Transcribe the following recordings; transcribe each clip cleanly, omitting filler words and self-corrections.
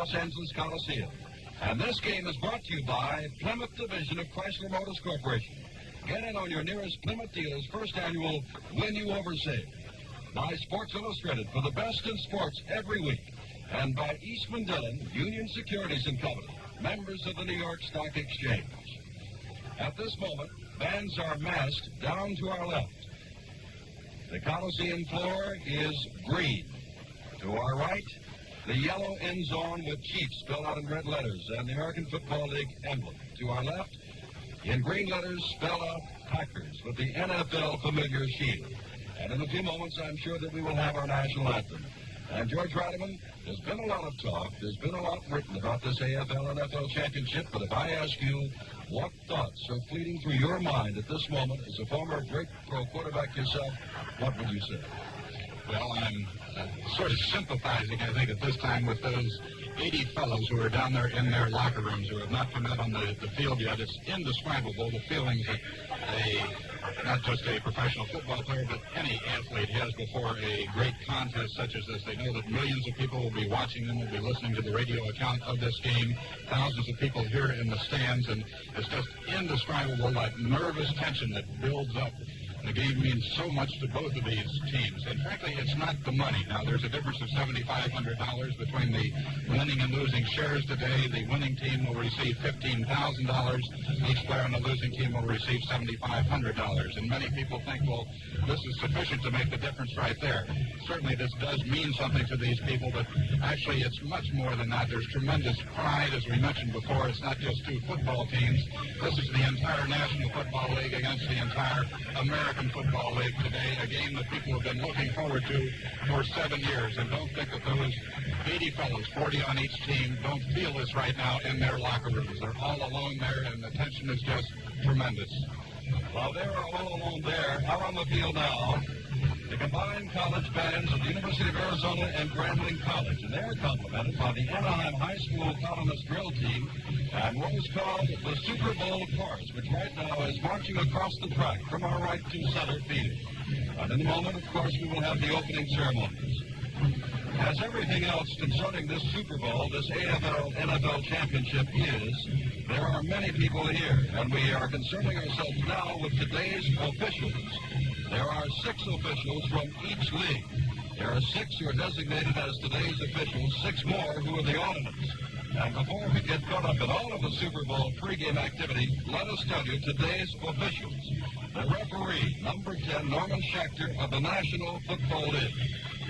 Los Angeles Coliseum. And this game is brought to you by Plymouth Division of Chrysler Motors Corporation. Get in on your nearest Plymouth dealer's first annual Win You Over sale. By Sports Illustrated for the best in sports every week. And by Eastman Dillon, Union Securities and Company, members of the New York Stock Exchange. At this moment, bands are massed down to our left. The Coliseum floor is green. To our right, the yellow end zone with Chiefs spelled out in red letters and the American Football League emblem. To our left, in green letters, spelled out Packers with the NFL familiar shield. And in a few moments, I'm sure that we will have our national anthem. And George Reitman, there's been a lot of talk, there's been a lot written about this AFL-NFL championship, but if I ask you what thoughts are fleeting through your mind at this moment as a former great pro quarterback yourself, what would you say? Well, I'm sort of sympathizing, I think, at this time with those 80 fellows who are down there in their locker rooms who have not come out on the field yet. It's indescribable, the feelings that not just a professional football player, but any athlete has before a great contest such as this. They know that millions of people will be watching them, will be listening to the radio account of this game, thousands of people here in the stands, and it's just indescribable, that nervous tension that builds up. The game means so much to both of these teams. And frankly, it's not the money. Now, there's a difference of $7,500 between the winning and losing shares today. The winning team will receive $15,000. Each player on the losing team will receive $7,500. And many people think, well, this is sufficient to make the difference right there. Certainly, this does mean something to these people, but actually, it's much more than that. There's tremendous pride, as we mentioned before. It's not just two football teams. This is the entire National Football League against the entire American Football League today, a game that people have been looking forward to for 7 years. And don't think that those 80 fellows, 40 on each team, don't feel this right now in their locker rooms. They're all alone there, and the tension is just tremendous. Well, they're all alone there. Out on the field now, the combined college bands of the University of Arizona and Grambling College, and they're complemented by the Anaheim High School Columnist Drill Team and what is called the Super Bowl Chorus, which right now is marching across the track from our right to center field. And in a moment, of course, we will have the opening ceremonies. As everything else concerning this Super Bowl, this AFL-NFL championship is, there are many people here, and we are concerning ourselves now with today's officials. There are 6 officials from each league. There are 6 who are designated as today's officials, 6 more who are the auditors. And before we get caught up in all of the Super Bowl pregame activity, let us tell you today's officials. The referee, number 10, Norman Schechter of the National Football League.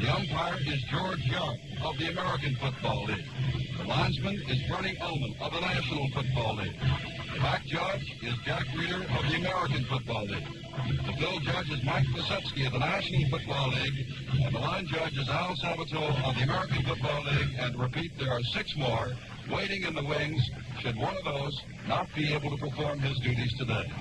The umpire is George Young of the American Football League. The linesman is Bernie Ullman of the National Football League. The back judge is Jack Reeder of the American Football League. The field judge is Mike Lisetsky of the National Football League. And the line judge is Al Sabato of the American Football League. And repeat, there are 6 more waiting in the wings should one of those not be able to perform his duties today.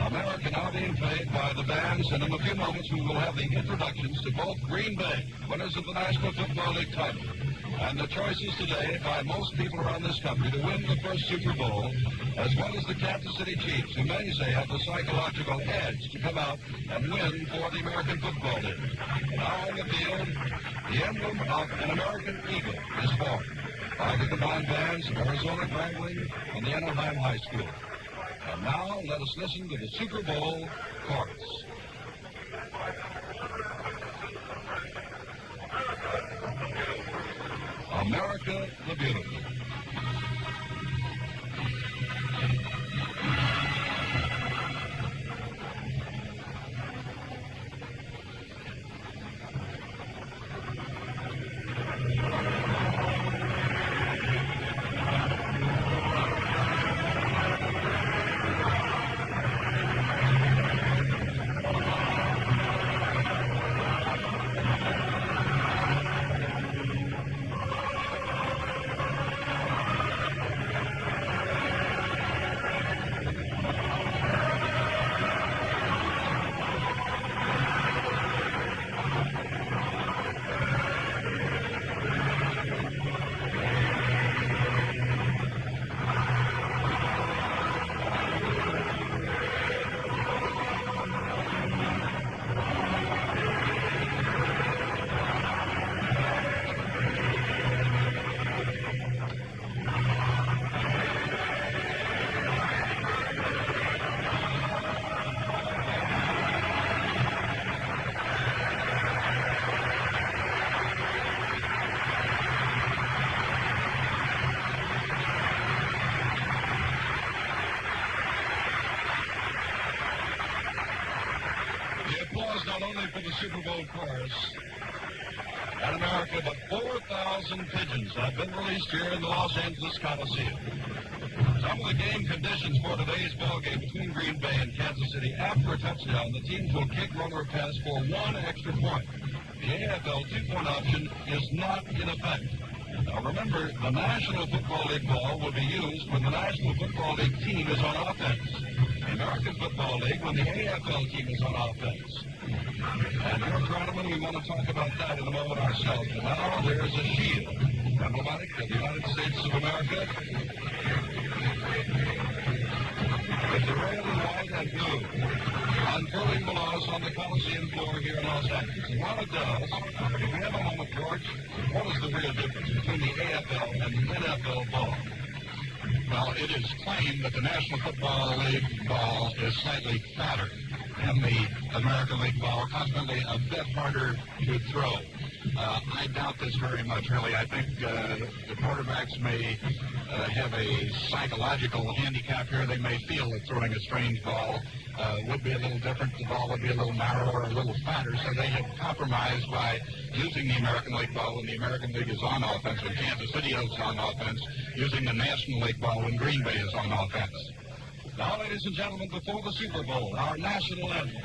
America now being played by the bands, and in a few moments we will have the introductions to both Green Bay, winners of the National Football League title, and the choices today by most people around this country to win the first Super Bowl, as well as the Kansas City Chiefs, who many say have the psychological edge to come out and win for the American Football League. Now on the field, the emblem of an American Eagle is formed by the combined bands of Arizona Grambling and the Anaheim High School. And now let us listen to the Super Bowl chorus. America the Beautiful. applause not only for the Super Bowl chorus in America, but 4,000 pigeons have been released here in the Los Angeles Coliseum. Some of the game conditions for today's ball game between Green Bay and Kansas City. After a touchdown, the teams will kick, run, or pass for one extra point. The AFL two-point option is not in effect. Now remember, the National Football League ball will be used when the National Football League team is on offense. The American Football League when the AFL team is on offense. And here, Croneman, we want to talk about that in a moment ourselves. But now there's a shield, emblematic of the United States of America, with the red and white and blue, unfurling the laws on the Coliseum floor here in Los Angeles. And while it does, if we have a moment, George, what is the real difference between the AFL and the NFL ball? Well, it is claimed that the National Football League ball is slightly fatter than the American League ball, consequently a bit harder to throw. I doubt this very much, really. I think the quarterbacks may have a psychological handicap here. They may feel that throwing a strange ball would be a little different. The ball would be a little narrower, a little fatter, so they have compromised by using the American League ball when the American League is on offense, when Kansas City is on offense, using the National League ball when Green Bay is on offense. Now, ladies and gentlemen, before the Super Bowl, our national anthem.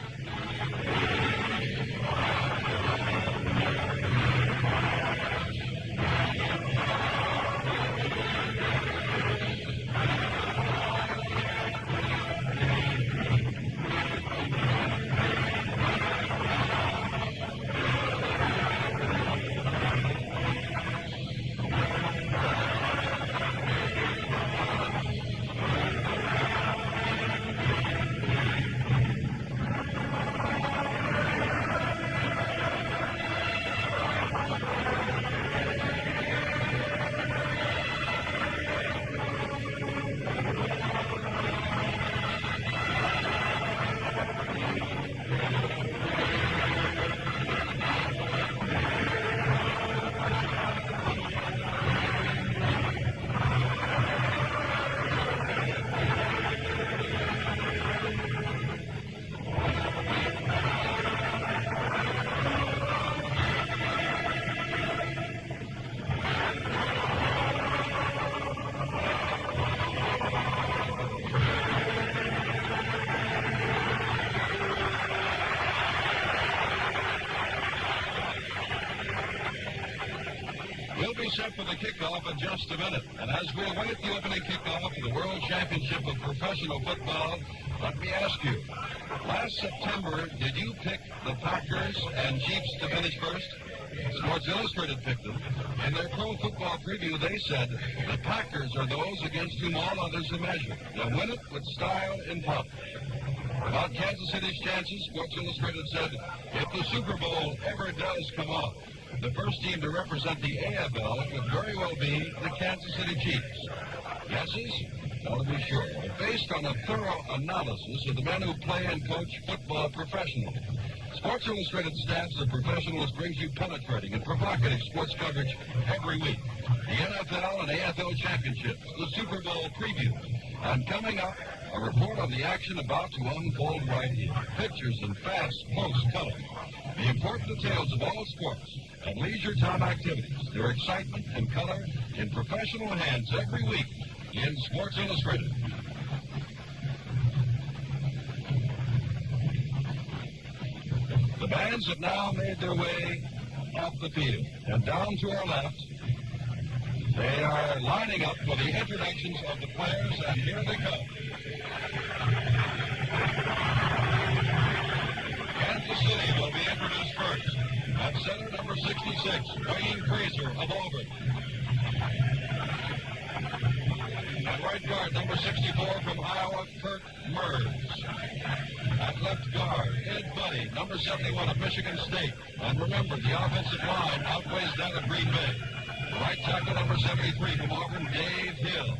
Set for the kickoff in just a minute. And as we await the opening kickoff of the World Championship of Professional Football, let me ask you, last September, did you pick the Packers and Chiefs to finish first? Sports Illustrated picked them. In their pro football preview, they said, the Packers are those against whom all others are measured. They'll win it with style and pop. About Kansas City's chances, Sports Illustrated said, if the Super Bowl ever does come off, the first team to represent the AFL could very well be the Kansas City Chiefs. Guesses? Well, to be sure. Based on a thorough analysis of the men who play and coach football professionally. Sports Illustrated staffs of professionals brings you penetrating and provocative sports coverage every week. The NFL and AFL championships, the Super Bowl preview, and coming up, a report on the action about to unfold right here. Pictures in fast, close color. The important details of all sports and leisure time activities, their excitement and color in professional hands every week in Sports Illustrated. The bands have now made their way off the field, and down to our left, they are lining up for the introductions of the players, and here they come. Kansas City will be introduced first. At center, number 66, Wayne Fraser of Auburn. At right guard, number 64 from Iowa, Kurt Merz. At left guard, Ed Buddy, number 71 of Michigan State. And remember, the offensive line outweighs that of Green Bay. Right tackle, number 73 from Auburn, Dave Hill.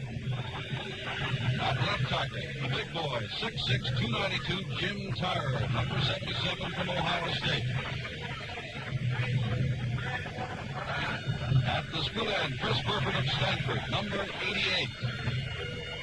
At left tackle, the big boy, 6'6", 292, Jim Tyrer, number 77 from Ohio State. At the split end, Chris Burford of Stanford, number 88.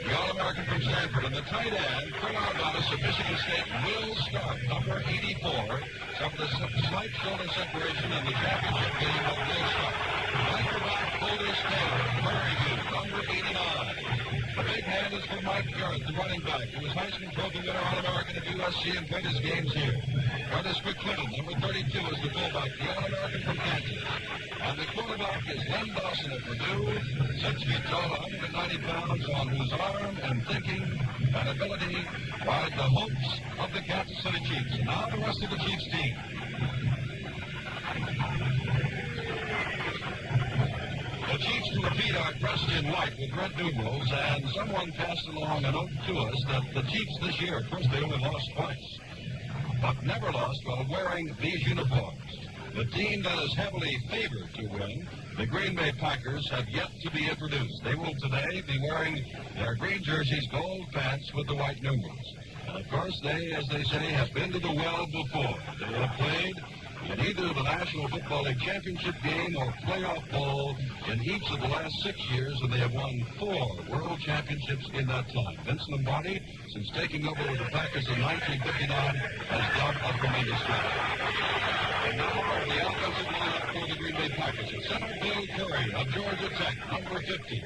the All-American from Stanford. And the tight end, Phil Ardonis of Michigan State, will start. Number 84. Some of the slight shoulder separation in the championship game, but will start. Microback Otis Taylor, very good. Number 89. The big hand is for Mike Garrett, the running back, who was Heisman Trophy winner All-American at USC and played his games here. Curtis McClellan, number 32, is the fullback, the All-American from Kansas. And the quarterback is Len Dawson of Purdue, 6 feet tall, 190 pounds, on whose arm and thinking and ability ride the hopes of the Kansas City Chiefs. And now the rest of the Chiefs team. The Chiefs to repeat are dressed in white with red numerals, and someone passed along a note to us that the Chiefs this year, of course, they only lost twice, but never lost while wearing these uniforms. The team that is heavily favored to win, the Green Bay Packers, have yet to be introduced. They will today be wearing their green jerseys, gold pants with the white numerals. And of course, they, as they say, have been to the well before. They have played in either the National Football League championship game or playoff bowl in each of the last 6 years, and they have won 4 world championships in that time. Vince Lombardi, since taking over with the Packers in 1959, has done a tremendous job. And now the offensive lineup for the Green Bay Packers. At center, Bill Curry of Georgia Tech, number 50.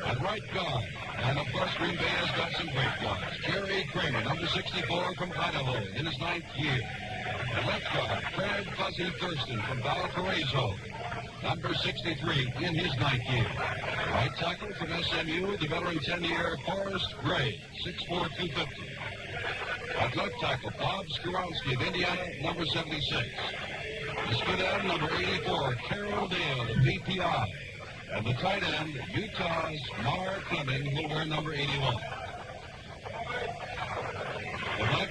At right guard, and of course Green Bay has got some great guards. Jerry Kramer, number 64 from Idaho, in his 9th year. At left guard, Fred Fuzzy Thurston from Valparaiso, number 63 in his 9th year. Right tackle from SMU, the veteran 10-year Forrest Gray, 6'4", 250. At left tackle, Bob Skoronski of Indiana, number 76. The split end, number 84, Carroll Dale of VPI. And the tight end, Utah's Mark Fleming, will wear number 81.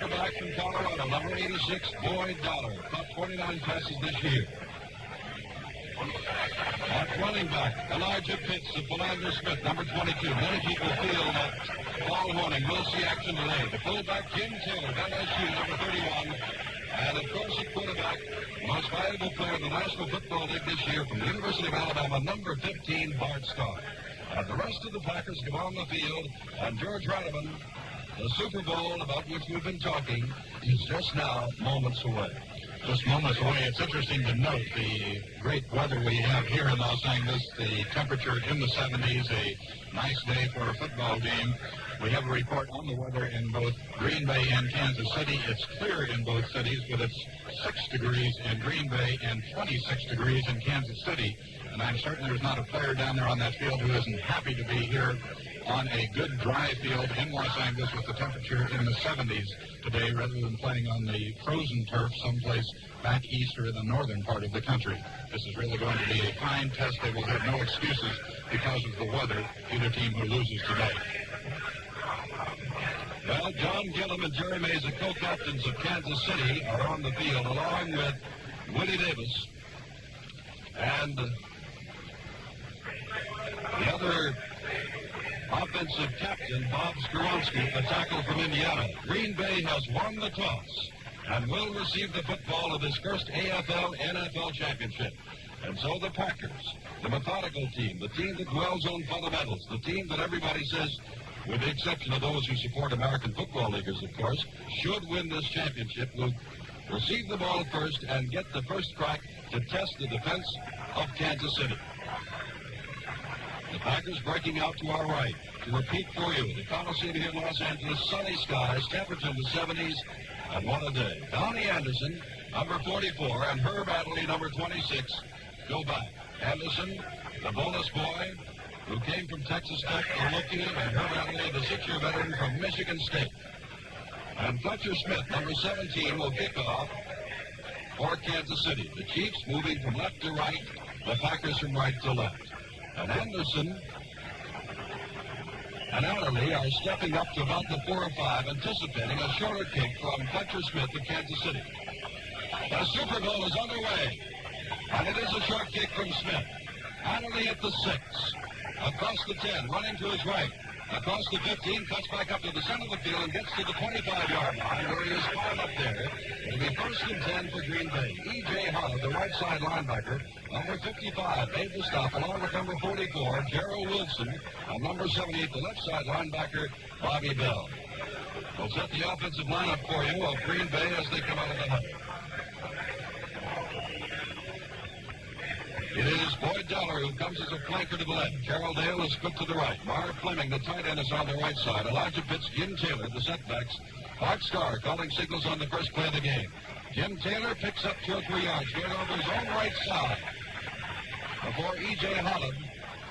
The back from Colorado, number 86, Boyd Dollar, caught 29 passes this year. At running back, Elijah Pitts of Philander Smith, number 22. Many people feel that Paul Hornung will see action today. The fullback, Jim Taylor, LSU, number 31. And of course, at quarterback, the most valuable player in the National Football League this year from the University of Alabama, number 15, Bart Starr. And the rest of the Packers come on the field, and George Rademan, the Super Bowl about which we've been talking, is just now moments away. Just moments away. It's interesting to note the great weather we have here in Los Angeles, the temperature in the 70s, a nice day for a football game. We have a report on the weather in both Green Bay and Kansas City. It's clear in both cities, but it's 6 degrees in Green Bay and 26 degrees in Kansas City. And I'm certain there's not a player down there on that field who isn't happy to be here on a good dry field in Los Angeles with the temperature in the 70s today, rather than playing on the frozen turf someplace back east or in the northern part of the country. This is really going to be a fine test. They will have no excuses because of the weather, either team who loses today. Well, John Gillum and Jerry Mays, the co-captains of Kansas City, are on the field, along with Willie Davis and the other offensive captain, Bob Skoronski, a tackle from Indiana. Green Bay has won the toss and will receive the football of his first AFL-NFL championship. And so the Packers, the methodical team, the team that dwells on fundamentals, the team that everybody says, with the exception of those who support American Football Leaguers, of course, should win this championship, will receive the ball first and get the first crack to test the defense of Kansas City. The Packers breaking out to our right. To repeat for you, the Coliseum here in Los Angeles, sunny skies, temperature in the 70s, and what a day. Donnie Anderson, number 44, and Herb Adderley, number 26, go back. Anderson, the bonus boy, who came from Texas Tech, the rookie, and Herb Adderley, the 6-year veteran from Michigan State. And Fletcher Smith, number 17, will kick off for Kansas City. The Chiefs moving from left to right, the Packers from right to left. And Anderson and Adderley are stepping up to about the 4 or 5, anticipating a shorter kick from Fletcher Smith of Kansas City. The Super Bowl is underway, and it is a short kick from Smith. Adderley at the 6, across the 10, running to his right. Across the 15, cuts back up to the center of the field and gets to the 25-yard line where he is piled up there. It'll be 1st and 10 for Green Bay. E.J. Hollett, the right side linebacker, number 55, made the stop along with number 44, Gerald Wilson, and number 78, the left side linebacker, Bobby Bell. We'll set the offensive lineup for you of Green Bay as they come out of the huddle. It is Boyd Dollar who comes as a flanker to the left. Carroll Dale is split to the right. Mark Fleming, the tight end, is on the right side. Elijah Pitts, Jim Taylor, the setbacks. Bart Starr calling signals on the first play of the game. Jim Taylor picks up 2 or 3 yards, going over his own right side. Before E.J. Hollett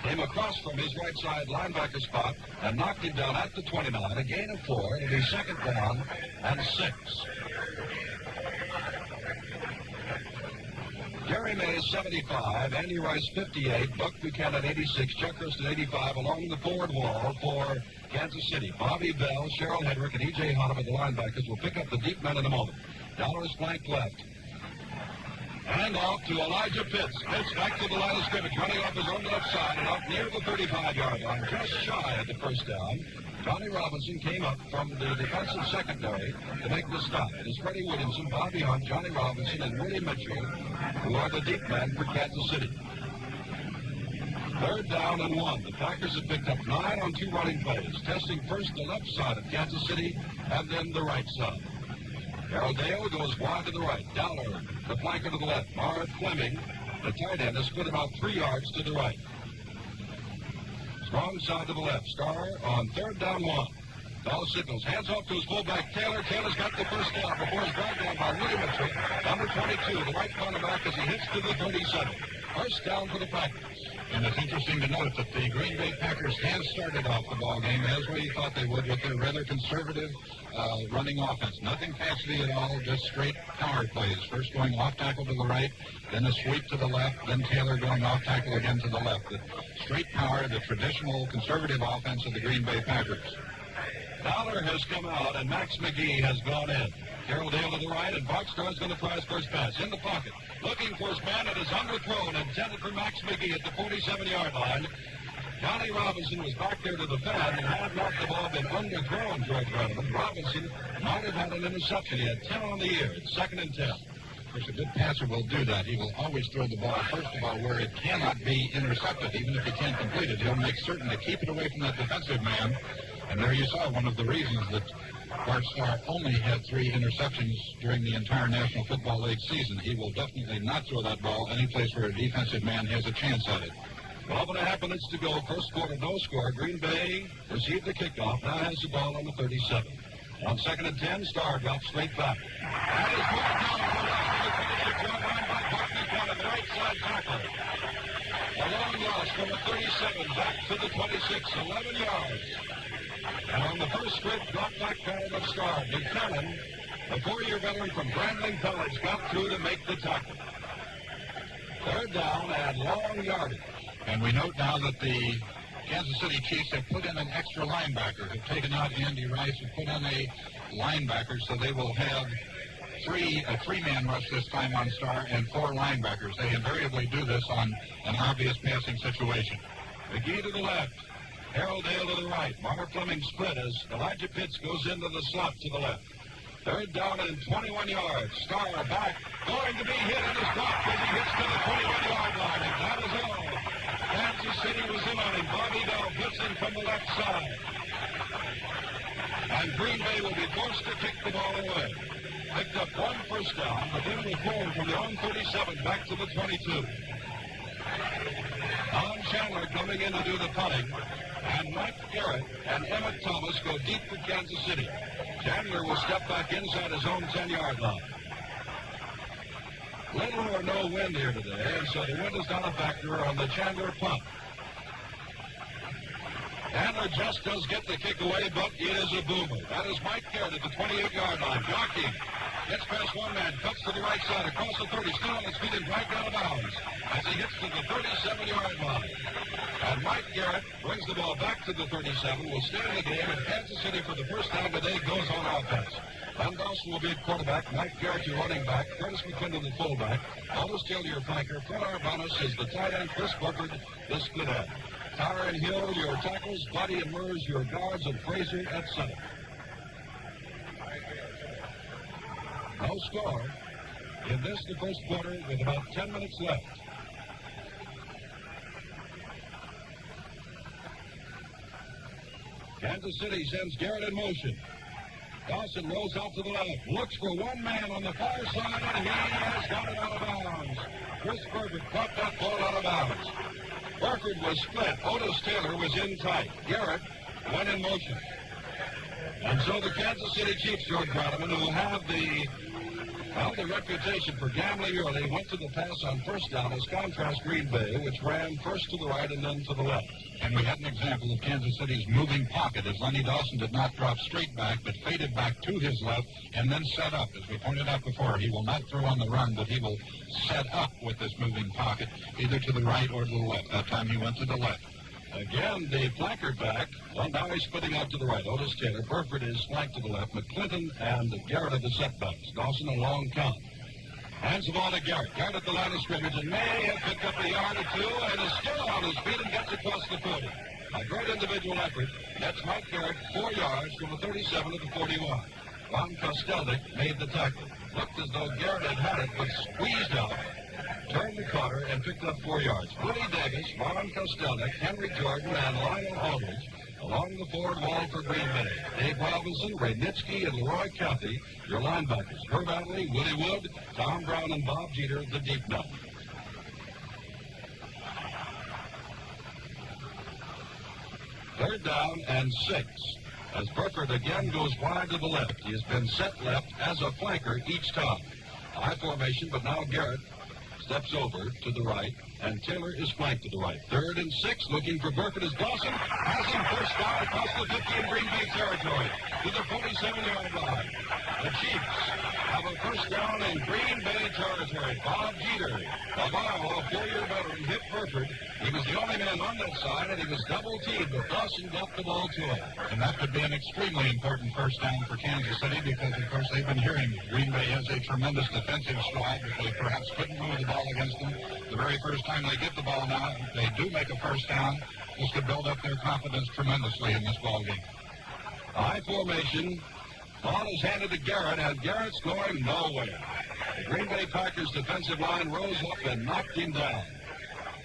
came across from his right side linebacker spot and knocked him down at the 29. A gain of 4. It'll be 2nd down and 6. Jerry Mays, 75, Andy Rice, 58, Buck Buchanan, 86, Chuck Hurston, 85, along the forward wall for Kansas City. Bobby Bell, Cheryl Hedrick, and E.J. Hollett, the linebackers, will pick up the deep men in a moment. Dollar is flanked left. And off to Elijah Pitts. Pitts back to the line of scrimmage, running off his own left side and up near the 35-yard line, just shy at the first down. Johnny Robinson came up from the defensive secondary to make the stop. It is Freddie Williamson, Bobby Hunt, Johnny Robinson, and Willie Mitchell, who are the deep men for Kansas City. 3rd down and 1. The Packers have picked up 9 on 2 running plays, testing first the left side of Kansas City and then the right side. Carroll Dale goes wide to the right. Dollar, the flanker to the left. Mark Fleming, the tight end, has split about 3 yards to the right. Strong side to the left. Starr on 3rd down 1. Bell signals. Hands off to his fullback, Taylor. Taylor's got the first down before he's dragged down by Willie Mitchell. Number 22, the right cornerback, as he hits to the 37. First down for the Packers. And it's interesting to note that the Green Bay Packers have started off the ball game as we thought they would with their rather conservative running offense. Nothing fancy at all, just straight power plays. First going off tackle to the right, then a sweep to the left, then Taylor going off tackle again to the left. The straight power, the traditional conservative offense of the Green Bay Packers. Dollar has come out, and Max McGee has gone in. Carroll Dale to the right, and Bart Starr is going to try his first pass. In the pocket, looking for his man, it is underthrown, intended for Max McGee at the 47-yard line. Johnny Robinson was back there to defend, and had not the ball been underthrown, George Redmond, Robinson might have had an interception. He had 10 on the year. It's 2nd and 10. Of course, a good passer will do that. He will always throw the ball, first of all, where it cannot be intercepted. Even if he can't complete it, he'll make certain to keep it away from that defensive man. And there you saw one of the reasons that Bart Starr only had 3 interceptions during the entire National Football League season. He will definitely not throw that ball any place where a defensive man has a chance at it. 12.5 minutes to go. First quarter, no score. Green Bay received the kickoff. Now has the ball on the 37. On 2nd and 10, Starr drops straight back. That is moved down the 26-yard line by Buck Buchanan, the right side tackle. A long loss from the 37 back to the 26, 11 yards. And on the first strip, drop back pattern of Starr. Buchanan, the 4-year veteran from Grambling College, got through to make the tackle. 3rd down and long yardage. And we note now that the Kansas City Chiefs have put in an extra linebacker, have taken out Andy Rice and put in a linebacker, so they will have a three-man rush this time on Starr and 4 linebackers. They invariably do this on an obvious passing situation. McGee to the left. Carroll Dale to the right. Mark Fleming split as Elijah Pitts goes into the slot to the left. 3rd down and 21 yards. Starr back, going to be hit and is dropped as he gets to the 21-yard line. And that is all. Kansas City was in on him. Bobby Bell blitzing from the left side. And Green Bay will be forced to kick the ball away. Picked up 1 first down, but then was thrown from their own 37 back to the 22. Don Chandler coming in to do the punting. And Mike Garrett and Emmett Thomas go deep for Kansas City. Chandler will step back inside his own 10-yard line. Little or no wind here today, and so the wind is not a factor on the Chandler punt. Chandler just does get the kick away, but it is a boomer. That is Mike Garrett at the 28-yard line. Jockeying. Gets past one man, cuts to the right side, across the 30, still on his feet and dragged out of bounds as he gets to the 37-yard line. And Mike Garrett brings the ball back to the 37, will stay in the game, and Kansas City for the first time today goes on offense. Van Dawson will be at quarterback, Mike Garrett your running back, Curtis McClendon the fullback, Aldous Taylor your flanker, Fred Arbanis is the tight end, Chris Buckard the split end. Carr and Hill, your tackles. Buddy and Murs, your guards. And Fraser at center. No score in this, the first quarter, with about 10 minutes left. Kansas City sends Garrett in motion. Dawson rolls out to the left, looks for one man on the far side, and he has got it out of bounds. Chris Burford caught that ball out of bounds. Burford was split. Otis Taylor was in tight. Garrett went in motion. And so the Kansas City Chiefs, George Bradman, who have the reputation for gambling early, went to the pass on first down as contrast Green Bay, which ran first to the right and then to the left. And we had an example of Kansas City's moving pocket as Lenny Dawson did not drop straight back, but faded back to his left and then set up. As we pointed out before, he will not throw on the run, but he will set up with this moving pocket, either to the right or to the left. That time he went to the left. Again, the flanker back. Well, now he's splitting out to the right. Otis Taylor. Burford is flanked to the left. McClinton and Garrett are the setbacks. Dawson a long count. Hands the ball to Garrett. Garrett at the line of scrimmage and may have picked up a yard or two and is still on his feet and gets across the 40. A great individual effort. That's Mike Garrett 4 yards from the 37 to the 41. Ron Kostelnik made the tackle. Looked as though Garrett had it, but squeezed out. Turned the corner and picked up 4 yards. Woody Davis, Ron Kostelnik, Henry Jordan, and Lionel Aldridge along the forward wall for Green Bay. Dave Robinson, Ray Nitsky, and Leroy Cathy, your linebackers. Herb Adley, Willie Wood, Tom Brown, and Bob Jeter, the deep nine. Third down and 6. As Burford again goes wide to the left. He has been set left as a flanker each time. High formation, but now Garrett steps over to the right, and Taylor is flanked to the right. 3rd and 6, looking for Burford as Dawson has him first down across the 50 in Green Bay territory to the 47-yard line. The Chiefs have a first down in Green Bay territory. Bob Jeter, a 4-year veteran, hit Burford. He was the only man on that side, and he was double-teamed, but Dawson got the ball to him. And that could be an extremely important first down for Kansas City because, of course, they've been hearing Green Bay has a tremendous defensive squad, but they perhaps couldn't move the ball against them. The very first time they get the ball now, they do make a first down. This could build up their confidence tremendously in this ball game. High formation. Ball is handed to Garrett, and Garrett's going nowhere. The Green Bay Packers defensive line rose up and knocked him down.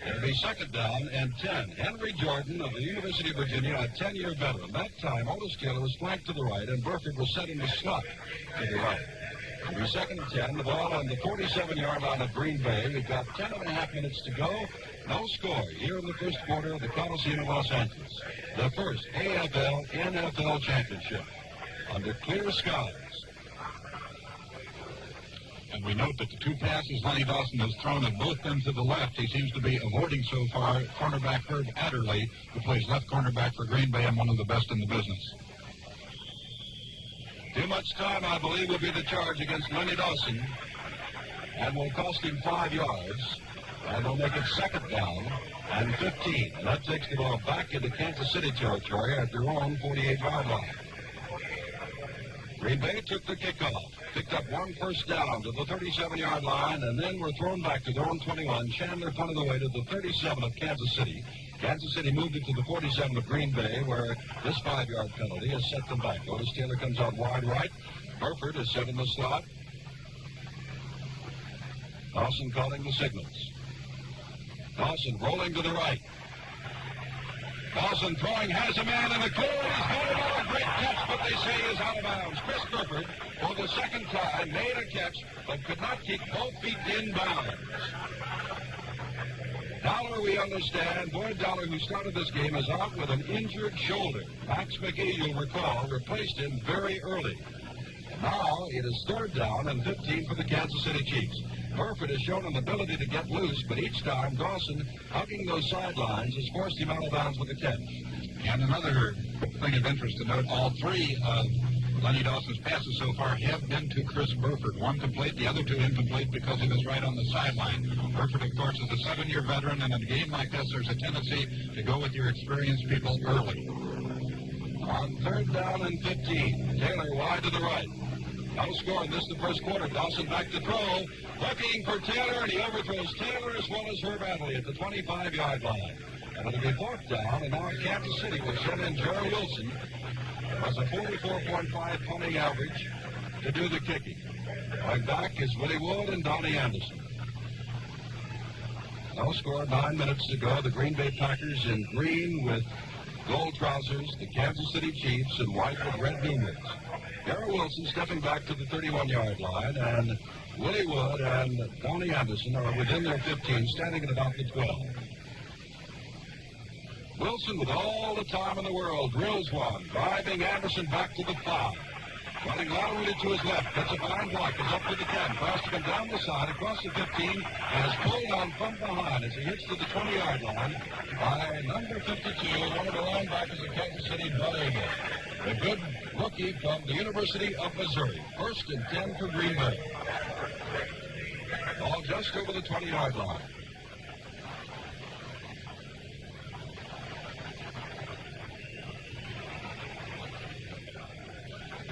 It'll be 2nd down and 10. Henry Jordan of the University of Virginia, a 10-year veteran. That time, Otis Taylor was flanked to the right, and Burford was set in the slot to the right. It'll be 2nd and 10. The ball on the 47-yard line of Green Bay. We've got 10.5 minutes to go. No score here in the first quarter of the Coliseum of Los Angeles. The first AFL-NFL championship under clear skies. And we note that the 2 passes Lenny Dawson has thrown have both been to the left. He seems to be avoiding so far cornerback Herb Adderley, who plays left cornerback for Green Bay and one of the best in the business. Too much time, I believe, will be the charge against Lenny Dawson, and will cost him 5 yards, and will make it 2nd down and 15. And that takes the ball back into Kansas City territory at their own 48-yard line. Green Bay took the kickoff, picked up 1 first down to the 37-yard line, and then were thrown back to their own 21. Chandler punted away to the 37 of Kansas City. Kansas City moved it to the 47 of Green Bay, where this 5-yard penalty has set them back. Otis Taylor comes out wide right. Burford is set in the slot. Dawson calling the signals. Dawson rolling to the right. Dawson throwing, has a man in the goal. He's got it all. Great catch, but they say is out of bounds. Chris Burford, for the 2nd time, made a catch, but could not keep both feet in bounds. Dollar, we understand. Boyd Dollar, who started this game, is out with an injured shoulder. Max McGee, you'll recall, replaced him very early. Now it is 3rd down and 15 for the Kansas City Chiefs. Burford has shown an ability to get loose, but each time Dawson, hugging those sidelines, has forced him out of bounds with a catch. And another thing of interest to note, all 3 of Lenny Dawson's passes so far have been to Chris Burford. 1 complete, the other 2 incomplete because he was right on the sideline. Burford, of course, is a 7-year veteran, and in a game like this, there's a tendency to go with your experienced people early. On 3rd down and 15, Taylor wide to the right. No score in this the first quarter. Dawson back to throw. Looking for Taylor, and he overthrows Taylor as well as Herb Adley at the 25-yard line. And it'll be fourth down, and now Kansas City will send in Jerry Wilson, who has a 44.5 punting average, to do the kicking. Going back is Willie Wood and Donnie Anderson. No score, 9 minutes to go. The Green Bay Packers in green with gold trousers, the Kansas City Chiefs in white with red numerals. Garrett Wilson stepping back to the 31-yard line, and Willie Wood and Donnie Anderson are within their 15, standing at about the 12. Wilson, with all the time in the world, drills one, driving Anderson back to the 5. Running laterally to his left, gets a fine block, is up to the 10, tries to come down the side, across the 15, and is pulled on from behind as he hits to the 20-yard line by number 52, one of the linebackers of Kansas City, Bud Abel. The good rookie from the University of Missouri. 1st and 10 for Green Bay. Ball just over the 20-yard line.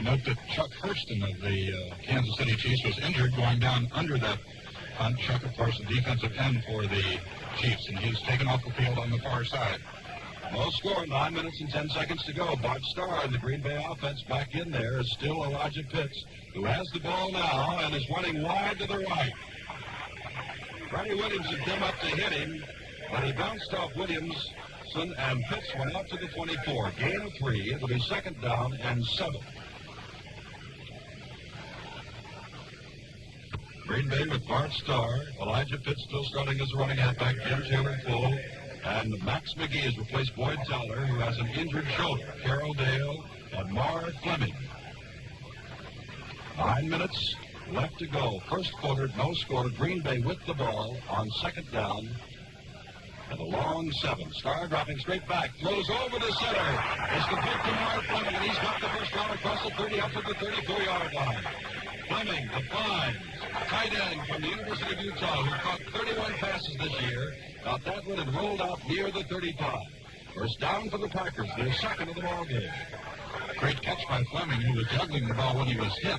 Note that Chuck Hurston of the Kansas City Chiefs was injured going down under that punt. Chuck, of course, the defensive end for the Chiefs, and he's taken off the field on the far side. No score, 9 minutes and 10 seconds to go. Bart Starr in the Green Bay offense back in there is still Elijah Pitts, who has the ball now and is running wide to the right. Freddie Williamson came up to hit him, but he bounced off Williamson, and Pitts went out to the 24. Gain of 3. It'll be 2nd down and 7. Green Bay with Bart Starr, Elijah Pitts still starting as a running halfback, Jim Taylor full, and Max McGee has replaced Boyd Towler, who has an injured shoulder. Carroll Dale and Mark Fleming. 9 minutes left to go. First quarter, no score. Green Bay with the ball on 2nd down. And a long 7. Starr dropping straight back. Throws over the center. It's complete to Mark Fleming, and he's got the first down across the 30 up to the 34-yard line. Fleming, the fine tight end from the University of Utah, who caught 31 passes this year, got that one and rolled out near the 35. First down for the Packers, their 2nd of the ball game. Great catch by Fleming, who was juggling the ball when he was hit,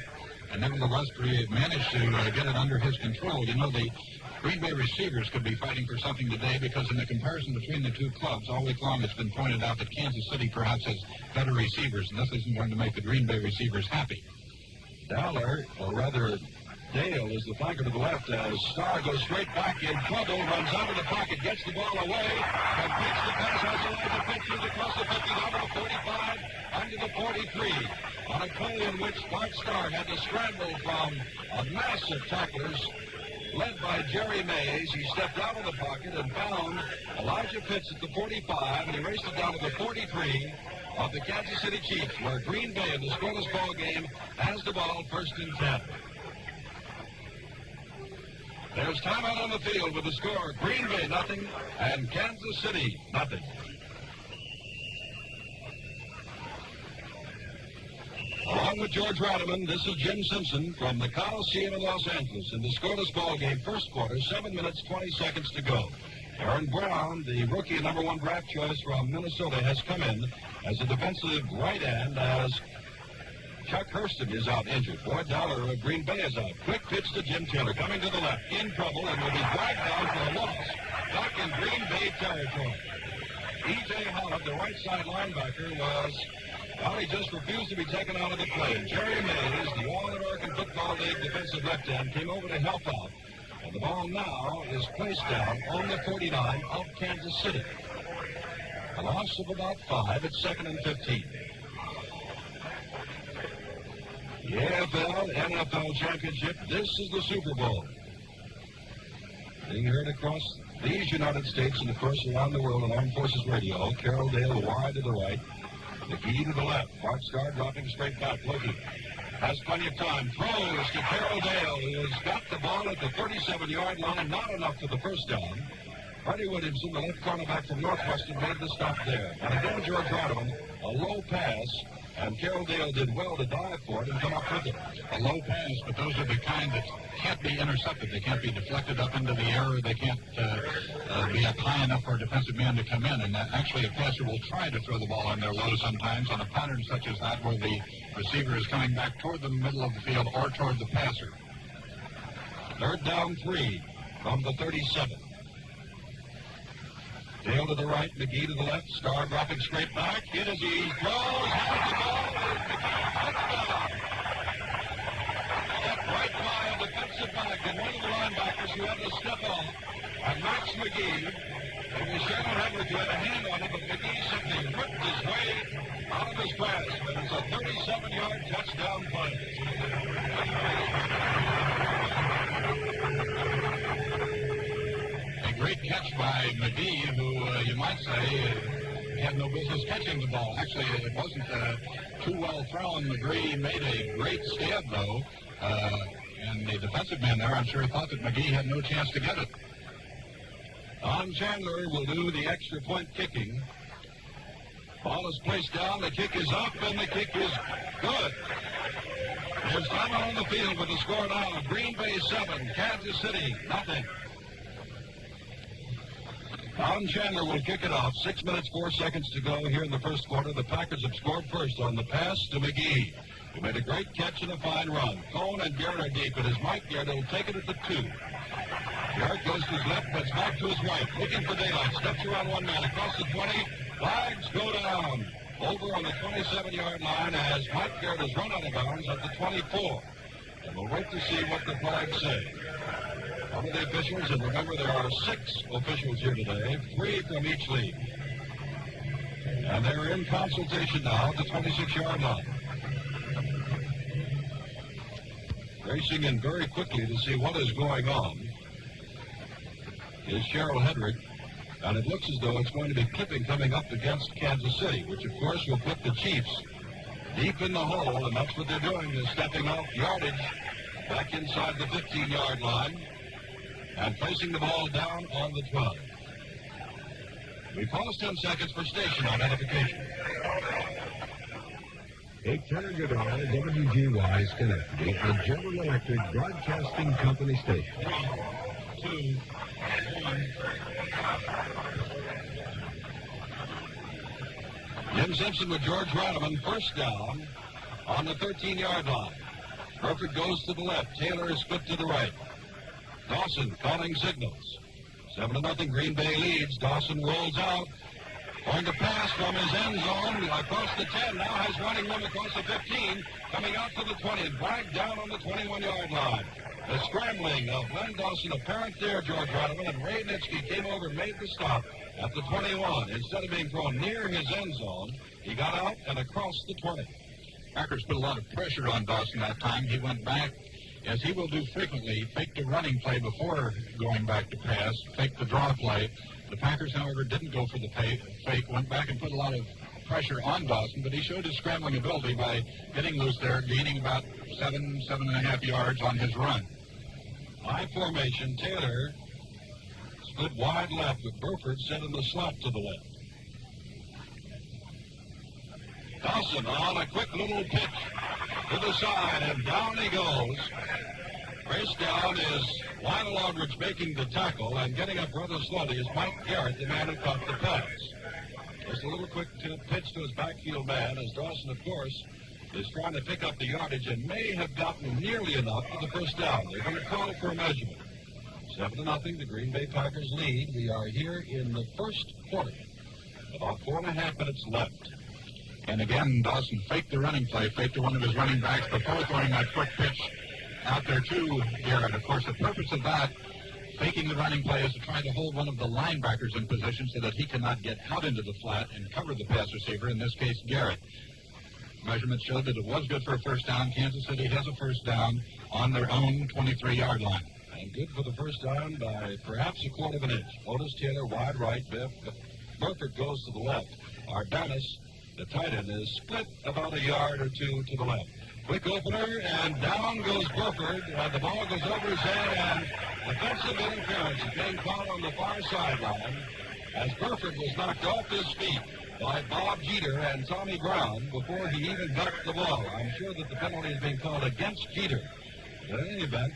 and nevertheless managed to get it under his control. You know, the Green Bay receivers could be fighting for something today, because in the comparison between the two clubs, all week long it's been pointed out that Kansas City perhaps has better receivers, and this isn't going to make the Green Bay receivers happy. Dowler, or rather Dale, is the flanker to the left as Starr goes straight back in trouble, runs out of the pocket, gets the ball away, completes the pass, has Elijah Pitts across the 50, down to the 45, under the 43. On a play in which Bart Starr had to scramble from a mass of tacklers led by Jerry Mays. He stepped out of the pocket and found Elijah Pitts at the 45, and he raced it down to the 43 of the Kansas City Chiefs, where Green Bay in the scoreless ball game has the ball 1st and 10. There's timeout on the field with the score, Green Bay nothing and Kansas City nothing. Along with George Rademan, this is Jim Simpson from the Coliseum in Los Angeles in the scoreless ball game, first quarter, 7 minutes, 20 seconds to go. Aaron Brown, the rookie number 1 draft choice from Minnesota, has come in as a defensive right end as Chuck Hurston is out injured. Boyd Dowler of Green Bay is out. Quick pitch to Jim Taylor, coming to the left, in trouble, and will be dragged down for a loss. Back in Green Bay territory. E.J. Holland, the right side linebacker, he just refused to be taken out of the play. Jerry Mays, the All-American Football League defensive left end, came over to help out. And the ball now is placed down on the 49 of Kansas City. A loss of about 5 at 2nd and 15. The AFL, NFL Championship, this is the Super Bowl. Being heard across these United States and, of course, around the world on Armed Forces Radio. Carroll Dale wide to the right. McGee to the left. Bart Starr dropping straight back. Loki has plenty of time. Throws to Carroll Dale, who has got the ball at the 37-yard line. Not enough for the first down. Freddie Williamson, the left cornerback from Northwestern, made the stop there. And again, George Rademan, a low pass. And Carroll Dale did well to dive for it and come up with it. A low pass, but those are the kind that can't be intercepted. They can't be deflected up into the air. They can't be up high enough for a defensive man to come in. And actually, a passer will try to throw the ball in there low sometimes on a pattern such as that, where the receiver is coming back toward the middle of the field or toward the passer. 3rd down 3 from the 37. Tail to the right, McGee to the left. Starr dropping straight back. In as he throws, has the ball. Touchdown. Step right by a defensive back and one of the linebackers who had to step off. And Max McGee. It was Cheryl Hedrick who had a hand on it, but McGee simply ripped his way out of his grasp. And it's a 37-yard touchdown play. A great catch by McGee, who you might say had no business catching the ball. Actually, it wasn't too well thrown. McGee made a great stab, though. And the defensive man there, I'm sure, thought that McGee had no chance to get it. Don Chandler will do the extra point kicking. Ball is placed down, the kick is up, and the kick is good. There's time on the field with the score now. Green Bay 7, Kansas City nothing. Don Chandler will kick it off. 6 minutes, 4 seconds to go here in the first quarter. The Packers have scored first on the pass to McGee, who made a great catch and a fine run. Cohn and Garrett are deep. It is Mike Garrett who will take it at the 2. Garrett goes to his left, cuts back to his right, looking for daylight, steps around one man, across the 20, flags go down, over on the 27-yard line as Mike Garrett is run out of bounds at the 24. And we'll wait to see what the flags say. One of the officials, and remember there are 6 officials here today, 3 from each league. And they're in consultation now at the 26-yard line. Racing in very quickly to see what is going on is Cheryl Hedrick, and it looks as though it's going to be clipping coming up against Kansas City, which of course will put the Chiefs deep in the hole, and that's what they're doing. They're stepping off yardage back inside the 15-yard line and placing the ball down on the 12. We pause 10 seconds for station identification. A Turner Goodall, WGY Schenectady, a General Electric Broadcasting Company station. 3, 2, 1. Jim Simpson with George Rademan, first down on the 13-yard line. Burford goes to the left. Taylor is split to the right. Dawson calling signals. 7-0 Green Bay leads. Dawson rolls out. Going to pass from his end zone across the 10. Now has running room across the 15. Coming out to the 20 and dragged down on the 21-yard line. The scrambling of Len Dawson apparent there, George Rademan, and Ray Nitsky came over and made the stop at the 21. Instead of being thrown near his end zone, he got out and across the 20. Packers put a lot of pressure on Dawson that time. He went back, as he will do frequently, faked a running play before going back to pass, faked the draw play. The Packers, however, didn't go for the fake, went back and put a lot of pressure on Dawson, but he showed his scrambling ability by getting loose there, gaining about 7.5 yards on his run. High formation, Taylor split wide left with Burford set in the slot to the left. Dawson on a quick little pitch to the side, and down he goes. Race down is Lionel Aldridge making the tackle, and getting up rather slowly is Mike Garrett, the man who caught the pass. Just a little quick pitch to his backfield man, as Dawson, of course, is trying to pick up the yardage and may have gotten nearly enough for the first down. They're going to call it for a measurement. 7-0, the Green Bay Packers lead. We are here in the first quarter. About 4.5 minutes left. And again, Dawson faked the running play, faked to one of his running backs before throwing that quick pitch out there to Garrett. Of course, the purpose of that, faking the running play, is to try to hold one of the linebackers in position so that he cannot get out into the flat and cover the pass receiver, in this case, Garrett. Measurements showed that it was good for a first down. Kansas City has a first down on their own 23-yard line. And good for the first down by perhaps a quarter of an inch. Otis Taylor wide right. Burford goes to the left. Arbanis, the tight end, is split about a yard or two to the left. Quick opener, and down goes Burford, and the ball goes over his head, and defensive interference is being called on the far sideline as Burford was knocked off his feet by Bob Jeter and Tommy Brown before he even got the ball. I'm sure that the penalty is being called against Jeter. But in any event,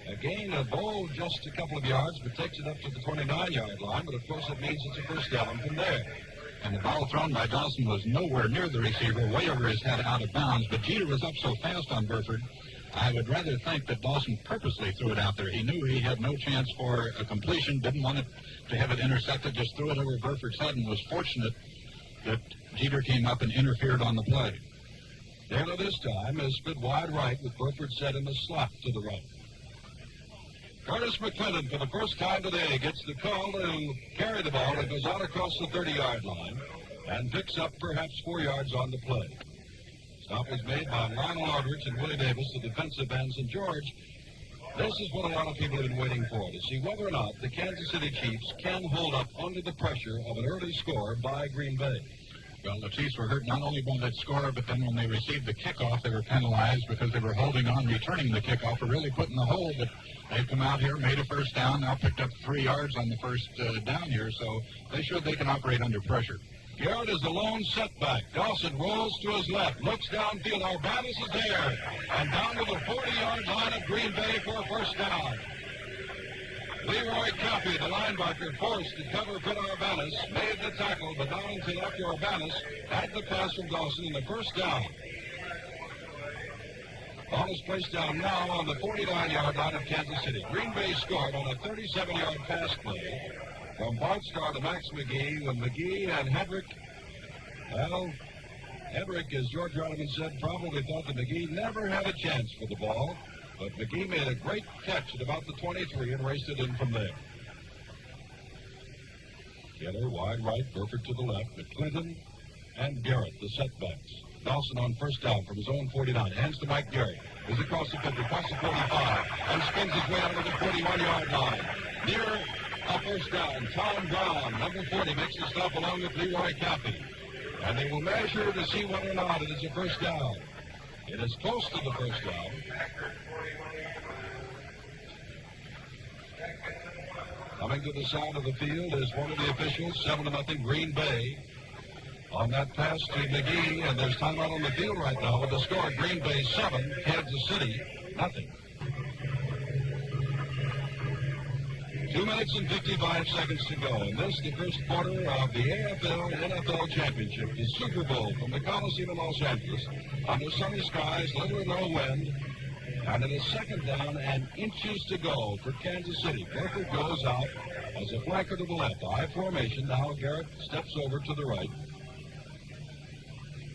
a gain of just a couple of yards, but takes it up to the 29-yard line, but of course it means it's a first down from there. And the ball thrown by Dawson was nowhere near the receiver, way over his head, out of bounds. But Jeter was up so fast on Burford I would rather think that Dawson purposely threw it out there. He knew he had no chance for a completion, didn't want it to have it intercepted, just threw it over Burford's head and was fortunate that Jeter came up and interfered on the play. Taylor this time has split wide right with Burford set in the slot to the right. Curtis McClinton, for the first time today, gets the call to carry the ball and goes out across the 30-yard line and picks up perhaps 4 yards on the play. Stop was made by Lionel Aldrich and Willie Davis, the defensive ends. And George, this is what a lot of people have been waiting for, to see whether or not the Kansas City Chiefs can hold up under the pressure of an early score by Green Bay. Well, the Chiefs were hurt not only by that score, but then when they received the kickoff, they were penalized because they were holding on, returning the kickoff, or really putting the hole. But they've come out here, made a first down, now picked up 3 yards on the first down here, so they showed they can operate under pressure. Garrett is the lone setback. Dawson rolls to his left, looks downfield. Arbanis is there, and down to the 40-yard line of Green Bay for a first down. Leroy Coffey, the linebacker, forced to cover Fred Arbanis, made the tackle, but not until after Arbanis had the pass from Dawson in the first down. Ball is placed down now on the 49-yard line of Kansas City. Green Bay scored on a 37-yard pass play from Bart Starr to Max McGee, when McGee and Hedrick, well, Hedrick, as George Rodman said, probably thought that McGee never had a chance for the ball, but McGee made a great catch at about the 23 and raced it in from there. Taylor wide right, Burford to the left, McClinton and Garrett, the setbacks. Dawson on first down from his own 49, hands to Mike Gary, is across the 50, across the 45, and spins his way out to the 41-yard line. Near a first down, Tom Brown, number 40, makes the stop along with Leroy Coffey. And they will measure to see whether or not it is a first down. It is close to the first down. Coming to the side of the field is one of the officials, 7-0 Green Bay. On that pass to McGee, and there's timeout on the field right now with the score, Green Bay 7, Kansas City nothing. 2 minutes and 55 seconds to go. And this, the first quarter of the AFL-NFL Championship, the Super Bowl from the Coliseum in Los Angeles. Under sunny skies, little or no wind. And it is second down and inches to go for Kansas City. Burford goes out as a flanker to the left. I formation. Now Garrett steps over to the right.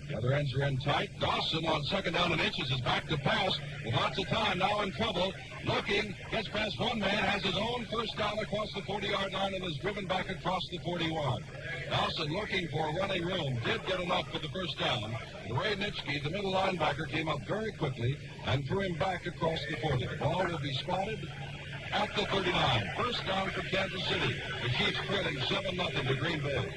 The other ends are in tight. Dawson on second down and inches is back to pass with lots of time. Now in trouble. Looking, gets past one man, has his own first down across the 40-yard line and is driven back across the 41. Dawson looking for running room. Did get enough for the first down. Ray Nitschke, the middle linebacker, came up very quickly and threw him back across the 40. The ball will be spotted at the 39. First down for Kansas City. The Chiefs trailing 7-0 to Green Bay.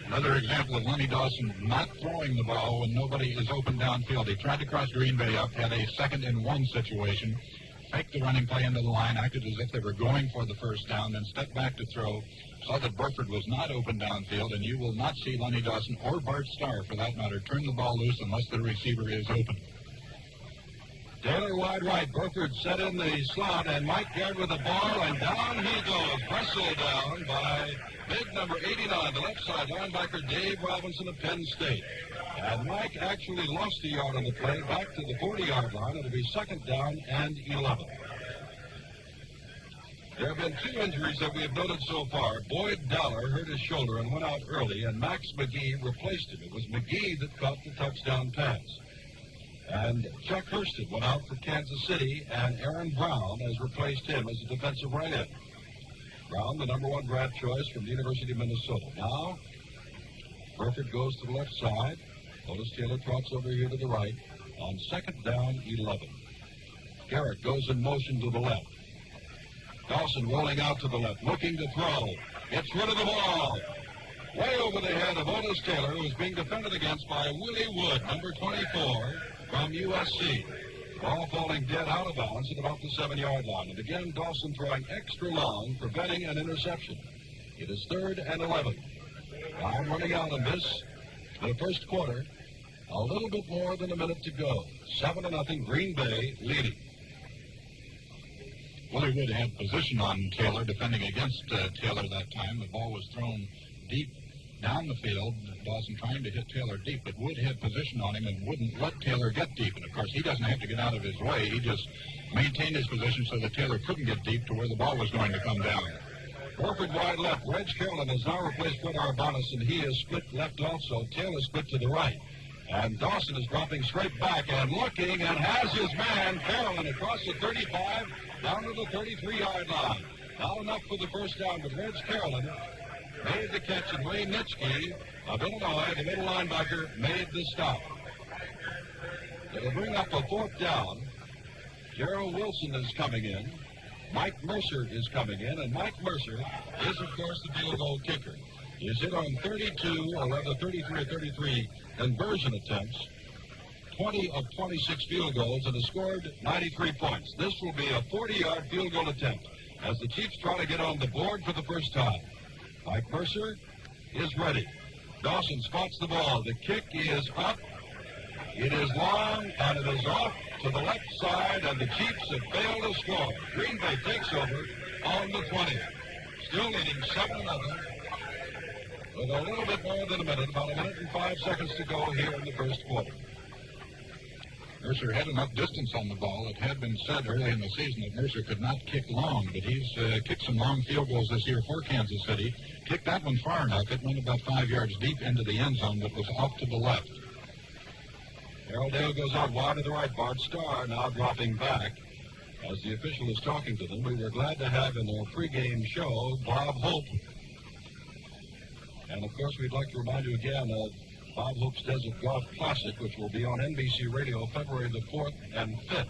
Another example of Lenny Dawson not throwing the ball when nobody is open downfield. He tried to cross Green Bay up, had a 2nd-and-1 situation, faked the running play into the line, acted as if they were going for the first down, then stepped back to throw, saw that Burford was not open downfield, and you will not see Lenny Dawson or Bart Starr, for that matter, turn the ball loose unless the receiver is open. Taylor wide right. Burford set in the slot, and Mike Garrett with the ball, and down he goes. Wrestled down by big number 89, the left side linebacker Dave Robinson of Penn State. And Mike actually lost a yard on the play back to the 40-yard line. It'll be second down and 11. There have been 2 injuries that we have noted so far. Boyd Dollar hurt his shoulder and went out early, and Max McGee replaced him. It was McGee that caught the touchdown pass. And Chuck Hurston went out for Kansas City, and Aaron Brown has replaced him as a defensive right end. Brown, the number 1 draft choice from the University of Minnesota. Now, Burford goes to the left side. Otis Taylor trots over here to the right on second down, 11. Garrett goes in motion to the left. Dawson rolling out to the left, looking to throw. Gets rid of the ball. Way over the head of Otis Taylor, who is being defended against by Willie Wood, number 24, from USC. Ball falling dead out of bounds at about the 7-yard line. And again, Dawson throwing extra long, preventing an interception. It is 3rd and 11. Time running out in this, the first quarter. A little bit more than a minute to go. 7-0, Green Bay leading. Willie Wood had position on Taylor, defending against Taylor that time. The ball was thrown deep down the field, Dawson trying to hit Taylor deep, but Wood had position on him and wouldn't let Taylor get deep. And, of course, he doesn't have to get out of his way. He just maintained his position so that Taylor couldn't get deep to where the ball was going to come down. Orford wide left. Reg Carolyn has now replaced Fred Arbanis, and he is split left also. Taylor split to the right. And Dawson is dropping straight back and looking and has his man, Carolyn, across the 35, down to the 33-yard line. Not enough for the first down, but Reg Carolyn made the catch, and Wayne Nitschke of Illinois, the middle linebacker, made the stop. It'll bring up a fourth down. Gerald Wilson is coming in. Mike Mercer is coming in, and Mike Mercer is, of course, the field goal kicker. He's hit on 32, or rather 33 or 33 conversion attempts, 20 of 26 field goals, and has scored 93 points. This will be a 40-yard field goal attempt as the Chiefs try to get on the board for the first time. Mike Mercer is ready. Dawson spots the ball. The kick is up. It is long, and it is off to the left side, and the Chiefs have failed to score. Green Bay takes over on the 20. Still leading 7-0 with a little bit more than a minute, about a minute and 5 seconds to go here in the first quarter. Mercer had enough distance on the ball. It had been said early in the season that Mercer could not kick long, but he's kicked some long field goals this year for Kansas City. Kicked that one far enough. It went about 5 yards deep into the end zone, but was off to the left. Harold Dale goes out wide to the right. Bart Starr now dropping back. As the official is talking to them, we were glad to have in their pregame show Bob Hope. And, of course, we'd like to remind you again of Bob Hope's Desert Golf Classic, which will be on NBC Radio February the 4th and 5th.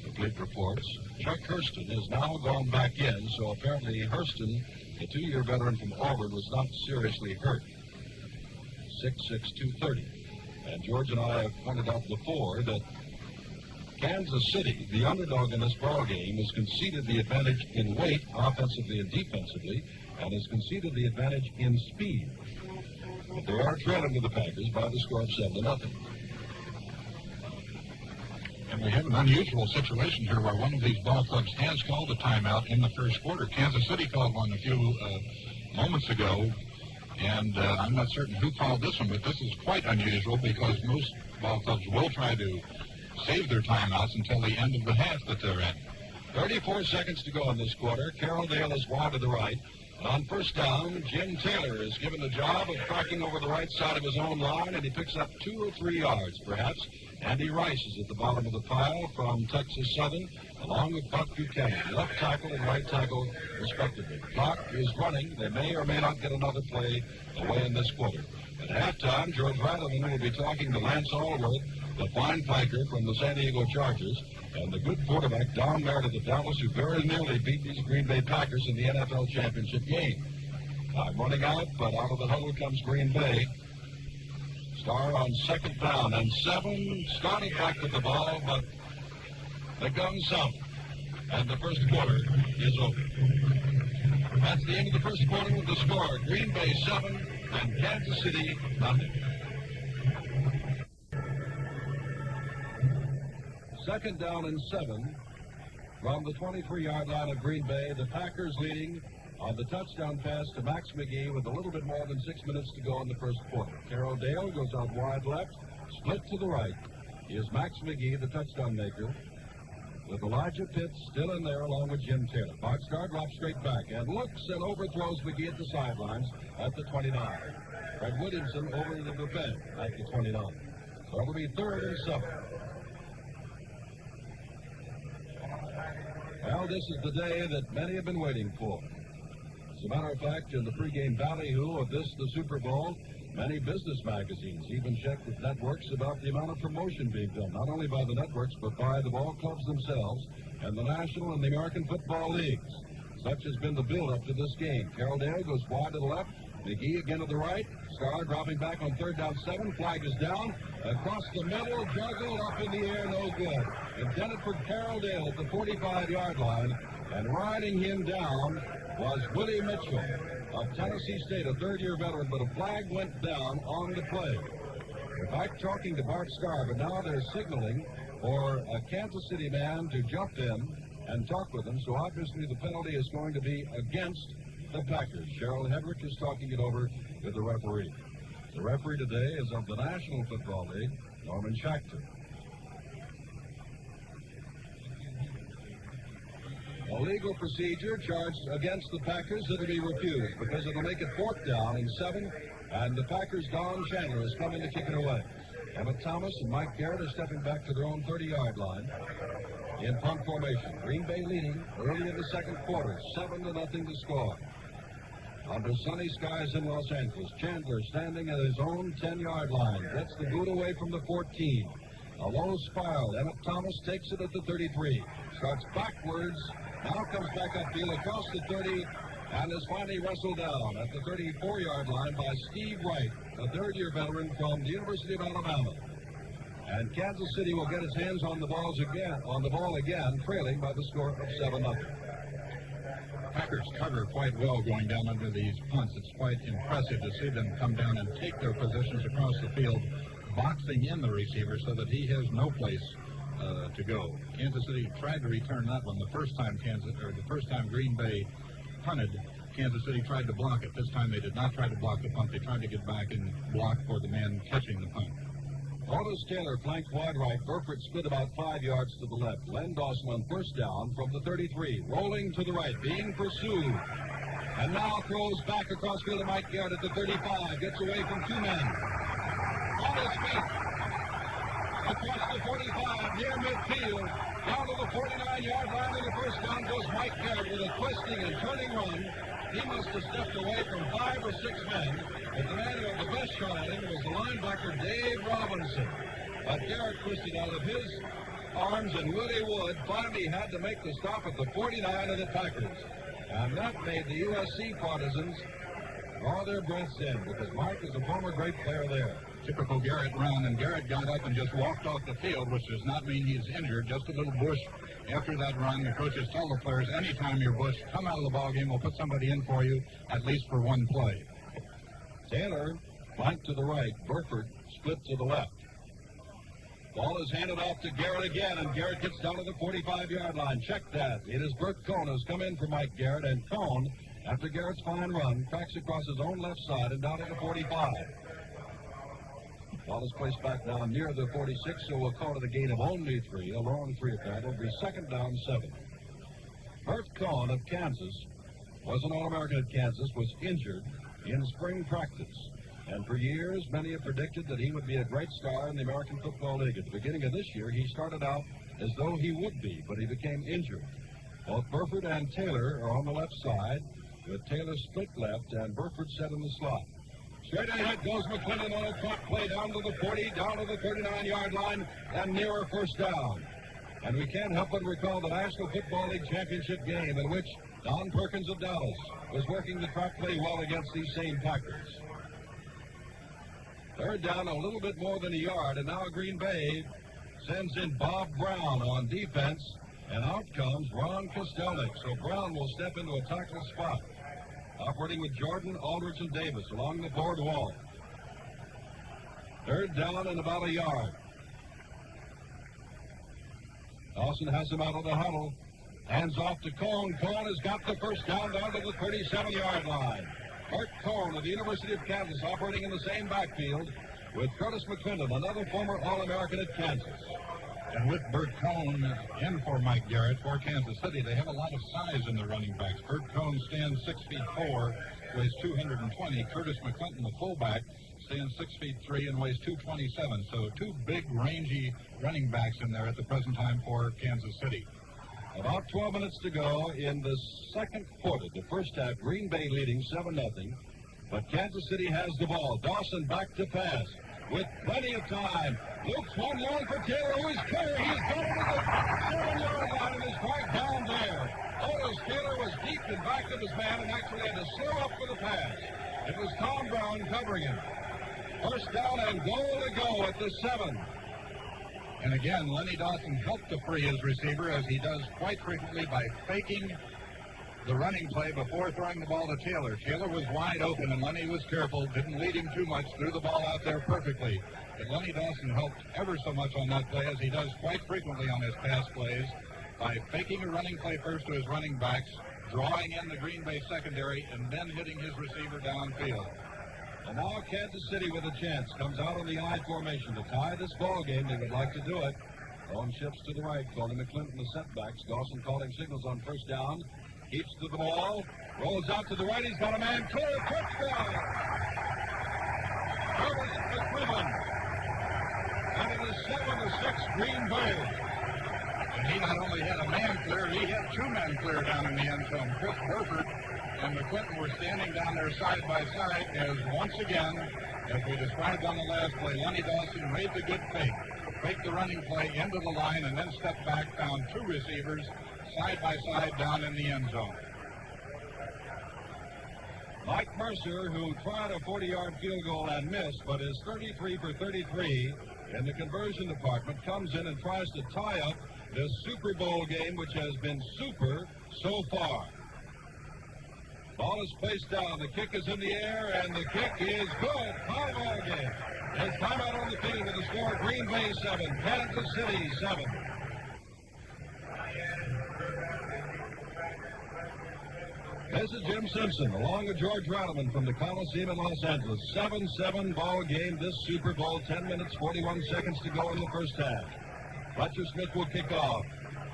Complete reports. Chuck Hurston has now gone back in, so apparently Hurston, the 2-year veteran from Auburn, was not seriously hurt. 6'6", 230. And George and I have pointed out before that Kansas City, the underdog in this ball game, has conceded the advantage in weight, offensively and defensively, and has conceded the advantage in speed. But they are trailing to the Packers by the score of 7-0. And we have an unusual situation here where one of these ball clubs has called a timeout in the first quarter. Kansas City called one a few moments ago. And I'm not certain who called this one, but this is quite unusual because most ball clubs will try to save their timeouts until the end of the half that they're in. 34 seconds to go in this quarter. Carroll Dale is wide to the right. And on first down, Jim Taylor is given the job of cracking over the right side of his own line, and he picks up 2 or 3 yards, perhaps. Andy Rice is at the bottom of the pile from Texas Southern, along with Buck Buchanan, left tackle and right tackle, respectively. Clock is running. They may or may not get another play away in this quarter. At halftime, George Rattleman will be talking to Lance Allworth, the fine Piker from the San Diego Chargers, and the good quarterback, Don Meredith of Dallas, who very nearly beat these Green Bay Packers in the NFL championship game. Time running out, but out of the huddle comes Green Bay. Starr on second down and 7, starting back with the ball, but the gun sounded, and the first quarter is over. That's the end of the first quarter with the score. Green Bay 7 and Kansas City nothing. Second down and 7 from the 23-yard line of Green Bay. The Packers leading on the touchdown pass to Max McGee with a little bit more than 6 minutes to go in the first quarter. Carroll Dale goes out wide left, split to the right. Is Max McGee, the touchdown maker, with Elijah Pitts still in there along with Jim Taylor. Bart Starr drops straight back and looks and overthrows McGee at the sidelines at the 29. Fred Williamson over the defense at the 29. So it'll be 3rd and 7. Well, this is the day that many have been waiting for. As a matter of fact, in the pregame ballyhoo of this, the Super Bowl, many business magazines even checked with networks about the amount of promotion being done, not only by the networks, but by the ball clubs themselves and the National and the American Football Leagues. Such has been the build-up to this game. Carroll Dale goes wide to the left. McGee again to the right. Starr dropping back on 3rd down 7. Flag is down. Across the middle, juggled up in the air, no good. Intended for Carroll Dale at the 45-yard line. And riding him down was Willie Mitchell of Tennessee State, a 3rd-year veteran, but a flag went down on the play. In fact, talking to Bart Starr, but now they're signaling for a Kansas City man to jump in and talk with him. So obviously the penalty is going to be against the Packers. Cheryl Hedrick is talking it over with the referee. The referee today is of the National Football League, Norman Schachter. A legal procedure charged against the Packers that'll be refused because it'll make it 4th down and 7, and the Packers' Don Chandler is coming to kick it away. Emmett Thomas and Mike Garrett are stepping back to their own 30-yard line in punt formation. Green Bay leading early in the second quarter, 7-0 to score. Under sunny skies in Los Angeles, Chandler standing at his own 10-yard line, gets the boot away from the 14. A low spiral. Emmett Thomas takes it at the 33. Starts backwards. Now comes back upfield across the 30 and is finally wrestled down at the 34-yard line by Steve Wright, a third-year veteran from the University of Alabama. And Kansas City will get its hands on the ball again, trailing by the score of 7-0. Packers cover quite well going down under these punts. It's quite impressive to see them come down and take their positions across the field, boxing in the receiver so that he has no place to go. Kansas City tried to return that one the first time Green Bay punted. Kansas City tried to block it. This time they did not try to block the punt. They tried to get back and block for the man catching the punt. Otis Taylor flanked wide right. Burford split about 5 yards to the left. Len Dawson on first down from the 33. Rolling to the right, being pursued. And now throws back across field to Mike Garrett at the 35. Gets away from 2 men. On his feet. Across the 45, near midfield. Down to the 49-yard line of the first down goes Mike Garrett with a twisting and turning run. He must have stepped away from 5 or 6 men. But the man who had the best shot at him was the linebacker Dave Robinson. But Garrett twisted out of his arms, and Willie Wood finally had to make the stop at the 49 of the Packers. And that made the USC partisans draw their breaths in, because Mark is a former great player there. Typical Garrett run, and Garrett got up and just walked off the field, which does not mean he's injured, just a little bush. After that run, the coaches tell the players, anytime you're bush, come out of the ballgame, we'll put somebody in for you, at least for one play. Taylor flanked to the right. Burford split to the left. Ball is handed off to Garrett again, and Garrett gets down to the 45-yard line. Check that. It is Bert Cohn who's come in for Mike Garrett, and Cohn, after Garrett's fine run, cracks across his own left side and down to the 45. Ball is placed back down near the 46, so we'll call it a gain of only 3, a long 3 at that. It'll be 2nd down 7. Bert Cohn of Kansas was an All-American at Kansas, was injured in spring practice. And for years, many have predicted that he would be a great star in the American Football League. At the beginning of this year, he started out as though he would be, but he became injured. Both Burford and Taylor are on the left side, with Taylor split left and Burford set in the slot. Straight ahead goes McClendon on a trot play down to the 40, down to the 39-yard line, and nearer first down. And we can't help but recall the National Football League championship game in which Don Perkins of Dallas was working the trot play well against these same Packers. 3rd down, a little bit more than a yard, and now Green Bay sends in Bob Brown on defense, and out comes Ron Kostelnik. So Brown will step into a tackle spot, operating with Jordan, Aldrich, and Davis along the board wall. 3rd down and about a yard. Dawson has him out of the huddle. Hands off to Cohn. Cohn has got the first down to the 37-yard line. Bert Cohn of the University of Kansas operating in the same backfield with Curtis McClendon, another former All-American at Kansas. And with Bert Cohn in for Mike Garrett for Kansas City, they have a lot of size in the running backs. Bert Cohn stands 6'4", weighs 220. Curtis McClendon, the fullback, stands 6'3" and weighs 227. So 2 big, rangy running backs in there at the present time for Kansas City. About 12 minutes to go in the second quarter. The first half, Green Bay leading 7-0. But Kansas City has the ball. Dawson back to pass with plenty of time. Looks one long for Taylor, who is clear. He's got it to the 7-yard line and is right down there. Otis Taylor was deep in back of his man and actually had to slow up for the pass. It was Tom Brown covering him. First down and goal to go at the 7. And again, Lenny Dawson helped to free his receiver, as he does quite frequently, by faking the running play before throwing the ball to Taylor. Taylor was wide open, and Lenny was careful, didn't lead him too much, threw the ball out there perfectly. But Lenny Dawson helped ever so much on that play, as he does quite frequently on his pass plays, by faking a running play first to his running backs, drawing in the Green Bay secondary, and then hitting his receiver downfield. And now Kansas City with a chance comes out on the I formation to tie this ball game. They would like to do it. Throwing shifts to the right, calling McClinton the setbacks. Dawson calling signals on first down. Keeps to the ball. Rolls out to the right. He's got a man clear. Touchdown! Curtis McClinton. And it is 7-6 Green Bay. And he not only had a man clear, he had two men clear down in the end zone. Chris Burford and McClinton were standing down there side by side as once again, as we described on the last play, Lenny Dawson made the good fake. Faked the running play into the line and then stepped back, found two receivers side by side down in the end zone. Mike Mercer, who tried a 40-yard field goal and missed, but is 33 for 33 in the conversion department, comes in and tries to tie up this Super Bowl game, which has been super so far. Ball is placed down. The kick is in the air, and the kick is good. Tie ball game. There's timeout on the field with the score: Green Bay 7, Kansas City 7. This is Jim Simpson, along with George Rattleman from the Coliseum in Los Angeles. 7-7 ball game, this Super Bowl. 10 minutes, 41 seconds to go in the first half. Fletcher Smith will kick off.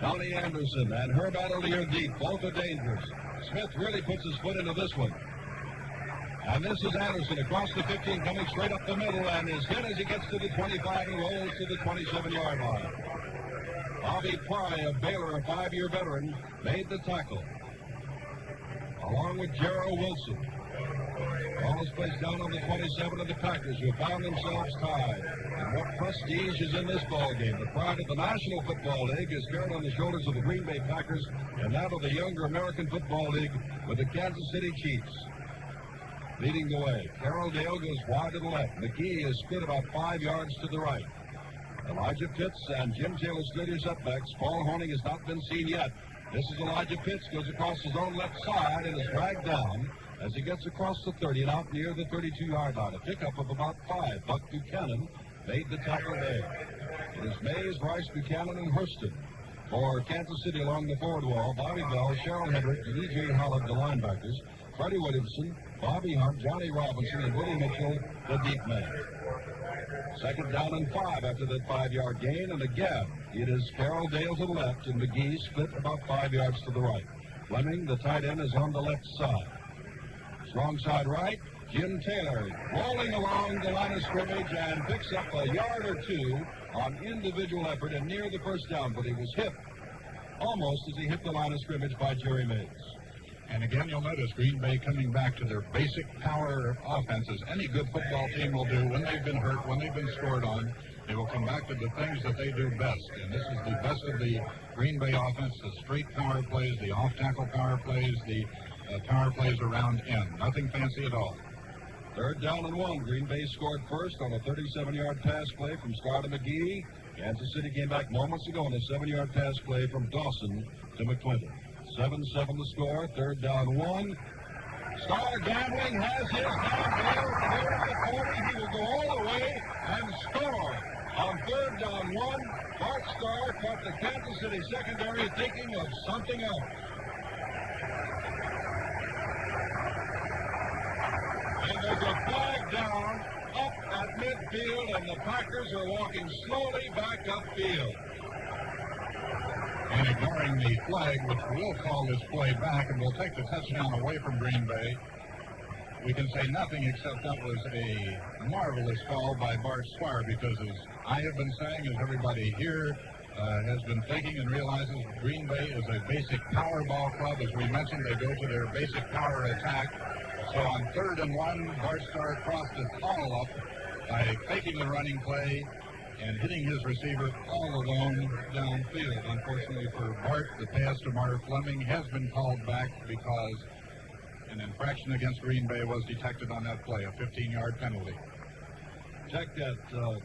Donnie Anderson and Herb Adderley are deep. Both are dangerous. Smith really puts his foot into this one. And this is Anderson across the 15, coming straight up the middle, and is hit as he gets to the 25 and rolls to the 27-yard line. Bobby Pry of Baylor, a 5-year veteran, made the tackle, along with Gerald Wilson. Ball is placed down on the 27 of the Packers, who found themselves tied. And what prestige is in this ball game? The pride of the National Football League is carried on the shoulders of the Green Bay Packers, and that of the younger American Football League with the Kansas City Chiefs. Leading the way, Carroll Dale goes wide to the left. McGee is split about 5 yards to the right. Elijah Pitts and Jim Taylor split his setbacks. Paul Horning has not been seen yet. This is Elijah Pitts, goes across his own left side and is dragged down as he gets across the 30 and out near the 32-yard line. A pickup of about 5. Buck Buchanan made the tackle there. It is Mays, Rice, Buchanan, and Hurston. For Kansas City along the forward wall, Bobby Bell, Cheryl Hendrick, and E.J. Holland, the linebackers. Freddie Williamson, Bobby Hunt, Johnny Robinson, and Willie Mitchell, the deep man. Second down and 5 after that 5-yard gain, and again, it is Carroll Dale to the left, and McGee split about 5 yards to the right. Fleming, the tight end, is on the left side. Strong side right, Jim Taylor rolling along the line of scrimmage and picks up a yard or two on individual effort and near the first down, but he was hit almost as he hit the line of scrimmage by Jerry Mays. And again, you'll notice Green Bay coming back to their basic power offenses. Any good football team will do when they've been hurt, when they've been scored on. They will come back to the things that they do best. And this is the best of the Green Bay offense, the straight power plays, the off-tackle power plays, the power plays around end. Nothing fancy at all. Third down and 1. Green Bay scored first on a 37-yard pass play from Starr to McGee. Kansas City came back moments ago on a 7-yard pass play from Dawson to McClinton. 7-7 the score. Third down 1. Starr gambling has his downfield. Clear the 40. He will go all the way and score. On third down 1, Bart Starr caught the Kansas City secondary thinking of something else. And there's a flag down up at midfield, and the Packers are walking slowly back upfield. And ignoring the flag, which will call this play back and will take the touchdown away from Green Bay, we can say nothing except that was a marvelous call by Bart Starr, because as I have been saying, as everybody here has been thinking and realizes, Green Bay is a basic power ball club. As we mentioned, they go to their basic power attack. So on third and 1, Bart Starr crossed it all up by faking the running play and hitting his receiver all alone downfield. Unfortunately for Bart, the pass to Marv Fleming has been called back because an infraction against Green Bay was detected on that play, a 15-yard penalty. Check that,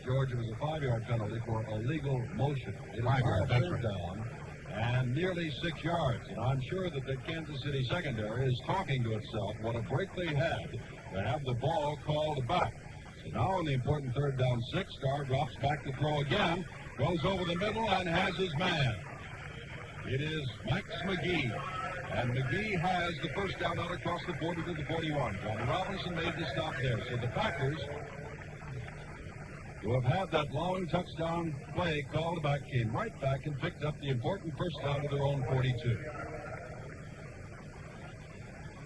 George. It was a 5-yard penalty for illegal motion. It was That's third right. down and nearly 6 yards. And I'm sure that the Kansas City secondary is talking to itself what a break they had to have the ball called back. So now on the important third down 6, Starr drops back to throw again, goes over the middle and has his man. It is Max McGee. And McGee has the first down out across the 40 to the 41. Johnny Robinson made the stop there. So the Packers, who have had that long touchdown play called back, came right back and picked up the important first down to their own 42.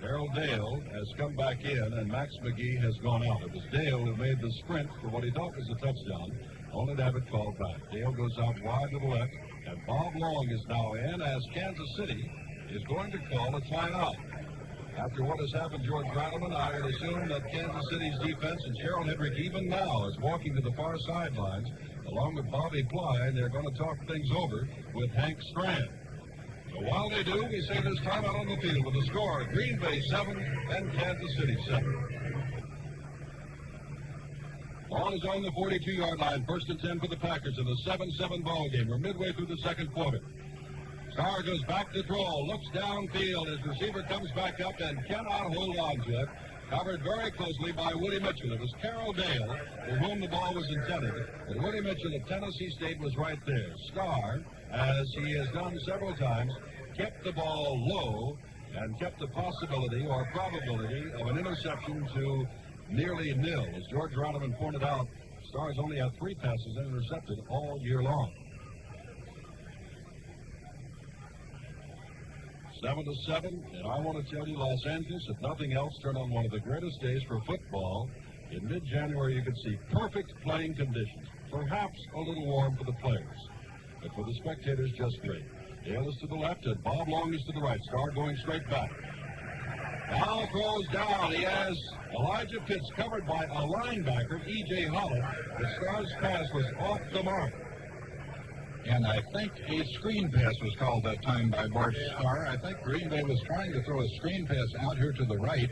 Darrell Dale has come back in, and Max McGee has gone out. It was Dale who made the sprint for what he thought was a touchdown, only to have it called back. Dale goes out wide to the left, and Bob Long is now in as Kansas City is going to call a timeout. After what has happened, George Rattleman, I would assume that Kansas City's defense and Cheryl Hedrick even now is walking to the far sidelines along with Bobby Ply, and they're going to talk things over with Hank Strand. So while they do, we say there's timeout on the field with a score: Green Bay 7 and Kansas City 7. Ball is on the 42-yard line. First and 10 for the Packers in the 7-7 ball game. We're midway through the second quarter. Starr goes back to throw, looks downfield. His receiver comes back up and cannot hold on to it. Covered very closely by Willie Mitchell. It was Carroll Dale for whom the ball was intended. But Willie Mitchell of Tennessee State was right there. Starr, as he has done several times, kept the ball low and kept the possibility or probability of an interception to nearly nil. As George Rattleman pointed out, Starr's only had 3 passes intercepted all year long. 7-7, and I want to tell you, Los Angeles, if nothing else, turned on one of the greatest days for football. In mid-January, you could see perfect playing conditions. Perhaps a little warm for the players, but for the spectators, just great. Dale is to the left, and Bob Long is to the right. Starr going straight back. Now throws down. He has Elijah Pitts covered by a linebacker, E.J. Holland. The Starr's pass was off the mark. And I think a screen pass was called that time by Bart Starr. I think Green Bay was trying to throw a screen pass out here to the right.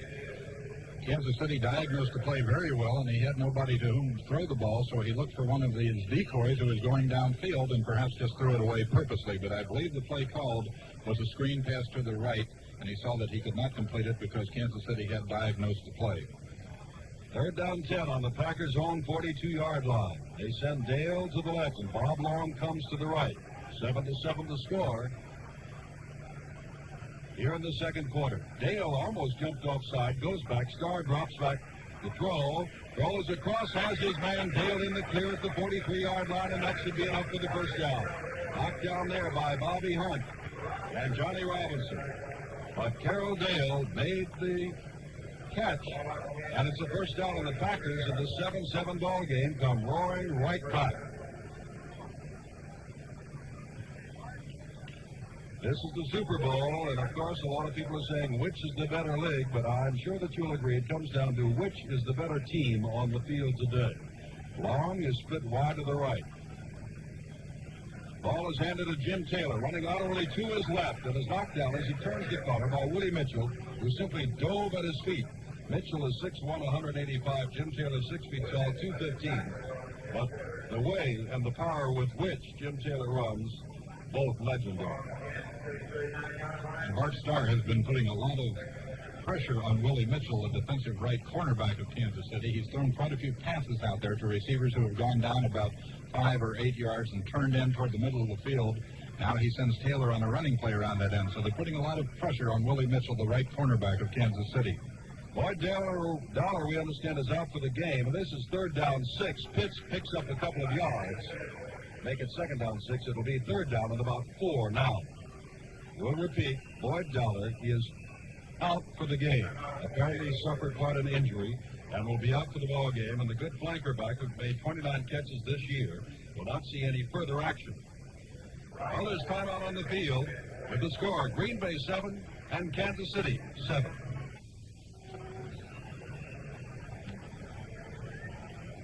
Kansas City diagnosed the play very well, and he had nobody to whom to throw the ball, so he looked for one of these decoys who was going downfield and perhaps just threw it away purposely. But I believe the play called was a screen pass to the right, and he saw that he could not complete it because Kansas City had diagnosed the play. Third down 10 on the Packers' own 42-yard line. They send Dale to the left, and Bob Long comes to the right. 7-7 the score here in the second quarter. Dale almost jumped offside, goes back. Starr drops back to throw. Throws across, has his man Dale in the clear at the 43-yard line, and that should be enough for the first down. Knocked down there by Bobby Hunt and Johnny Robinson. But Carroll Dale made the catch, and it's a first down, and the Packers in the 7-7 ball game come roaring right back. This is the Super Bowl, and of course a lot of people are saying which is the better league, but I'm sure that you'll agree it comes down to which is the better team on the field today. Long is split wide to the right. Ball is handed to Jim Taylor, running laterally to his left, and is knocked down as he turns the corner by Willie Mitchell, who simply dove at his feet. Mitchell is 6'1", 185. Jim Taylor 6 feet tall, 215. But the way and the power with which Jim Taylor runs, both legendary. And Bart Starr has been putting a lot of pressure on Willie Mitchell, the defensive right cornerback of Kansas City. He's thrown quite a few passes out there to receivers who have gone down about 5 or 8 yards and turned in toward the middle of the field. Now he sends Taylor on a running play around that end. So they're putting a lot of pressure on Willie Mitchell, the right cornerback of Kansas City. Boyd Dollar, we understand, is out for the game. And this is third down 6. Pitts picks up a couple of yards. Make it second down 6. It'll be third down at about 4 now. We'll repeat, Boyd Dollar is out for the game. Apparently he suffered quite an injury and will be out for the ball game. And the good flanker back who made 29 catches this year will not see any further action. Well, there's timeout on the field with the score: Green Bay 7 and Kansas City 7.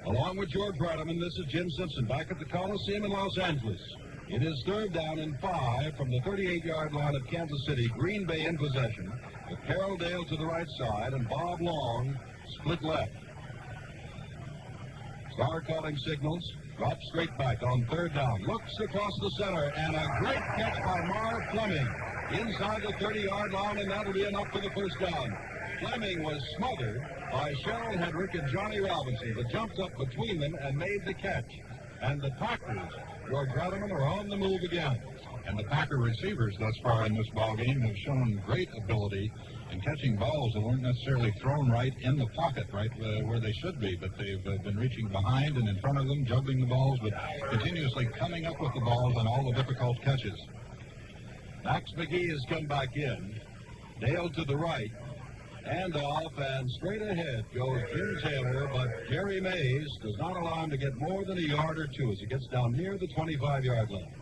Along with George Rattleman, this is Jim Simpson back at the Coliseum in Los Angeles. It is third down and 5 from the 38-yard line of Kansas City. Green Bay in possession, with Carroll Dale to the right side and Bob Long split left. Starr calling signals, drops straight back on third down, looks across the center, and a great catch by Marv Fleming inside the 30-yard line, and that'll be enough for the first down. Fleming was smothered by Cheryl Hedrick and Johnny Robinson, that jumped up between them and made the catch. And the Packers, George Rattleman, are on the move again. And the Packer receivers thus far in this ball game have shown great ability in catching balls that weren't necessarily thrown right in the pocket, right where they should be, but they've been reaching behind and in front of them, juggling the balls, but continuously coming up with the balls on all the difficult catches. Max McGee has come back in. Dale to the right. Hand off, and straight ahead goes Jim Taylor, but Jerry Mays does not allow him to get more than a yard or two as he gets down near the 25-yard line.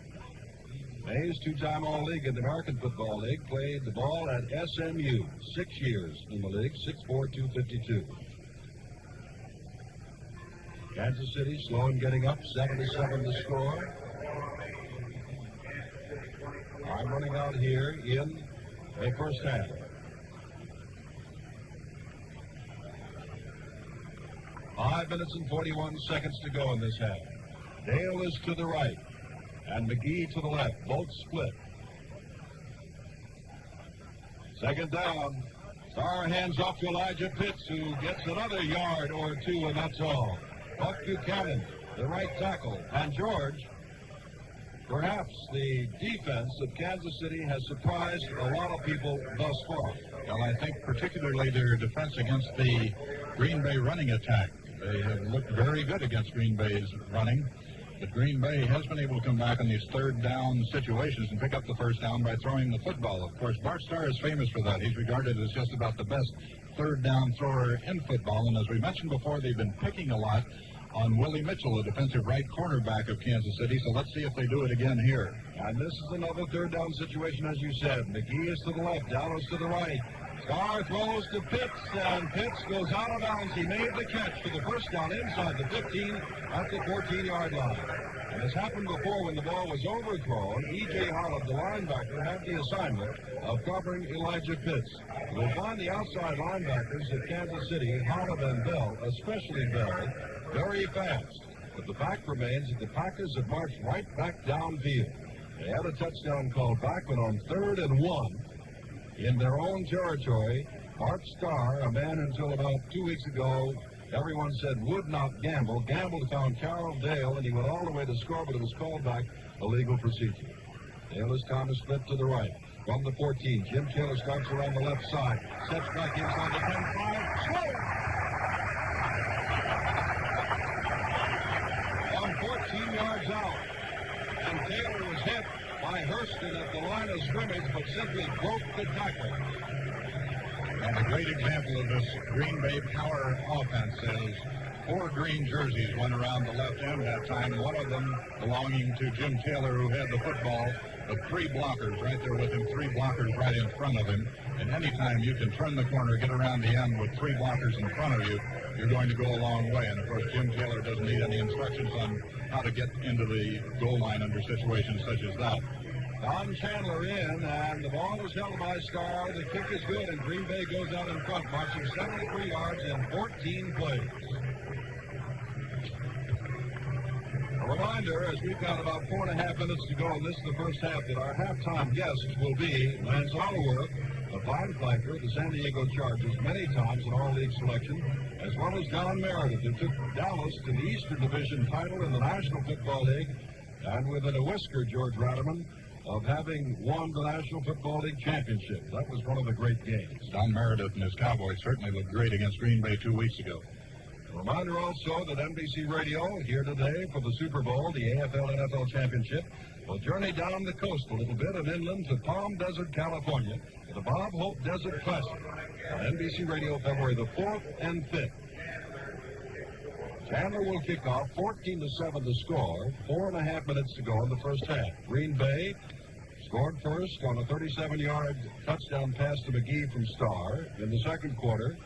Mays, two-time All-League in the American Football League, played the ball at SMU, 6 years in the league, 6'4", 252. Kansas City slow in getting up, 7-7 to score. I'm running out here in a first half. Five minutes and 41 seconds to go in this half. Dale is to the right, and McGee to the left, both split. Second down. Starr hands off to Elijah Pitts, who gets another yard or two, and that's all. Buck Buchanan, the right tackle, and George. Perhaps the defense of Kansas City has surprised a lot of people thus far. Well, I think particularly their defense against the Green Bay running attack. They have looked very good against Green Bay's running, but Green Bay has been able to come back in these third down situations and pick up the first down by throwing the football. Of course, Bart Starr is famous for that. He's regarded as just about the best third down thrower in football, and as we mentioned before, they've been picking a lot on Willie Mitchell, the defensive right cornerback of Kansas City, so let's see if they do it again here. And this is another third down situation, as you said. McGee is to the left, Dallas to the right. Starr throws to Pitts, and Pitts goes out of bounds. He made the catch for the first down inside the 15 at the 14-yard line. And as happened before when the ball was overthrown, E.J. Holland, the linebacker, had the assignment of covering Elijah Pitts. We'll find the outside linebackers at Kansas City, Holland and Bell, especially Bell, very fast. But the fact remains that the Packers have marched right back downfield. They had a touchdown called back, but on 3rd and 1 in their own territory, Bart Starr, a man until about 2 weeks ago everyone said would not gamble, gambled, found Carroll Dale, and he went all the way to score, but it was called back a legal procedure. Dale is time to split to the right. From the 14, Jim Taylor starts around the left side, steps back inside the 10-5, slow! On 14 yards out, and Taylor was hit by Hurston at the line of scrimmage, but simply broke the tackle. And a great example of this Green Bay power offense is 4 green jerseys went around the left end that time, one of them belonging to Jim Taylor, who had the football, but 3 blockers right there with him, 3 blockers right in front of him. And anytime you can turn the corner, get around the end with 3 blockers in front of you, you're going to go a long way. And, of course, Jim Taylor doesn't need any instructions on how to get into the goal line under situations such as that. Don Chandler in, and the ball is held by Starr. The kick is good, and Green Bay goes out in front, marching 73 yards in 14 plays. A reminder, as we've got about 4.5 minutes to go, and this is the first half, that our halftime guest will be Lance Oliver, the fine flanker, the San Diego Chargers, many times in All-League selection, as well as Don Meredith, who took Dallas to the Eastern Division title in the National Football League, and within a whisker, George Ratterman, of having won the National Football League championship. That was one of the great games. Don Meredith and his Cowboys certainly looked great against Green Bay 2 weeks ago. A reminder also that NBC Radio, here today for the Super Bowl, the AFL-NFL Championship, will journey down the coast a little bit and inland to Palm Desert, California, for the Bob Hope Desert Classic on NBC Radio February the 4th and 5th. Chandler will kick off, 14-7 to score, 4.5 minutes to go in the first half. Green Bay scored first on a 37-yard touchdown pass to McGee from Starr. In the second quarter,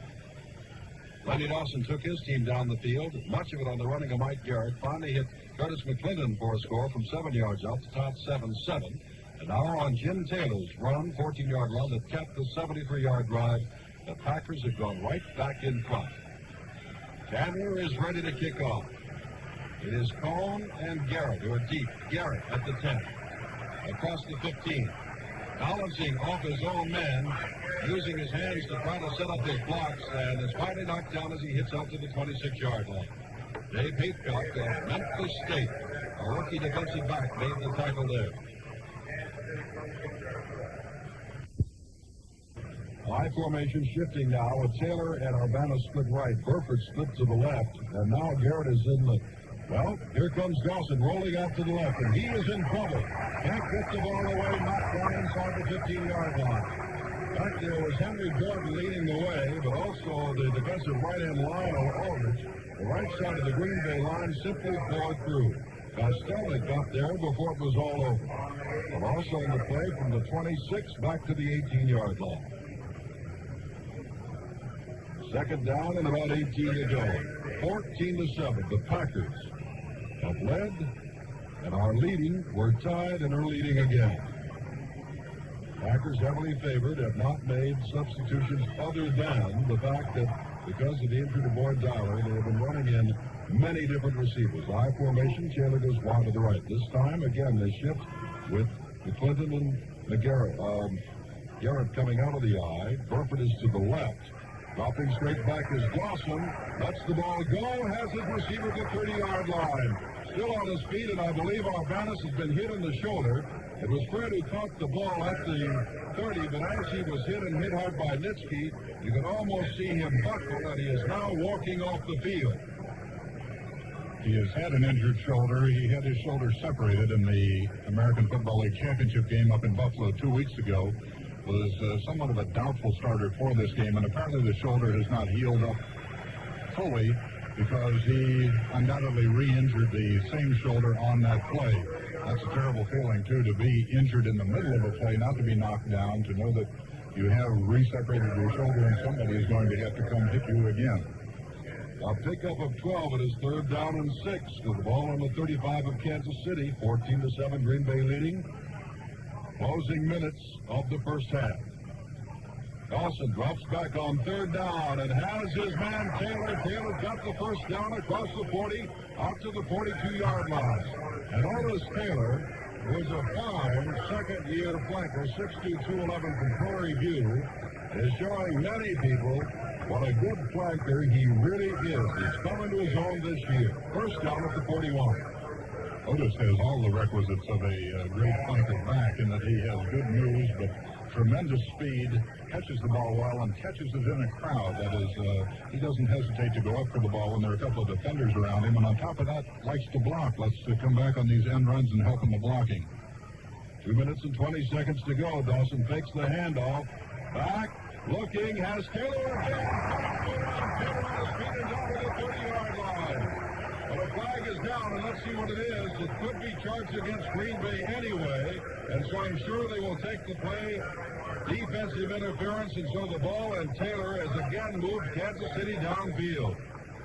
Lenny Dawson took his team down the field, much of it on the running of Mike Garrett. Finally hit Curtis McClendon for a score from 7 yards out to top 7-7. And now on Jim Taylor's run, 14-yard run that kept the 73-yard drive, the Packers have gone right back in front. Chandler is ready to kick off. It is Cohn and Garrett who are deep. Garrett at the 10. Across the 15. Balancing off his own men, using his hands to try to set up his blocks, and is finally knocked down as he hits out to the 26-yard line. Dave Heathcock of Memphis State, a rookie defensive back, made the tackle there. I formation shifting now with Taylor and Urbana split right. Burford split to the left. And now Garrett is in the... Well, here comes Dawson rolling out to the left. And he is in trouble. Can't get the ball away. Knocked down inside the 15-yard line. Back there was Henry Jordan leading the way, but also the defensive right-hand line of Aldrich. The right side of the Green Bay line simply poured through. Costellic got there before it was all over. But also in the play from the 26 back to the 18-yard line. Second down and about 18 to go. 14-7. The Packers have led and are leading. We're tied and are leading again. Packers heavily favored, have not made substitutions other than the fact that because of the injury to Boyd Dowler, they have been running in many different receivers. I formation, Taylor goes wide to the right. This time, again, they shift with McClinton and McGarrett. Garrett coming out of the I. Burford is to the left. Dropping straight back is Dawson. Lets the ball go. Has his receiver at the 30-yard line. Still on his feet, and I believe Arbanis has been hit in the shoulder. It was Fred who caught the ball at the 30, but as he was hit and hit hard by Nitsky, you can almost see him buckle, and he is now walking off the field. He has had an injured shoulder. He had his shoulder separated in the American Football League Championship game up in Buffalo 2 weeks ago. Was somewhat of a doubtful starter for this game, and apparently the shoulder has not healed up fully because he undoubtedly re-injured the same shoulder on that play. That's a terrible feeling, too, to be injured in the middle of a play, not to be knocked down, to know that you have re-separated your shoulder and somebody is going to have to come hit you again. A pickup of 12. It is third down and 6 with the ball on the 35 of Kansas City. 14-7, Green Bay leading. Closing minutes of the first half. Dawson drops back on third down and has his man Taylor. Taylor got the first down across the 40, out to the 42-yard line. And Otis Taylor, who is a fine second-year flanker, 6'2", 211 from Prairie View, is showing many people what a good flanker he really is. He's coming to his own this year. First down at the 41. Otis has all the requisites of a great flanker back in that he has good moves, but tremendous speed, catches the ball well, and catches it in a crowd. That is, he doesn't hesitate to go up for the ball when there are a couple of defenders around him, and on top of that, likes to block. Let's come back on these end runs and help in the blocking. 2 minutes and 20 seconds to go. Dawson fakes the handoff. Back, looking, has Taylor again. Taylor on his feet and down to the 30-yard line. But a flag is down, and let's see what it is. It could be charged against Green Bay anyway, and so I'm sure they will take the play. Defensive interference, and so the ball, and Taylor has again moved Kansas City downfield.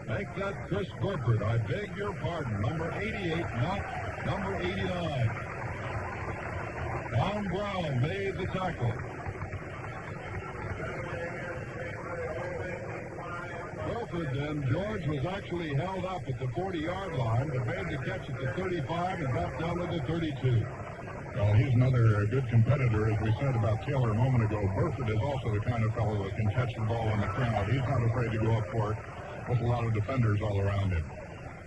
Make that Chris Burford. I beg your pardon. Number 88, not number 89. Don Brown made the tackle. Burford then, George, was actually held up at the 40-yard line, but made the catch at the 35 and got down to the 32. Well, he's another good competitor, as we said about Taylor a moment ago. Burford is also the kind of fellow that can catch the ball in the crowd. He's not afraid to go up for it with a lot of defenders all around him.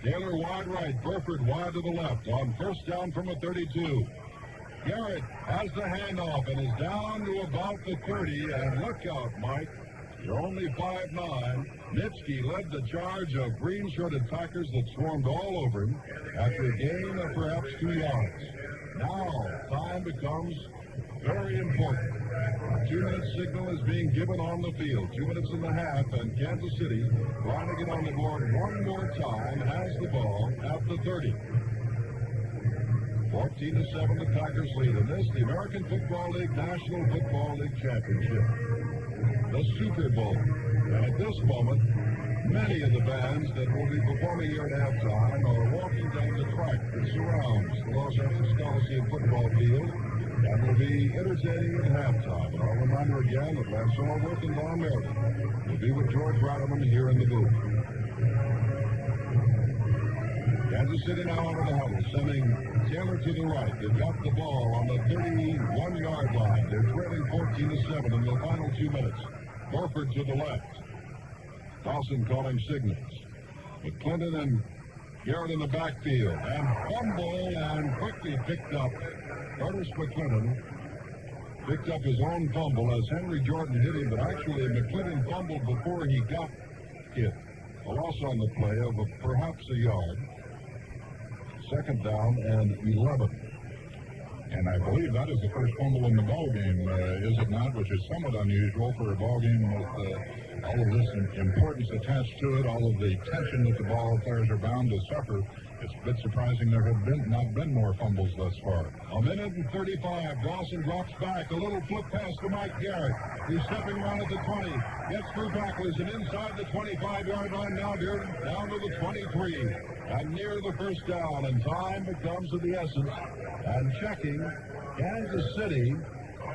Taylor wide right, Burford wide to the left on first down from a 32. Garrett has the handoff and is down to about the 30, and look out, Mike. You're only 5'9". Nitsky led the charge of green-shirted Packers that swarmed all over him after a gain of perhaps 2 yards. Now, time becomes very important. A 2-minute signal is being given on the field. 2 minutes and a half, and Kansas City, trying to get on the board one more time, has the ball at the 30. 14-7, the Packers lead in this, the American Football League National Football League Championship. The Super Bowl. And at this moment, many of the bands that will be performing here at halftime are walking down the track that surrounds the Los Angeles Coliseum football field and will be entertaining at halftime. And I'll remind you again that Lance Allworth and Don Merritt will be with George Ratterman here in the booth. Kansas City now out of the huddle, sending Taylor to the right. They've got the ball on the 31-yard line. They're trailing 14-7 in the final 2 minutes. Burford to the left. Dawson calling signals. With Clinton and Garrett in the backfield. And fumble and quickly picked up. Curtis McClinton picked up his own fumble as Henry Jordan hit him, but actually McClinton fumbled before he got hit. A loss on the play of perhaps a yard. Second down and 11. And I believe that is the first fumble in the ball game, is it not? Which is somewhat unusual for a ball game with all of this importance attached to it, all of the tension that the ball players are bound to suffer. It's a bit surprising there have not been more fumbles thus far. A minute and 35. Dawson drops back. A little flip pass to Mike Garrett. He's stepping around at the 20. Gets through tacklers and inside the 25-yard line now down to the 23. And near the first down. And time becomes of the essence. And checking, Kansas City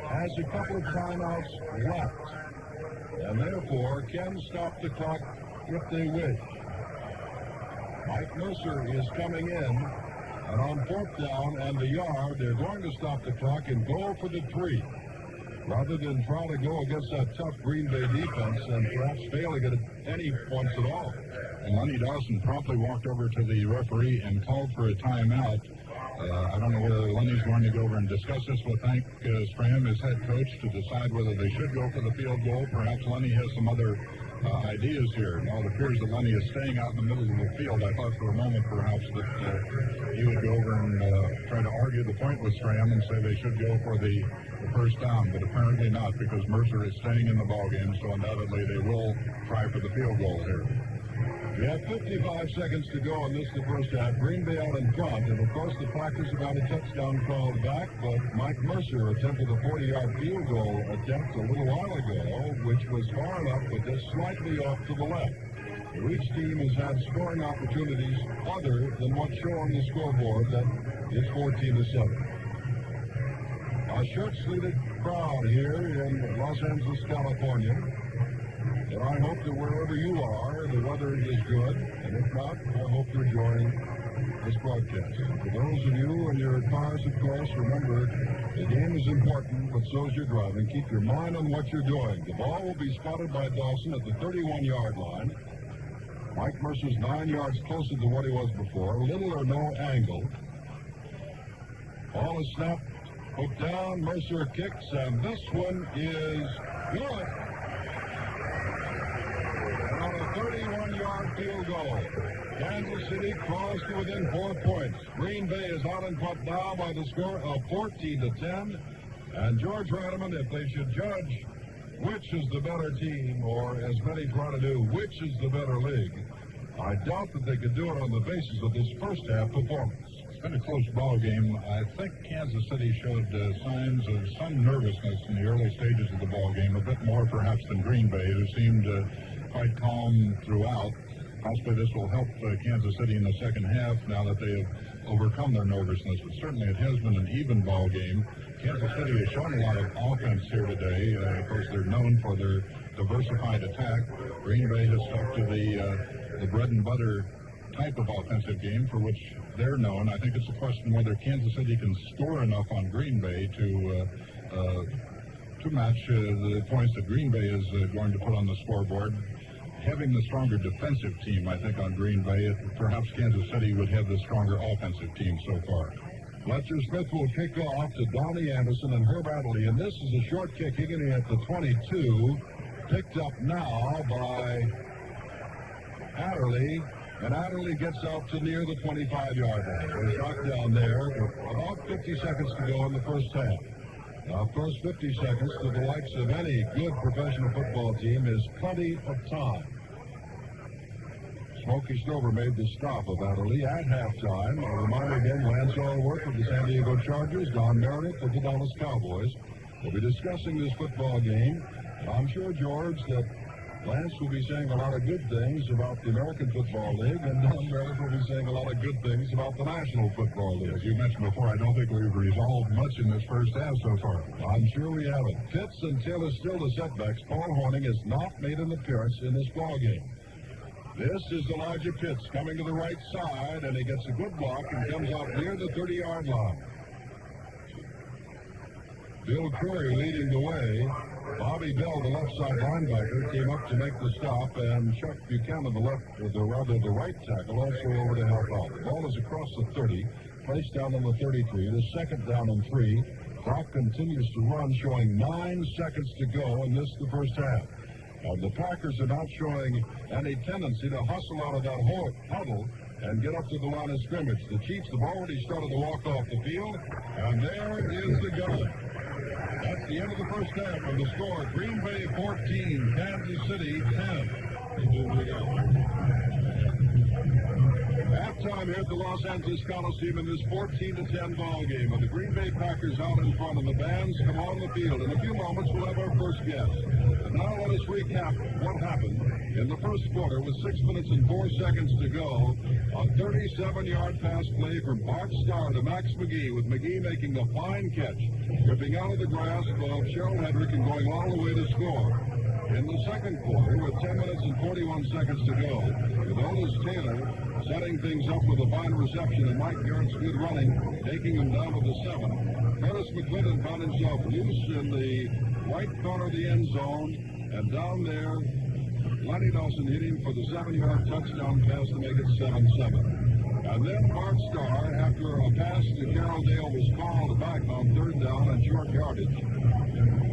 has a couple of timeouts left. And therefore can stop the clock if they wish. Mike Mercer is coming in, and on fourth down and a yard, they're going to stop the clock and go for the 3, rather than try to go against that tough Green Bay defense and perhaps failing at any points at all. And Lenny Dawson promptly walked over to the referee and called for a timeout. I don't know whether Lenny's going to go over and discuss this with Hank Stram, his head coach, to decide whether they should go for the field goal. Perhaps Lenny has some other ideas here. Now, it appears that Lenny is staying out in the middle of the field. I thought for a moment perhaps that he would go over and try to argue the point with Stram and say they should go for the first down, but apparently not, because Mercer is staying in the ballgame, so undoubtedly they will try for the field goal here. We have 55 seconds to go in the first half. Green Bay out in front, and of course the Packers have got a touchdown called back, but Mike Mercer attempted a 40-yard field goal attempt a little while ago, which was far enough, but just slightly off to the left. So each team has had scoring opportunities other than what's shown on the scoreboard, that is 14-7. A short-sleeved crowd here in Los Angeles, California. And I hope that wherever you are, the weather is good. And if not, I hope you're enjoying this broadcast. For those of you in your cars, of course, remember, the game is important, but so is your driving. Keep your mind on what you're doing. The ball will be spotted by Dawson at the 31-yard line. Mike Mercer's 9 yards closer to what he was before. Little or no angle. Ball is snapped, put down. Mercer kicks, and this one is good. 31-yard field goal. Kansas City crawls to within 4 points. Green Bay is out in front now by the score of 14-10. And George Radaman, if they should judge which is the better team, or as many try to do, which is the better league, I doubt that they could do it on the basis of this first half performance. It's been a close ball game. I think Kansas City showed signs of some nervousness in the early stages of the ball game, a bit more perhaps than Green Bay, who seemed quite calm throughout. Possibly this will help Kansas City in the second half now that they have overcome their nervousness. But certainly it has been an even ball game. Kansas City has shown a lot of offense here today. Of course, they're known for their diversified attack. Green Bay has stuck to the bread and butter type of offensive game for which they're known. I think it's a question whether Kansas City can score enough on Green Bay to match the points that Green Bay is going to put on the scoreboard. Having the stronger defensive team, I think, on Green Bay, perhaps Kansas City would have the stronger offensive team so far. Fletcher Smith will kick off to Donnie Anderson and Herb Adderley, and this is a short kick hitting at the 22, picked up now by Adderley, and Adderley gets out to near the 25-yard line. We're shot down there, about 50 seconds to go in the first half. First 50 seconds to the likes of any good professional football team is plenty of time. Smokey Stover made the stop of Adderley at halftime. A reminder again, Lance Allworth of the San Diego Chargers, Don Meredith of the Dallas Cowboys. We'll be discussing this football game. I'm sure, George, that Lance will be saying a lot of good things about the American Football League, and Don Meredith will be saying a lot of good things about the National Football League. As you mentioned before, I don't think we've resolved much in this first half so far. I'm sure we haven't. Pitts and Taylor still the setbacks. Paul Hornung has not made an appearance in this ball game. This is Elijah Pitts coming to the right side, and he gets a good block and comes out near the 30-yard line. Bill Curry leading the way. Bobby Bell, the left side linebacker, came up to make the stop, and Chuck Buchanan, the right tackle, also over to help out. The ball is across the 30, placed down on the 33, the second down and 3 Clock continues to run, showing 9 seconds to go in this, the first half. The Packers are not showing any tendency to hustle out of that huddle and get up to the line of scrimmage. The Chiefs have already started to walk off the field, and there is the gun. That's the end of the first half of the score. Green Bay 14, Kansas City 10. Halftime here at the Los Angeles Coliseum in this 14-10 ball game. And the Green Bay Packers out in front, and the bands come on the field. In a few moments, we'll have our first guest. And now let us recap what happened in the first quarter with 6 minutes and 4 seconds to go. A 37-yard pass play from Bart Starr to Max McGee, with McGee making a fine catch, ripping out of the grasp of Cheryl Hedrick and going all the way to score. In the second quarter, with 10 minutes and 41 seconds to go, with Otis Taylor setting things up with a fine reception and Mike Garrett's good running, taking him down to the 7. Curtis McClendon found himself loose in the right corner of the end zone, and down there, Lenny Dawson hit him for the 7-yard touchdown pass to make it 7-7. And then Bart Starr, after a pass to Carroll Dale, was called back on third down and short yardage.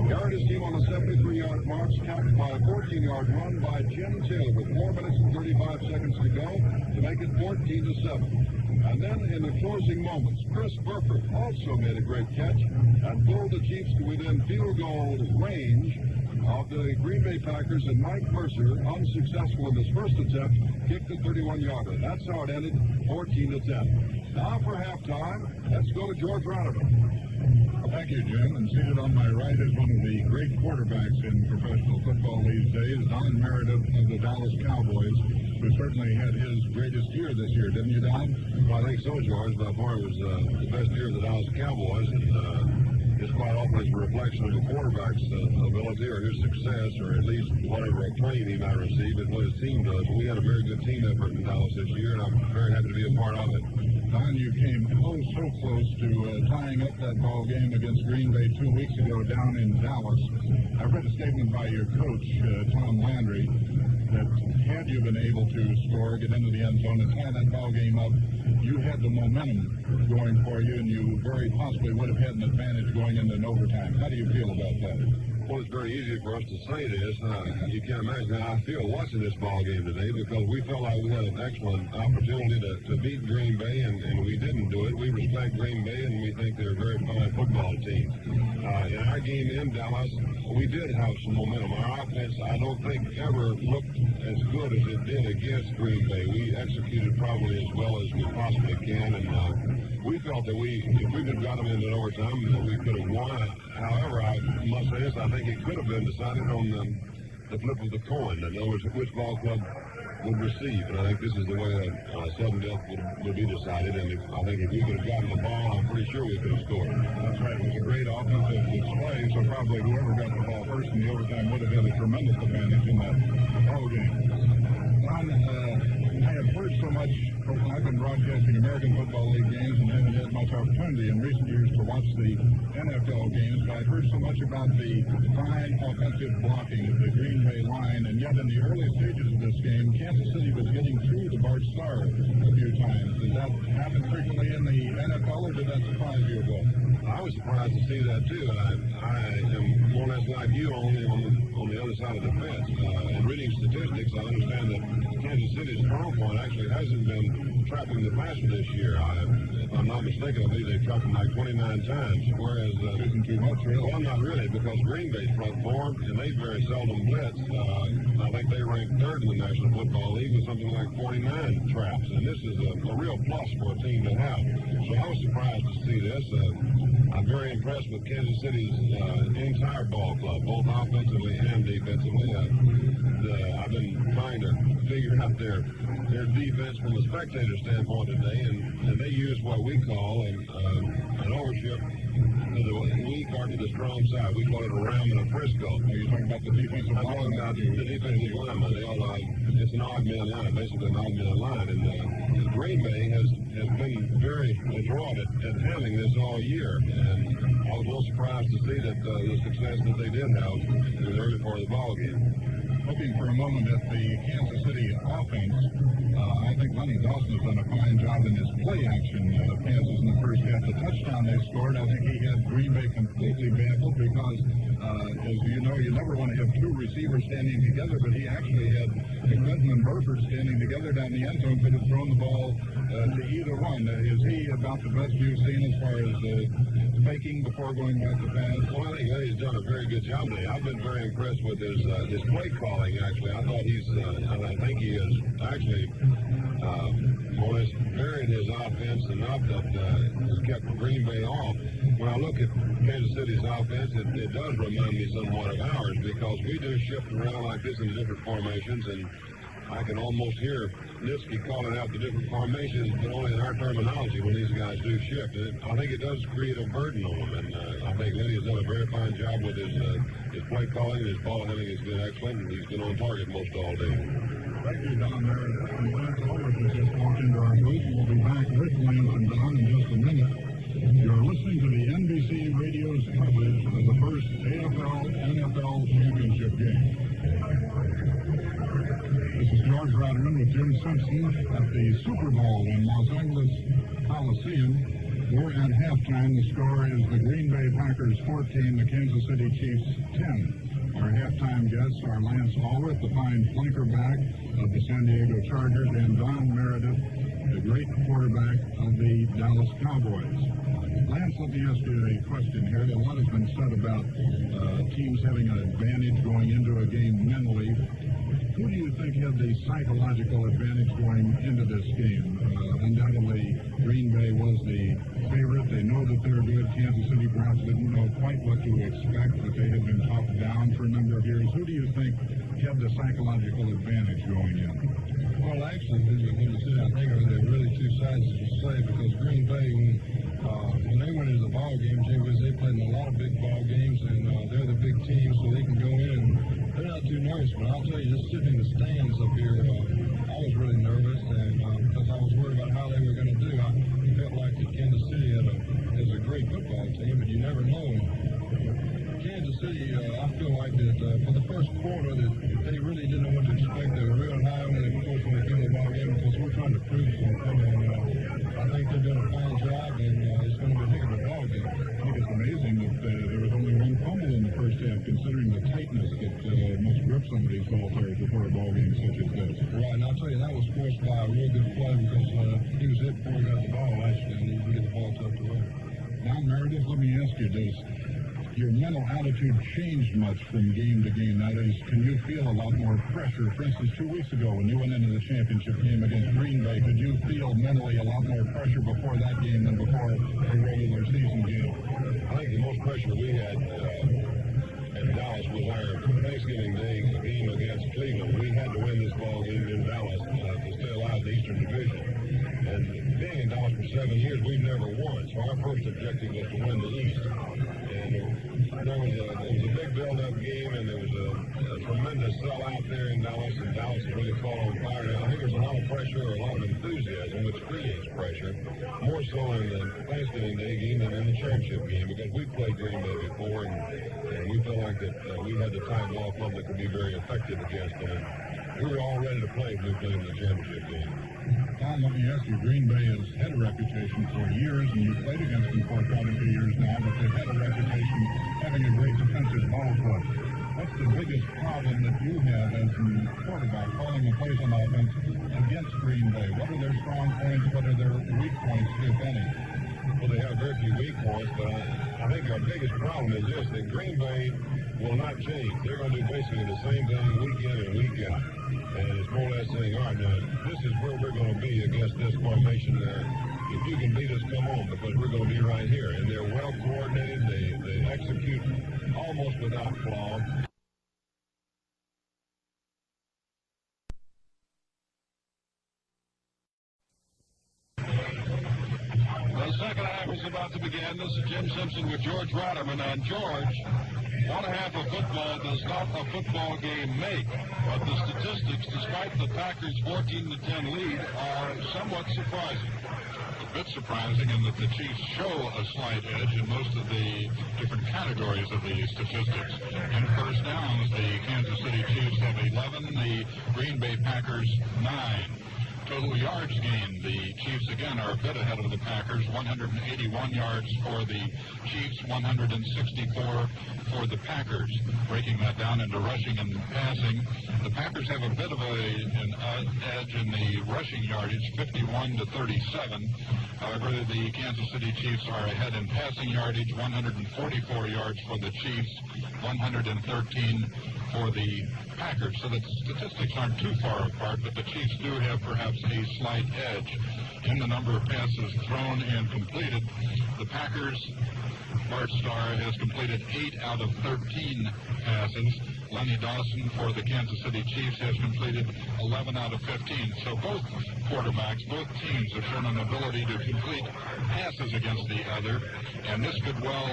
Garrett is team on a 73-yard march, capped by a 14-yard run by Jim Taylor with 4 minutes and 35 seconds to go to make it 14-7. And then in the closing moments, Chris Burford also made a great catch and pulled the Chiefs to within field goal range of the Green Bay Packers, and Mike Mercer, unsuccessful in his first attempt, kicked a 31-yarder. That's how it ended, 14-10. Now for halftime, let's go to George Radaman. Thank you, Jim. And seated on my right is one of the great quarterbacks in professional football these days, Don Meredith of the Dallas Cowboys, who certainly had his greatest year this year, didn't you, Don? Well, I think so, George. By far, it was the best year of the Dallas Cowboys, and it's quite often it's a reflection of a quarterback's ability or his success, or at least whatever acclaim he might receive and what his team does. But we had a very good team effort in Dallas this year, and I'm very happy to be a part of it. Don, you came so close to tying up that ball game against Green Bay 2 weeks ago down in Dallas. I read a statement by your coach, Tom Landry, that had you been able to score, get into the end zone, and tie that ball game up, you had the momentum going for you, and you very possibly would have had an advantage going into an overtime. How do you feel about that? Well, it's very easy for us to say this. You can't imagine how I feel watching this ball game today, because we felt like we had an excellent opportunity to beat Green Bay, and we didn't do it. We respect Green Bay, and we think they're a very fine football team. In our game in Dallas, we did have some momentum. Our offense, I don't think, ever looked as good as it did against Green Bay. We executed probably as well as we possibly can, and we felt that if we could have got them into overtime, that we could have won. However, I must say this, I think it could have been decided on the flip of the coin. In other words, which ball club would receive. And I think this is the way that sudden death would be decided. And I think if we could have gotten the ball, I'm pretty sure we could have scored. That's right. It was a great offensive display, so probably whoever got the ball first in the overtime would have had a tremendous advantage in that ball game. Don, I have heard so much. I've been broadcasting American Football League games and haven't had much opportunity in recent years to watch the NFL games, but I've heard so much about the fine offensive blocking of the Green Bay line, and yet in the early stages of this game, Kansas City was getting through to Bart Starr a few times. Does that happen frequently in the NFL, or did that surprise you a bit? I was surprised to see that, too. I am more or less like you, only on the other side of the fence. In reading statistics, I understand that Kansas City's strong point actually hasn't been trapping the passer this year. If I'm not mistaken, I believe they've trapped him like 29 times, whereas isn't too much, really. Well, not really, because Green Bay's front four, and they very seldom blitz. I think they rank third in the National Football League with something like 49 traps, and this is a real plus for a team to have. So I was surprised to see this. I'm very impressed with Kansas City's entire ball club, both offensively and defensively. I've been trying to figure out their defense from a spectator standpoint today, and they use what we call an overship to the weak or to the strong side. We call it a ram and a Frisco. Are you talking about the defensive line? I'm talking about the defensive lineman. It's an odd man line, basically an odd man line. And Green Bay has been very adroit at handling this all year. And I was a little surprised to see that the success that they did have in the early part of the ball game. looking for a moment at the Kansas City offense, I think Lenny Dawson has done a fine job in his play action. Kansas in the first half, the touchdown they scored, I think he had Green Bay completely baffled because, as you know, you never want to have two receivers standing together, but he actually had McClinton and Burford standing together down the end zone, could have thrown the ball to either one. Is he about the best you've seen as far as faking before going back to pass? Well, I think Lenny's done a very good job today. I've been very impressed with his play calling, actually. I thought I think he has actually more or less varied his offense enough that has kept Green Bay off. When I look at Kansas City's offense, it does remind me somewhat of ours because we do shift around like this in different formations, and I can almost hear Nitsky calling out the different formations, but only in our terminology when these guys do shift. And I think it does create a burden on them, and I think Lenny has done a very fine job with his play calling, and his ball handling has been excellent, and he's been on target most all day. Thank you, Don Meredith. And Lance Ulrich has just walked into our booth. We'll be back with Lance and Don in just a minute. You're listening to the NBC Radio's coverage of the first AFL-NFL championship game. This is George Rotterman with Jim Simpson at the Super Bowl in Los Angeles Coliseum. We're at halftime. The score is the Green Bay Packers 14, the Kansas City Chiefs 10. Our halftime guests are Lance Ulrich, the fine flanker back of the San Diego Chargers, and Don Meredith, the great quarterback of the Dallas Cowboys. Lance, let me ask you a question here. A lot has been said about teams having an advantage going into a game mentally. Who do you think had the psychological advantage going into this game? Undoubtedly, Green Bay was the favorite. They know that they're good. Kansas City perhaps didn't know quite what to expect, but they had been talked down for a number of years. Who do you think had the psychological advantage going in? Well, actually, when you sit down and think of it, there are really two sides to say because Green Bay, when they went into the ball game, they played in a lot of big ball games, and they're the big team, so they can go in and they're not too nervous. But I'll tell you, just sitting in the stands up here, I was really nervous, and because I was worried about how they were going to do. I felt like that Kansas City has a great football team, but you never know. And Kansas City, I feel like that for the first quarter, that they really didn't know what to expect. They were real high when they came in the ball game because we're trying to prove something, and I think they're doing a fine job, and it's going to be a heck of a ball game. I think it's amazing that there was only one fumble in the first half, considering the tightness that must grip some of these ball players before a ball game such as this. Right, and I'll tell you, that was forced by a real good play because he was hit before he got the ball, actually, and he would get the ball tucked away. Now, Meredith, let me ask you, does your mental attitude change much from game to game? That is, can you feel a lot more pressure? For instance, 2 weeks ago when you went into the championship game against Green Bay, could you feel mentally a lot more pressure before that game than before a regular season game? I think the most pressure we had at Dallas was our Thanksgiving Day game against Cleveland. We had to win this ball game in Dallas to stay alive in the Eastern Division. And being in Dallas for 7 years, we've never won. So our first objective was to win the East. And there was a big build-up game, and there was a tremendous sellout there in Dallas, and Dallas has really caught on fire now. I think there's a lot of pressure, or a lot of enthusiasm, which creates pressure, more so in the Thanksgiving Day game than in the championship game, because we played Green Bay before, and we felt like that we had the type of offense that could be very effective against them. And we were all ready to play if we played in the championship game. Tom, let me ask you, Green Bay has had a reputation for years, and you've played against them for quite a few years now, but they've had a reputation having a great defensive ball club. What's the biggest problem that you have as a quarterback calling the plays on offense against Green Bay? What are their strong points? What are their weak points, if any? Well, they have very few weak points, but I think our biggest problem is this, that Green Bay will not change. They're going to do basically the same thing week in and week out. And it's more or less saying, all right, now, this is where we're going to be against this formation. If you can beat us, come on, because we're going to be right here. And they're well coordinated. They execute almost without flaw. The second half is about to begin. This is Jim Simpson with George Rotterman. And George, one half of football does not a football game make. But the statistics, despite the Packers' 14-10 lead, are somewhat surprising. bit surprising in that the Chiefs show a slight edge in most of the different categories of the statistics. In first downs, the Kansas City Chiefs have 11, the Green Bay Packers 9. Total yards gained, the Chiefs again are a bit ahead of the Packers, 181 yards for the Chiefs, 164 for the Packers. Breaking that down into rushing and passing, the Packers have a bit of an edge in the rushing yardage, 51 to 37. However, the Kansas City Chiefs are ahead in passing yardage, 144 yards for the Chiefs, 113 for the Packers. So the statistics aren't too far apart, but the Chiefs do have perhaps a slight edge in the number of passes thrown and completed. The Packers, Bart Starr has completed 8 out of 13 passes. Lenny Dawson for the Kansas City Chiefs has completed 11 out of 15. So both quarterbacks, both teams have shown an ability to complete passes against the other. And this could well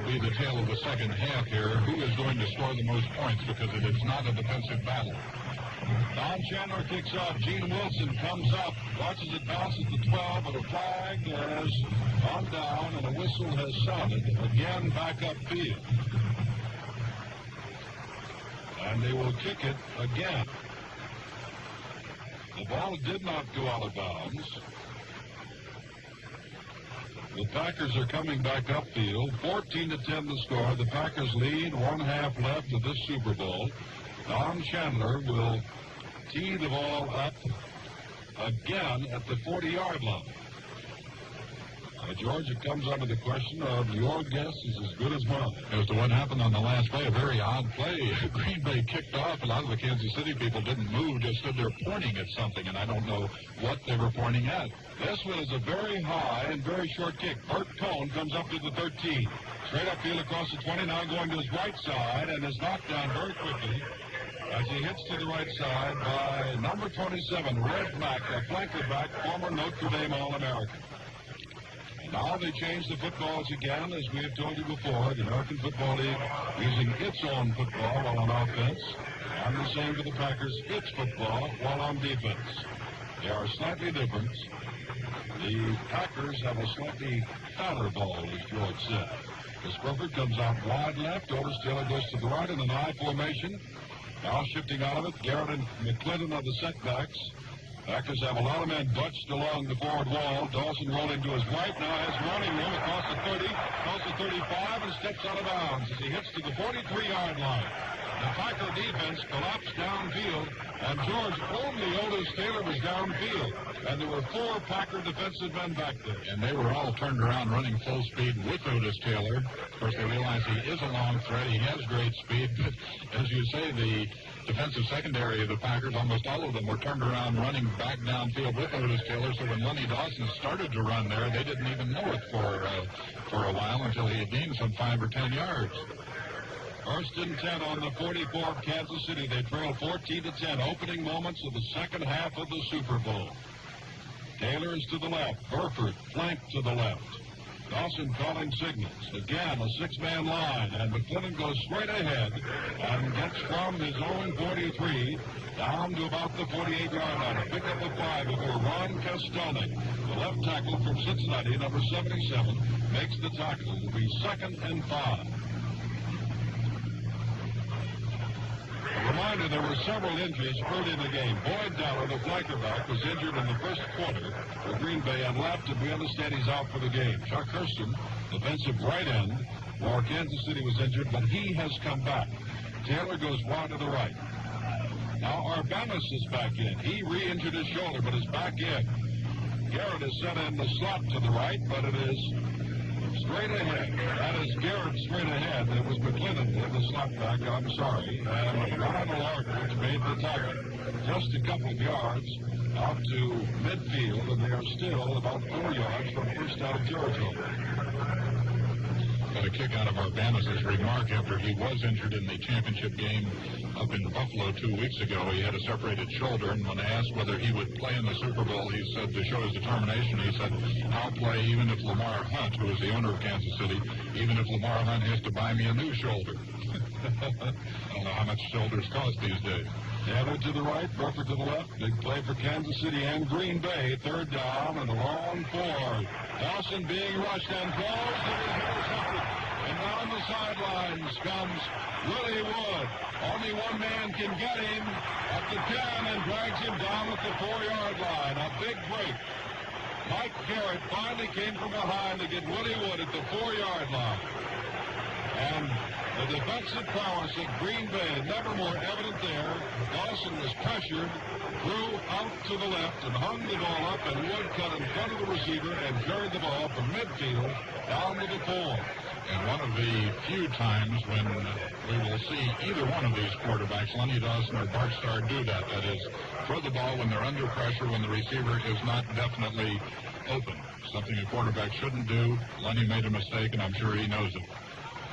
be the tale of the second half here. Who is going to score the most points, because it is not a defensive battle. Don Chandler kicks off. Gene Wilson comes up, watches it bounce at the 12, but a flag has gone down and a whistle has sounded. Again, back upfield. And they will kick it again. The ball did not go out of bounds. The Packers are coming back upfield. 14-10 the score. The Packers lead, 1 half left of this Super Bowl. Don Chandler will tee the ball up again at the 40-yard line. George, it comes under the question of your guess is as good as mine. As to what happened on the last play, a very odd play. Green Bay kicked off. A lot of the Kansas City people didn't move, just stood there pointing at something, and I don't know what they were pointing at. This one is a very high and very short kick. Bert Cohn comes up to the 13. Straight upfield across the 20, now going to his right side, and is knocked down very quickly as he hits to the right side by number 27, Red Mack, a flanker back, former Notre Dame All-American. Now they change the footballs again, as we have told you before. The American Football League using its own football while on offense, and the same for the Packers, its football while on defense. They are slightly different. The Packers have a slightly fatter ball, as George said. Chris Burford comes out wide left. Otis Taylor goes to the right in an I formation. Now shifting out of it, Garrett and McClinton are the setbacks. Packers have a lot of men bunched along the forward wall. Dawson rolling to his right, now has running room across the 30, across the 35, and steps out of bounds as he hits to the 43-yard line. The Packer defense collapsed downfield, and George, only Otis Taylor was downfield, and there were 4 Packer defensive men back there. And they were all turned around running full speed with Otis Taylor. Of course, they realize he is a long threat. He has great speed, but as you say, the defensive secondary of the Packers, almost all of them were turned around running back downfield with Otis Taylor, so when Lenny Dawson started to run there, they didn't even know it for a while until he had gained some 5 or 10 yards. First and 10 on the 44 of Kansas City. They trail 14-10. Opening moments of the second half of the Super Bowl. Taylor is to the left. Burford flanked to the left. Dawson calling signals. Again, a 6-man line, and McClinton goes straight ahead and gets from his own 43 down to about the 48-yard line. A pickup of 5 before Ron Castone, the left tackle from Cincinnati, number 77, makes the tackle. It will be 2nd and 5. A reminder, there were several injuries early in the game. Boyd Dowler, the flanker back, was injured in the first quarter for Green Bay and left, and we understand he's out for the game. Chuck Hurston, defensive right end, for Kansas City was injured, but he has come back. Taylor goes wide to the right. Now Arbanis is back in. He re-injured his shoulder, but is back in. Garrett is set in the slot to the right, but it is straight ahead. That is Garrett straight ahead. It was McClinton in the slot back, I'm sorry. And Ronald Aldridge made the tackle. Just a couple of yards out to midfield, and they are still about 4 yards from first down territory. Got a kick out of Arbanis' remark after he was injured in the championship game up in Buffalo 2 weeks ago. He had a separated shoulder, and when asked whether he would play in the Super Bowl, he said, to show his determination, he said, I'll play even if Lamar Hunt, who is the owner of Kansas City, even if Lamar Hunt has to buy me a new shoulder. I don't know how much shoulders cost these days. Taylor to the right, Burford to the left. Big play for Kansas City and Green Bay. Third down and a long four. Dawson being rushed and throws. And down the sidelines comes Willie Wood. Only one man can get him at the 10 and drags him down at the 4-yard line. A big break. Mike Garrett finally came from behind to get Willie Wood at the 4-yard line. And the defensive prowess of Green Bay, never more evident there. Dawson was pressured, threw out to the left and hung the ball up, and Wood cut in front of the receiver and carried the ball from midfield down to the 4. And one of the few times when we will see either one of these quarterbacks, Lenny Dawson or Bart Starr, do that. That is, throw the ball when they're under pressure, when the receiver is not definitely open. Something a quarterback shouldn't do. Lenny made a mistake, and I'm sure he knows it.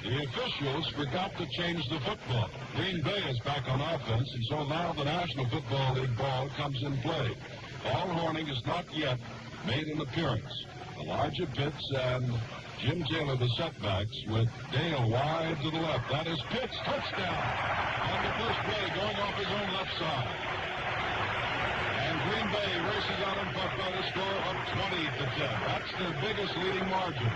The officials forgot to change the football. Green Bay is back on offense, and so now the National Football League ball comes in play. Paul Hornung has not yet made an appearance. Elijah Pitts and Jim Taylor, the setbacks, with Dale wide to the left. That is Pitts, touchdown on the first play, going off his own left side. And Green Bay races out in front by the score of 20-10. That's their biggest leading margin.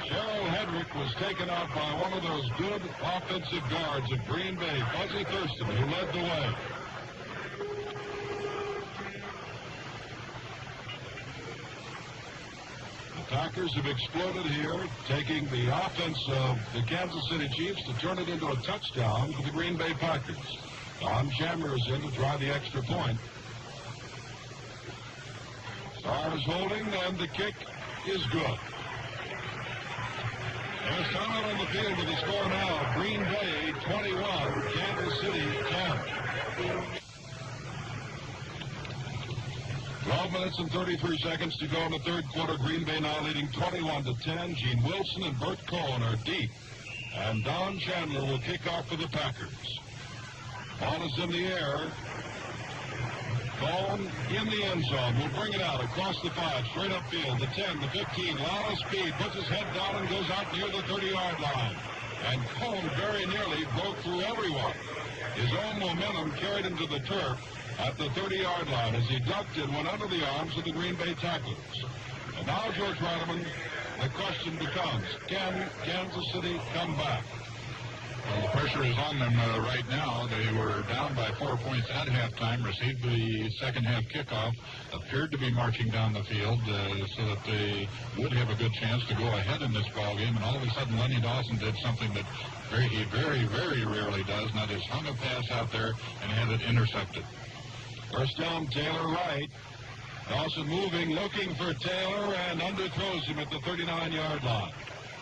Cheryl Hedrick was taken out by one of those good offensive guards of Green Bay, Fuzzy Thurston, who led the way. The Packers have exploded here, taking the offense of the Kansas City Chiefs to turn it into a touchdown for the Green Bay Packers. Don Chandler is in to try the extra point. Starr is holding, and the kick is good. There's time out on the field with the score now. Green Bay 21, Kansas City 10. 12 minutes and 33 seconds to go in the third quarter. Green Bay now leading 21-10. Gene Wilson and Bert Cohen are deep. And Don Chandler will kick off for the Packers. Ball is in the air. Cohen in the end zone. Will bring it out across the 5, straight upfield. The 10, the 15, lot of speed. Puts his head down and goes out near the 30-yard line. And Cohen very nearly broke through everyone. His own momentum carried him to the turf at the 30-yard line as he ducked and went under the arms of the Green Bay tacklers. And now, George Reitman, the question becomes, can Kansas City come back? Well, the pressure is on them right now. They were down by 4 points at halftime, received the second half kickoff, appeared to be marching down the field so that they would have a good chance to go ahead in this ball game. And all of a sudden, Lenny Dawson did something that he very, very rarely does, and that is hung a pass out there and had it intercepted. First down, Taylor right. Dawson moving, looking for Taylor, and underthrows him at the 39-yard line.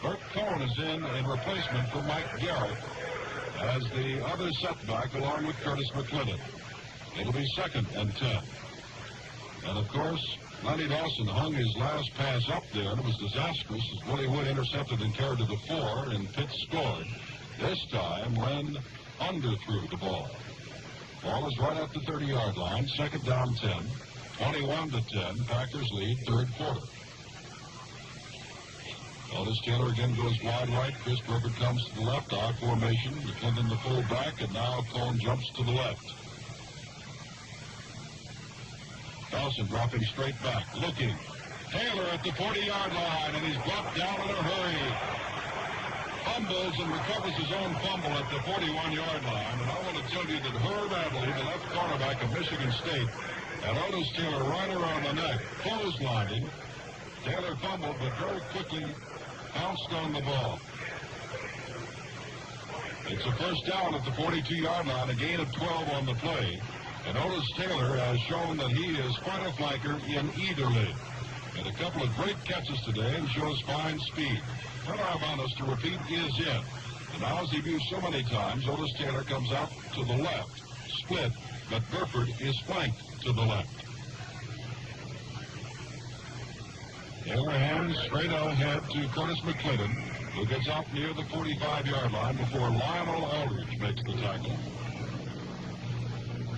Bert Cohen is in replacement for Mike Garrett as the other setback along with Curtis McClendon. It'll be 2nd and 10. And, of course, Lenny Dawson hung his last pass up there, and it was disastrous as Willie Wood intercepted and carried to the 4, and Pitts scored. This time, Len underthrew the ball. Ball is right at the 30-yard line, 2nd down 10. 21-10, Packers lead third quarter. Otis Taylor again goes wide right. Chris Burford comes to the left. I formation. McClendon the fullback, and now Cohen jumps to the left. Dawson dropping straight back, looking. Taylor at the 40-yard line, and he's brought down in a hurry. Fumbles and recovers his own fumble at the 41-yard line. And I want to tell you that Herb Adley, the left cornerback of Michigan State, and Otis Taylor right around the neck, clotheslining. Taylor fumbled, but very quickly bounced on the ball. It's a first down at the 42-yard line, a gain of 12 on the play. And Otis Taylor has shown that he is quite a flanker in either league. And a couple of great catches today and shows fine speed. What I want us to repeat is in. And now, as he views so many times, Otis Taylor comes out to the left, split, but Burford is flanked to the left. Taylor hands straight ahead to Curtis McClendon, who gets out near the 45-yard line before Lionel Aldridge makes the tackle.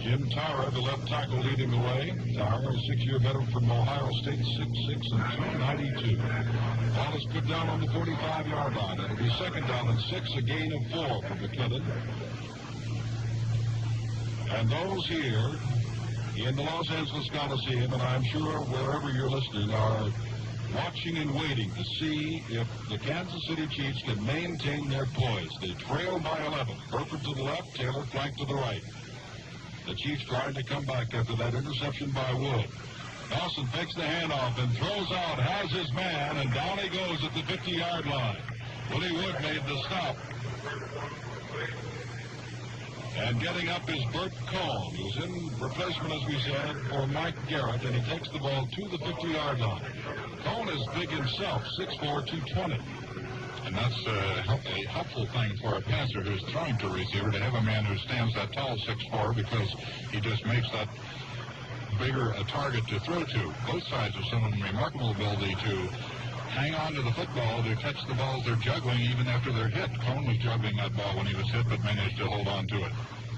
Jim Tyra, the left tackle, leading the way. Tyra, a 6-year veteran from Ohio State, 6'6" and 292. Ball is put down on the 45-yard line. It'll be 2nd down and 6, a gain of 4 for McClendon. And those here in the Los Angeles Coliseum, and I'm sure wherever you're listening, are watching and waiting to see if the Kansas City Chiefs can maintain their poise. They trail by 11. Burford to the left, Taylor flank to the right. The Chiefs trying to come back after that interception by Wood. Dawson takes the handoff and throws out, has his man, and down he goes at the 50-yard line. Willie Wood made the stop. And getting up is Bert Cohn, who's in replacement, as we said, for Mike Garrett, and he takes the ball to the 50-yard line. Cohn is big himself, 6'4", 220. And that's a helpful thing for a passer who's throwing to a receiver, to have a man who stands that tall, 6'4", because he just makes that bigger a target to throw to. Both sides have shown remarkable ability to hang on to the football, to catch the balls they're juggling even after they're hit. Cohn was juggling that ball when he was hit, but managed to hold on to it.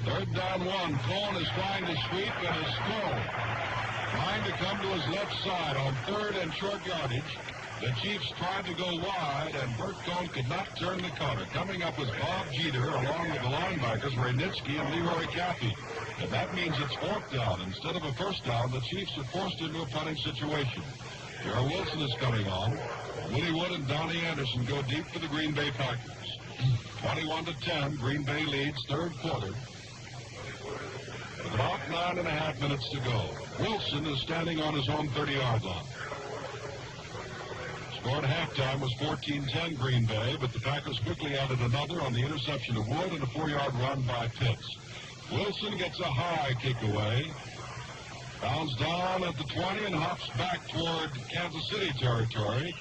Third down 1. Cohn is trying to sweep and is thrown. Trying to come to his left side on third and short yardage. The Chiefs tried to go wide, and Bert Cohn could not turn the corner. Coming up was Bob Jeter, along with the linebackers, Raynitzky and Leroy Caffey. And that means it's fourth down. Instead of a first down, the Chiefs are forced into a punting situation. Darrell Wilson is coming on. Willie Wood and Donnie Anderson go deep for the Green Bay Packers. 21-10, Green Bay leads third quarter. With about 9.5 minutes to go. Wilson is standing on his own 30-yard line. Score at halftime was 14-10 Green Bay, but the Packers quickly added another on the interception of Wood and a 4-yard run by Pitts. Wilson gets a high kick away. Bounds down at the 20 and hops back toward Kansas City territory.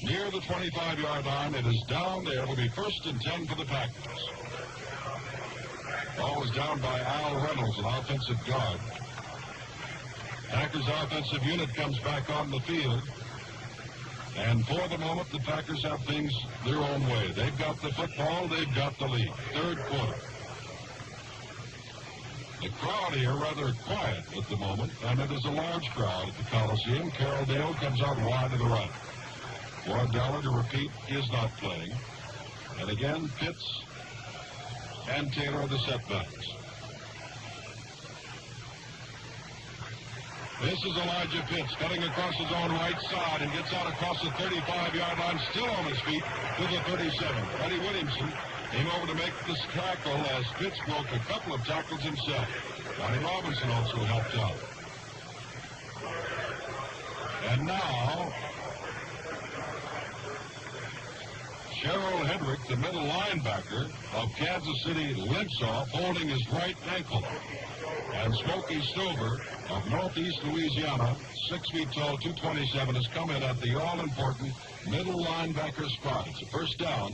Near the 25-yard line, it is down there. It will be 1st and 10 for the Packers. Ball was down by Al Reynolds, an offensive guard. Packers offensive unit comes back on the field. And for the moment, the Packers have things their own way. They've got the football, they've got the lead. Third quarter. The crowd here rather quiet at the moment, and it is a large crowd at the Coliseum. Carroll Dale comes out wide to the right. Ward Dollar, to repeat, is not playing. And again, Pitts and Taylor are the setbacks. This is Elijah Pitts cutting across his own right side and gets out across the 35-yard line, still on his feet to the 37. Freddie Williamson came over to make this tackle as Pitts broke a couple of tackles himself. Johnny Robinson also helped out. And now, Cheryl Hedrick, the middle linebacker of Kansas City, limps off, holding his right ankle. And Smokey Stover of Northeast Louisiana, 6 feet tall, 227, has come in at the all-important middle linebacker spot. It's a first down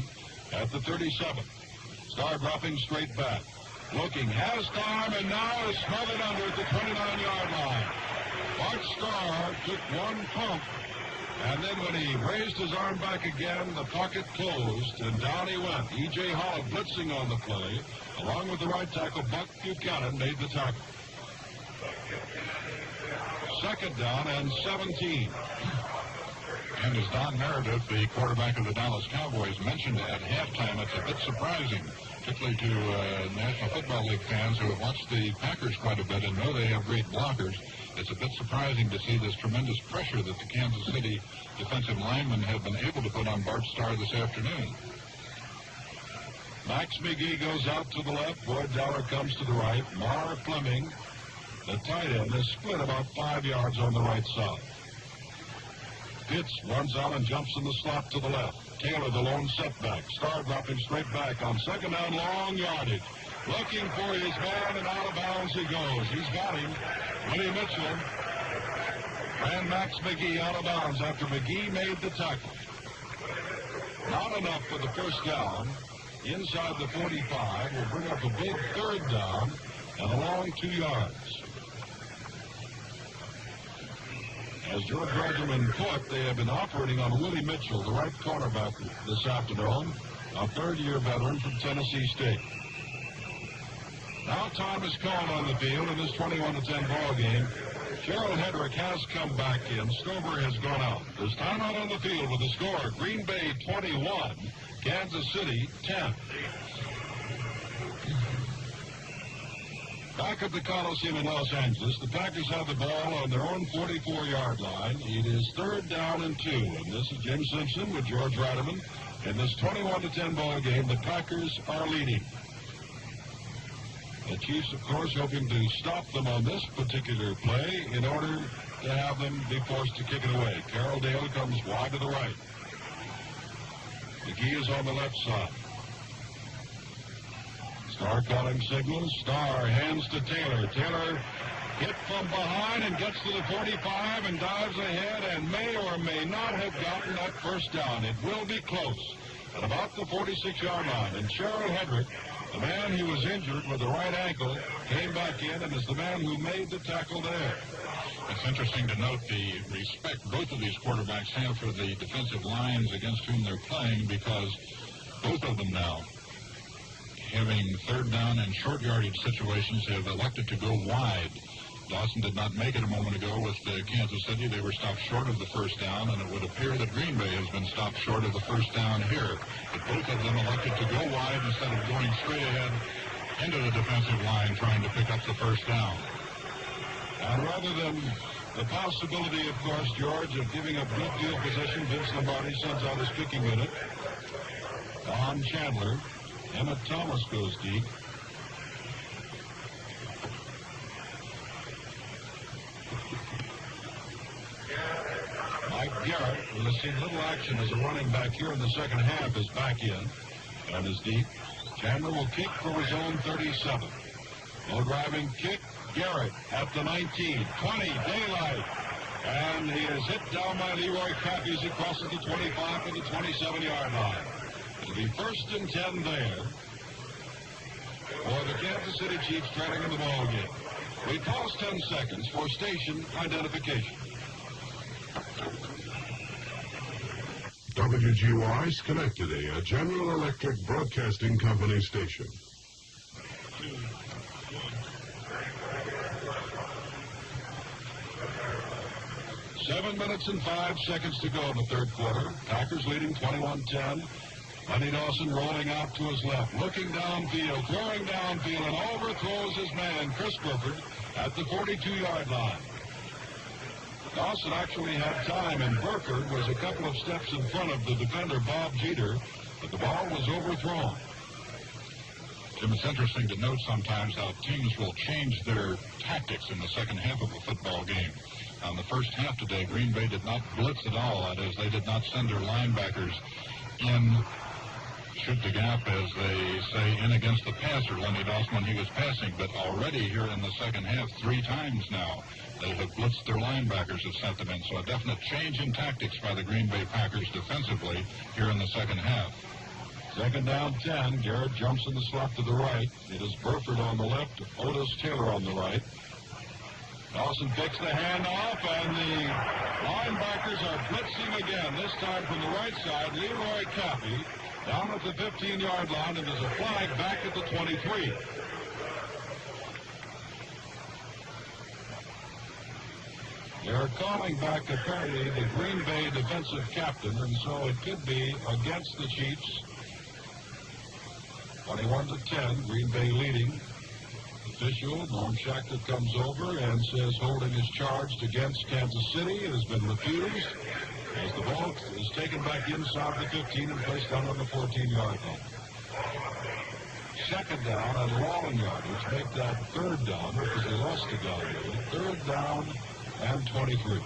at the 37. Starr dropping straight back. Looking, has time, and now is smothered under at the 29-yard line. Bart Starr took one pump, and then when he raised his arm back again, the pocket closed, and down he went. E.J. Holland blitzing on the play, along with the right tackle, Buck Buchanan, made the tackle. Second down and 17. And as Don Meredith, the quarterback of the Dallas Cowboys, mentioned at halftime, it's a bit surprising, particularly to National Football League fans who have watched the Packers quite a bit and know they have great blockers. It's a bit surprising to see this tremendous pressure that the Kansas City defensive linemen have been able to put on Bart Starr this afternoon. Max McGee goes out to the left. Boyd Dowler comes to the right. Mar Fleming, the tight end, is split about 5 yards on the right side. Pitts runs out and jumps in the slot to the left. Taylor, the lone setback. Starr dropping straight back on second down, long yardage. Looking for his man, and out of bounds he goes. He's got him. Willie Mitchell ran Max McGee out of bounds after McGee made the tackle. Not enough for the first down. Inside the 45 will bring up a big third down and a long 2 yards. As George Regiman put, they have been operating on Willie Mitchell, the right cornerback, this afternoon, a third-year veteran from Tennessee State. Now Thomas Cohn on the field in this 21-10 ball game. Cheryl Hedrick has come back in. Stover has gone out. There's timeout on the field with the score. Green Bay 21, Kansas City 10. Back at the Coliseum in Los Angeles, the Packers have the ball on their own 44-yard line. It is 3rd down and 2. And this is Jim Simpson with George Reiterman. In this 21-10 ball game, the Packers are leading. The Chiefs, of course, hoping to stop them on this particular play in order to have them be forced to kick it away. Carroll Dale comes wide to the right. McGee is on the left side. Starr calling signals. Starr hands to Taylor. Taylor hit from behind and gets to the 45 and dives ahead and may or may not have gotten that first down. It will be close at about the 46-yard line. And Cheryl Hedrick, the man who was injured with the right ankle, came back in and is the man who made the tackle there. It's interesting to note the respect both of these quarterbacks have for the defensive lines against whom they're playing, because both of them now, having 3rd down and short yardage situations, have elected to go wide. Dawson did not make it a moment ago with Kansas City. They were stopped short of the first down, and it would appear that Green Bay has been stopped short of the first down here. But both of them elected to go wide instead of going straight ahead into the defensive line trying to pick up the first down. And rather than the possibility, of course, George, of giving up good field position, Vince Lombardi sends out his kicking unit. Don Chandler. Emmett Thomas goes deep. Mike Garrett, who has seen little action as a running back here in the second half, is back in and is deep. Chandler will kick for his own 37. No driving kick. Garrett at the 19, 20, daylight. And he is hit down by Leroy Cappy as he crosses the 25 to the 27-yard line. It'll be 1st and 10 there for the Kansas City Chiefs trailing in the ball game. We pause 10 seconds for station identification. WGY Schenectady, a General Electric Broadcasting Company station. 7 minutes and 5 seconds to go in the 3rd quarter. Packers leading 21-10. Lenny Dawson rolling out to his left, looking downfield, throwing downfield, and overthrows his man, Chris Burford, at the 42-yard line. Dawson actually had time, and Burford was a couple of steps in front of the defender, Bob Jeter, but the ball was overthrown. Jim, it's interesting to note sometimes how teams will change their tactics in the second half of a football game. On the first half today, Green Bay did not blitz at all. That is, they did not send their linebackers in, shoot the gap, as they say, in against the passer, Lenny Dawson, when he was passing. But already here in the second half, 3 times now, they have blitzed their linebackers, have sent them in. So a definite change in tactics by the Green Bay Packers defensively here in the second half. 2nd down 10. Garrett jumps in the slot to the right. It is Burford on the left, Otis Taylor on the right. Dawson picks the handoff, and the linebackers are blitzing again, this time from the right side. Leroy Cappy down at the 15-yard line, and there's a flag back at the 23. They're calling back apparently the Green Bay defensive captain, and so it could be against the Chiefs. 21-10, Green Bay leading. Official, Norm Schachter, comes over and says holding is charged against Kansas City. It has been refused as the ball is taken back inside the 15 and placed down on the 14-yard line. 2nd down and long yardage make that 3rd down because they lost a guy. 3rd down and 23.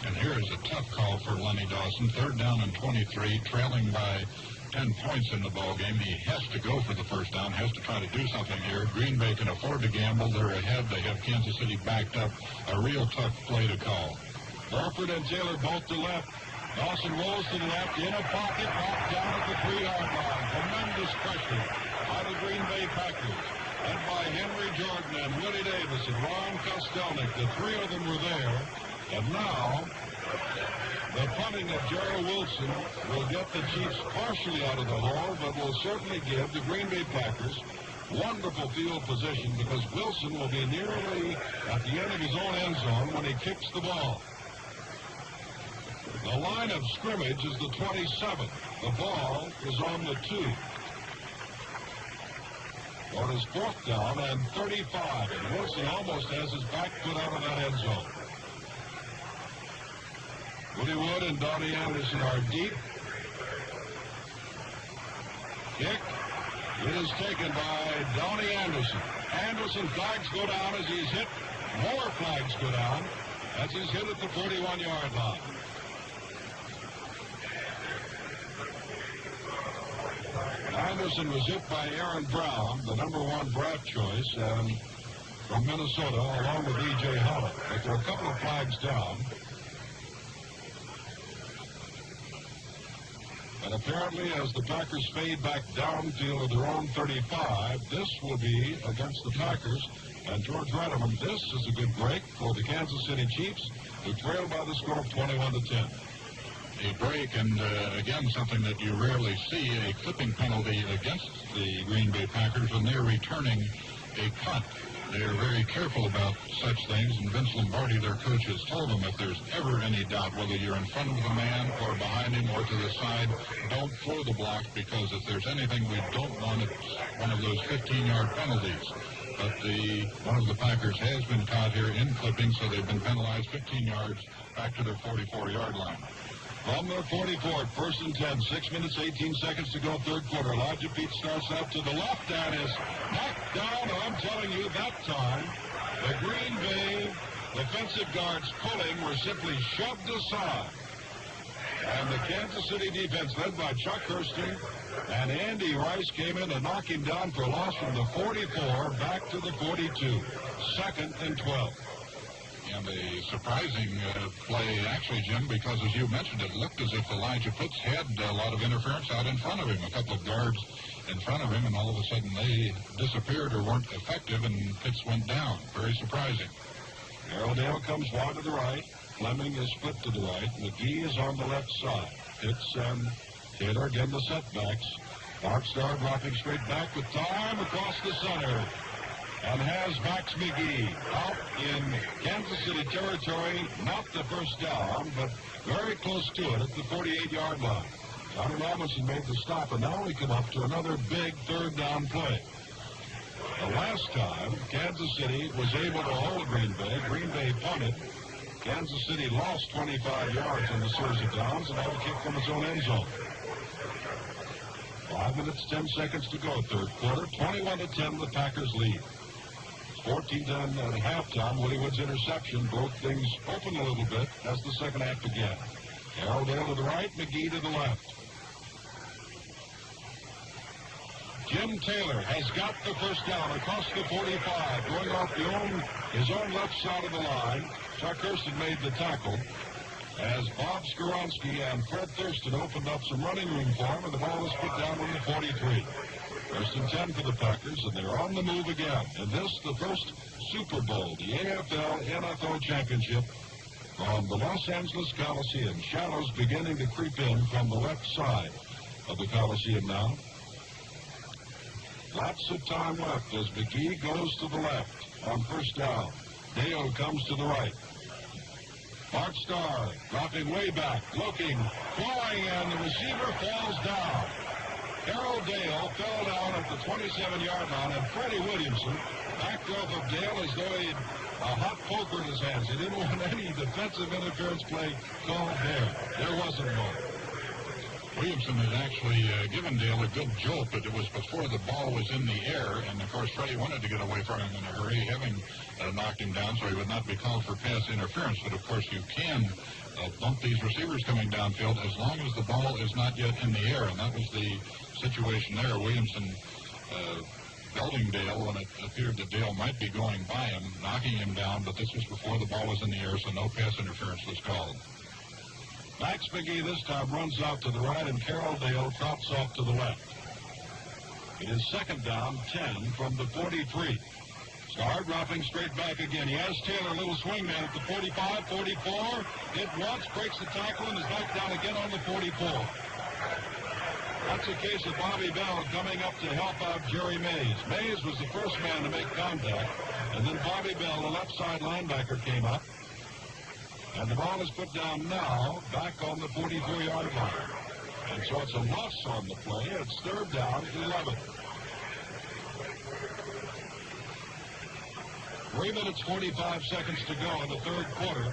And here is a tough call for Lenny Dawson. 3rd down and 23, trailing by 10 points in the ball game. He has to go for the first down, has to try to do something here. Green Bay can afford to gamble. They're ahead. They have Kansas City backed up. A real tough play to call. Burford and Taylor both to left. Dawson rolls to the left, in a pocket, knocked down at the 3-yard line. Tremendous pressure by the Green Bay Packers. Led by Henry Jordan and Willie Davis and Ron Kostelnik. The 3 of them were there. And now, the punting of Gerald Wilson will get the Chiefs partially out of the hole, but will certainly give the Green Bay Packers wonderful field position because Wilson will be nearly at the end of his own end zone when he kicks the ball. The line of scrimmage is the 27. The ball is on the 2. on his 4th down and 35. And Wilson almost has his back foot out of that end zone. Woody Wood and Donnie Anderson are deep. Kick. It is taken by Donnie Anderson. Anderson, flags go down as he's hit. More flags go down as he's hit at the 41-yard line. Anderson was hit by Aaron Brown, the #1 draft choice, and from Minnesota, along with E.J. Holland. But there are a couple of flags down. And apparently, as the Packers fade back downfield of their own 35, this will be against the Packers. And George Redeman, this is a good break for the Kansas City Chiefs, who trail by the score of 21-10. A break, and again, something that you rarely see, a clipping penalty against the Green Bay Packers when they're returning a punt. They're very careful about such things, and Vince Lombardi, their coach, has told them if there's ever any doubt whether you're in front of the man or behind him or to the side, don't throw the block, because if there's anything we don't want, it's one of those 15-yard penalties. But one of the Packers has been caught here in clipping, so they've been penalized 15 yards back to their 44-yard line. From their 44, 1st and 10, 6 minutes, 18 seconds to go, 3rd quarter. Elijah Pete starts out to the left and is knocked down. I'm telling you, that time, the Green Bay defensive guards pulling were simply shoved aside. And the Kansas City defense, led by Chuck Hurston and Andy Rice, came in and knocked him down for a loss from the 44 back to the 42. 2nd and 12. And a surprising play, actually, Jim, because as you mentioned, it looked as if Elijah Pitts had a lot of interference out in front of him, a couple of guards in front of him, and all of a sudden they disappeared or weren't effective, and Pitts went down. Very surprising. Arrowdale comes wide to the right. Fleming is split to the right. McGee is on the left side. Pitts and Taylor again the setbacks. Darkstar dropping straight back with time across the center. And has Max McGee out in Kansas City territory. Not the first down, but very close to it at the 48-yard line. Johnny Robinson made the stop, and now we come up to another big 3rd down play. The last time, Kansas City was able to hold Green Bay. Green Bay punted. Kansas City lost 25 yards in the series of downs and had a kick from its own end zone. 5 minutes, 10 seconds to go, 3rd quarter. 21-10, the Packers lead. 14-10 at halftime. Woody Wood's interception broke things open a little bit as the second half began. Arrowdale to the right, McGee to the left. Jim Taylor has got the first down across the 45, going off his own left side of the line. Chuck Hurston made the tackle as Bob Skoronski and Fred Thurston opened up some running room for him, and the ball was put down on the 43. 1st and 10 for the Packers, and they're on the move again. And this, the first Super Bowl, the AFL-NFL Championship from the Los Angeles Coliseum. Shadows beginning to creep in from the left side of the Coliseum now. Lots of time left as McGee goes to the left on 1st down. Dale comes to the right. Bart Starr dropping way back, looking, throwing, and the receiver falls down. Harold Dale fell down at the 27-yard line, and Freddie Williamson backed off of Dale as though he had a hot poker in his hands. He didn't want any defensive interference play called there. There wasn't one. Williamson had actually given Dale a good jolt, but it was before the ball was in the air, and of course Freddie wanted to get away from him in a hurry, having knocked him down so he would not be called for pass interference. But of course you can bump these receivers coming downfield as long as the ball is not yet in the air, and that was the situation there. Williamson belting Dale when it appeared that Dale might be going by him, knocking him down, but this was before the ball was in the air, so no pass interference was called. Max McGee this time runs out to the right, and Carroll Dale drops off to the left. It is 2nd down, 10 from the 43. Starr dropping straight back again. He has Taylor, little swing man at the 45, 44. Hit once, breaks the tackle, and is back down again on the 44. That's a case of Bobby Bell coming up to help out Jerry Mays. Mays was the first man to make contact, and then Bobby Bell, the left side linebacker, came up. And the ball is put down now, back on the 44-yard line. And so it's a loss on the play. It's 3rd down, 11. 3 minutes, 45 seconds to go in the third quarter.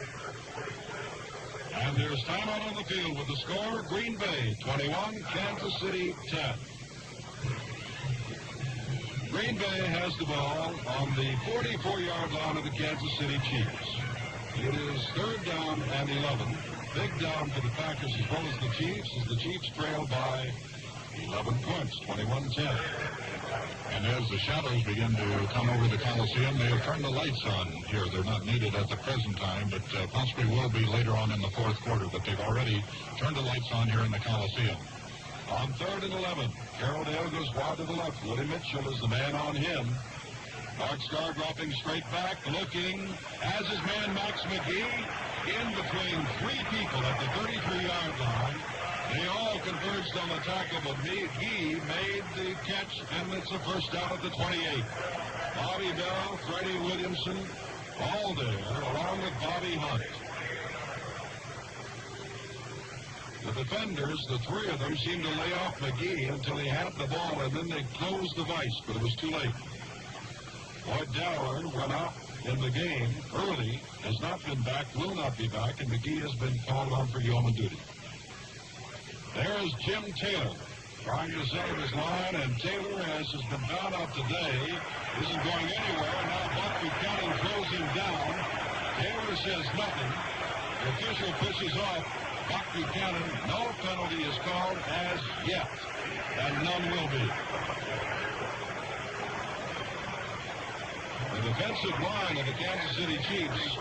And there's timeout on the field with the score, Green Bay 21, Kansas City 10. Green Bay has the ball on the 44-yard line of the Kansas City Chiefs. It is third down and 11. Big down for the Packers as well as the Chiefs, as the Chiefs trail by 11 points, 21-10. And as the shadows begin to come over the Coliseum, they have turned the lights on here. They're not needed at the present time, but possibly will be later on in the fourth quarter. But they've already turned the lights on here in the Coliseum. On third and 11, Carroll Dale goes wide to the left. Willie Mitchell is the man on him. Mark Starr dropping straight back, looking as his man Max McGee in between three people at the 33-yard line. They all converged on the tackle, but McGee made the catch, and it's a first down at the 28. Bobby Bell, Freddie Williamson, all there, along with Bobby Hunt. The defenders, the three of them, seemed to lay off McGee until he had the ball, and then they closed the vise, but it was too late. Boyd Dowler went out in the game early, has not been back, will not be back, and McGee has been called on for yeoman duty. There is Jim Taylor trying to set up his line, and Taylor, as has been found out today, isn't going anywhere. Now Buck Buchanan throws him down. Taylor says nothing. The official pushes off Buck Buchanan. No penalty is called as yet, and none will be. The defensive line of the Kansas City Chiefs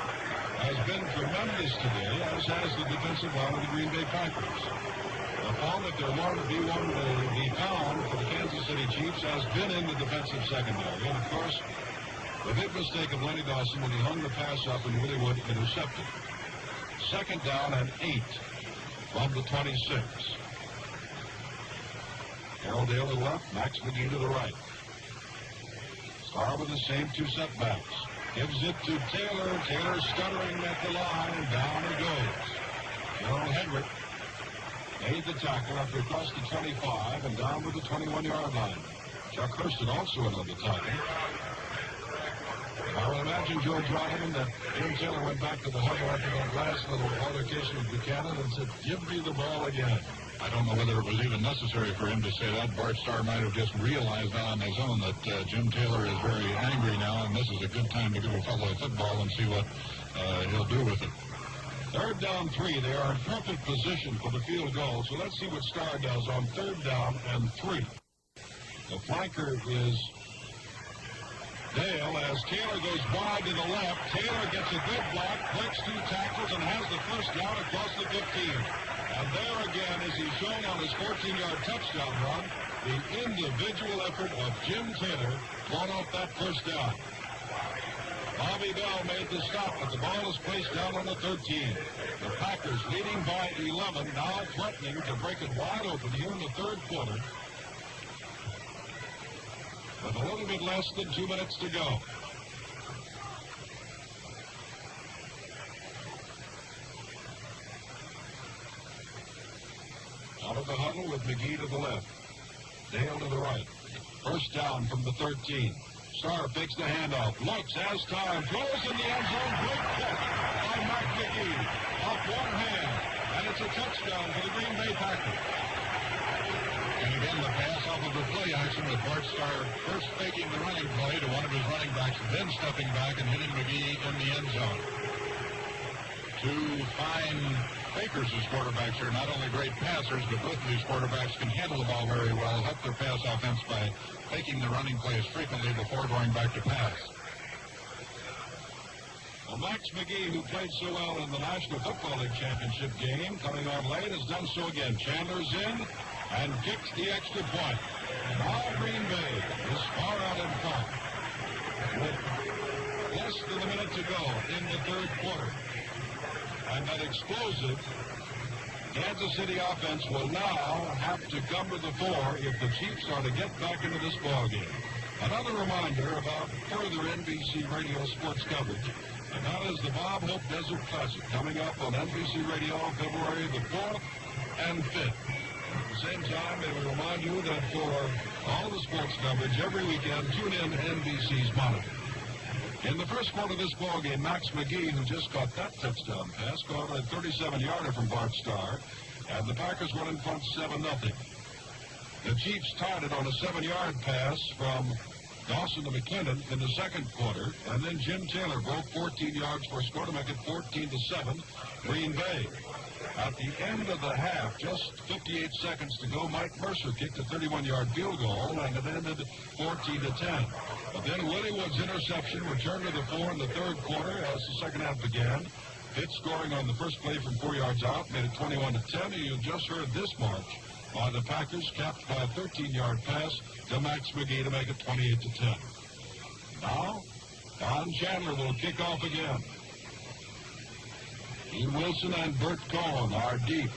has been tremendous today, as has the defensive line of the Green Bay Packers. The fault that they're one to be found for the Kansas City Chiefs has been in the defensive secondary. And, of course, the big mistake of Lenny Dawson when he hung the pass up and Willie Wood intercepted. Second down and 8 from the 26. Carroll Dale to the left, Max McGee to the right. Starr with the same two setbacks. Gives it to Taylor. Taylor stuttering at the line. Down he goes. Gerald Hedrick made the tackle after across the 25 and down to the 21-yard line. Chuck Hurston also another tackle. I would imagine, George Rodman, that Jim Taylor went back to the huddle after that last little altercation with Buchanan and said, "Give me the ball again." I don't know whether it was even necessary for him to say that. Bart Starr might have just realized on his own that Jim Taylor is very angry now, and this is a good time to give a fellow a football and see what he'll do with it. Third down 3. They are in perfect position for the field goal. So let's see what Starr does on third down and 3. The flanker is Dale as Taylor goes wide to the left. Taylor gets a good block, breaks 2 tackles, and has the first down across the 15. And there again, as he's shown on his 14-yard touchdown run, the individual effort of Jim Taylor brought off that first down. Bobby Bell made the stop, but the ball is placed down on the 13. The Packers leading by 11, now threatening to break it wide open here in the third quarter. With a little bit less than 2 minutes to go. Out of the huddle with McGee to the left. Dale to the right. First down from the 13. Starr fakes the handoff. Looks, has time. Throws in the end zone. Great catch by Mark McGee. Off one hand. And it's a touchdown for the Green Bay Packers. And again, the pass off of the play action with Bart Starr first faking the running play to one of his running backs, then stepping back and hitting McGee in the end zone. 2 fine fakers as quarterbacks are not only great passers, but both of these quarterbacks can handle the ball very well, help their pass offense by faking the running plays frequently before going back to pass. Well, Max McGee, who played so well in the National Football League Championship game, coming on late, has done so again. Chandler's in and kicks the extra point. Now Green Bay is far out in front with less than a minute to go in the third quarter. And that explosive Kansas City offense will now have to come to the fore if the Chiefs are to get back into this ballgame. Another reminder about further NBC Radio sports coverage, and that is the Bob Hope Desert Classic coming up on NBC Radio February the 4th and 5th. the same time, may we remind you that for all the sports coverage every weekend, tune in NBC's Monitor. In the first quarter of this ball game, Max McGee, who just caught that touchdown pass, caught a 37-yarder from Bart Starr, and the Packers went in front 7-0. The Chiefs tied it on a 7-yard pass from Dawson to McClendon in the second quarter, and then Jim Taylor broke 14 yards for a score to make it 14-7, Green Bay. At the end of the half, just 58 seconds to go, Mike Mercer kicked a 31-yard field goal, and it ended 14-10. But then Willie Wood's interception returned to the fore in the third quarter as the second half began. Pitts scoring on the first play from 4 yards out made it 21-10. And you just heard this march by the Packers, capped by a 13-yard pass to Max McGee to make it 28-10. Now, Don Chandler will kick off again. Dean Wilson and Bert Cohen are deep.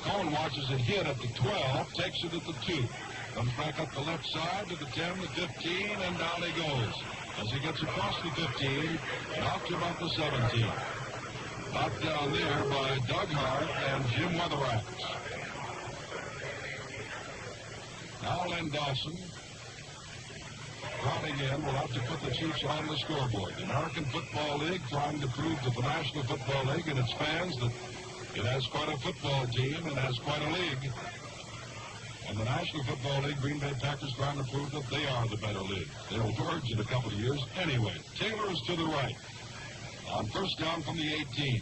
Cohen watches it hit at the 12, takes it at the 2. Comes back up the left side to the 10, the 15, and down he goes. As he gets across the 15, and out to about the 17. Knocked down there by Doug Hart and Jim Weatherax. Now Len Dawson, dropping in, will have to put the Chiefs on the scoreboard. The American Football League trying to prove to the National Football League and its fans that it has quite a football team and has quite a league. And the National Football League, Green Bay Packers trying to prove that they are the better league. They'll merge in a couple of years. Anyway, Taylor is to the right. On first down from the 18.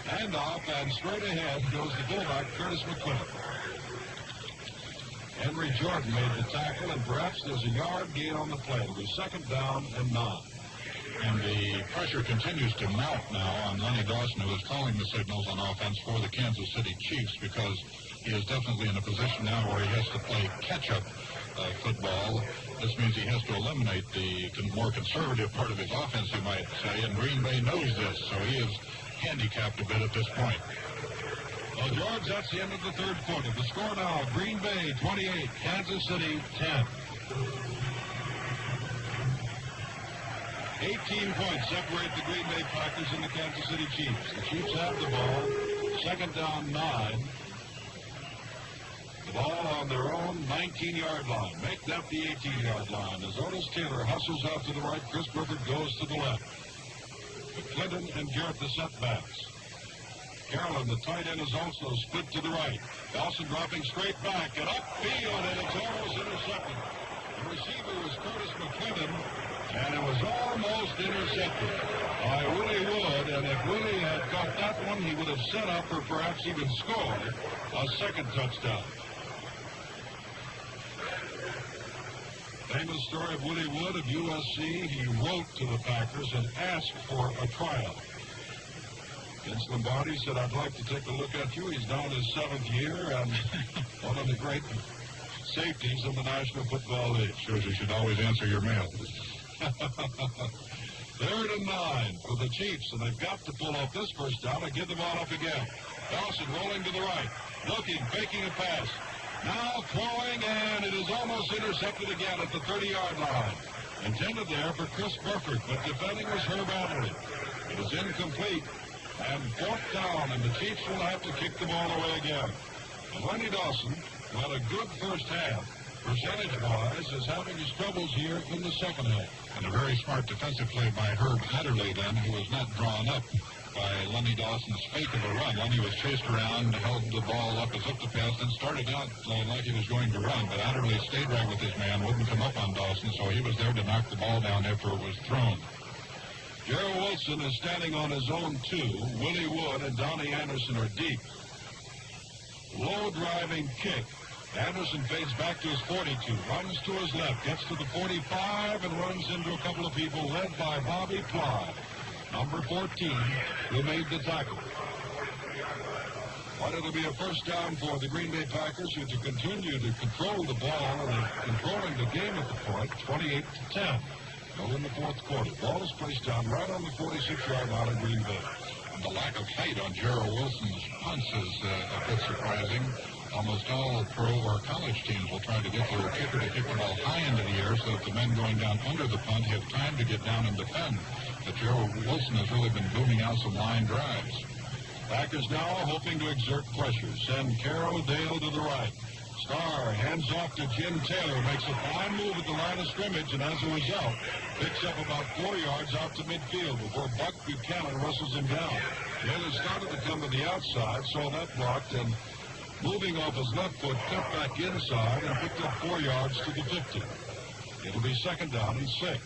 Hand off, and straight ahead goes the fullback, Curtis McClendon. Henry Jordan made the tackle, and perhaps there's a yard gain on the play. It'll be second down and 9. And the pressure continues to mount now on Lenny Dawson, who is calling the signals on offense for the Kansas City Chiefs, because he is definitely in a position now where he has to play catch-up football. This means he has to eliminate the more conservative part of his offense, you might say, and Green Bay knows this, so he is handicapped a bit at this point. Well, George, that's the end of the third quarter. The score now, Green Bay 28, Kansas City 10. 18 points separate the Green Bay Packers and the Kansas City Chiefs. The Chiefs have the ball, second down 9. The ball on their own 19-yard line. Make that the 18-yard line. As Otis Taylor hustles out to the right, Chris Burford goes to the left. McClendon and Garrett the setbacks. Carolyn, the tight end, is also split to the right. Dawson dropping straight back and upfield, and it's almost intercepted. The receiver was Curtis McClendon, and it was almost intercepted by Willie Wood. And if Willie had got that one, he would have set up or perhaps even scored a second touchdown. Famous story of Willie Wood of USC. He wrote to the Packers and asked for a tryout. Vince Lombardi said, "I'd like to take a look at you." He's now in his 7th year and one of the great safeties of the National Football League. Shows you should always answer your mail. 3rd and 9 for the Chiefs, and they've got to pull off this first down and get the ball up again. Dawson rolling to the right, looking, faking a pass. Now throwing, and it is almost intercepted again at the 30-yard line. Intended there for Chris Burford, but defending was Herb Adderley. It is incomplete. And 4th down, and the Chiefs will have to kick the ball away again. And Lenny Dawson, who had a good first half, percentage-wise, is having his troubles here in the second half. And a very smart defensive play by Herb Adderley then, who was not drawn up by Lenny Dawson's fake of a run. Lenny was chased around, held the ball up as up the pass, and started out like he was going to run. But Adderley stayed right with his man, wouldn't come up on Dawson, so he was there to knock the ball down after it was thrown. Gerald Wilson is standing on his own 2. Willie Wood and Donnie Anderson are deep. Low driving kick. Anderson fades back to his 42, runs to his left, gets to the 45, and runs into a couple of people led by Bobby Ply, number 14, who made the tackle. But it'll be a first down for the Green Bay Packers, who to continue to control the ball and controlling the game at the point, 28-10. Go in the 4th quarter. Ball is placed down right on the 46-yard line of Green Bay. And the lack of height on Gerald Wilson's punts is a bit surprising. Almost all pro or college teams will try to get their kicker to kick the ball high into the air so that the men going down under the punt have time to get down and defend. But Gerald Wilson has really been booming out some line drives. Packers now hoping to exert pressure. Send Carroll Dale to the right. Starr hands off to Jim Taylor. Makes a fine move at the line of scrimmage, and as a result, picks up about 4 yards out to midfield before Buck Buchanan wrestles him down. Taylor started to come to the outside, saw that blocked, and moving off his left foot, cut back inside and picked up 4 yards to the 50. It'll be second down and 6.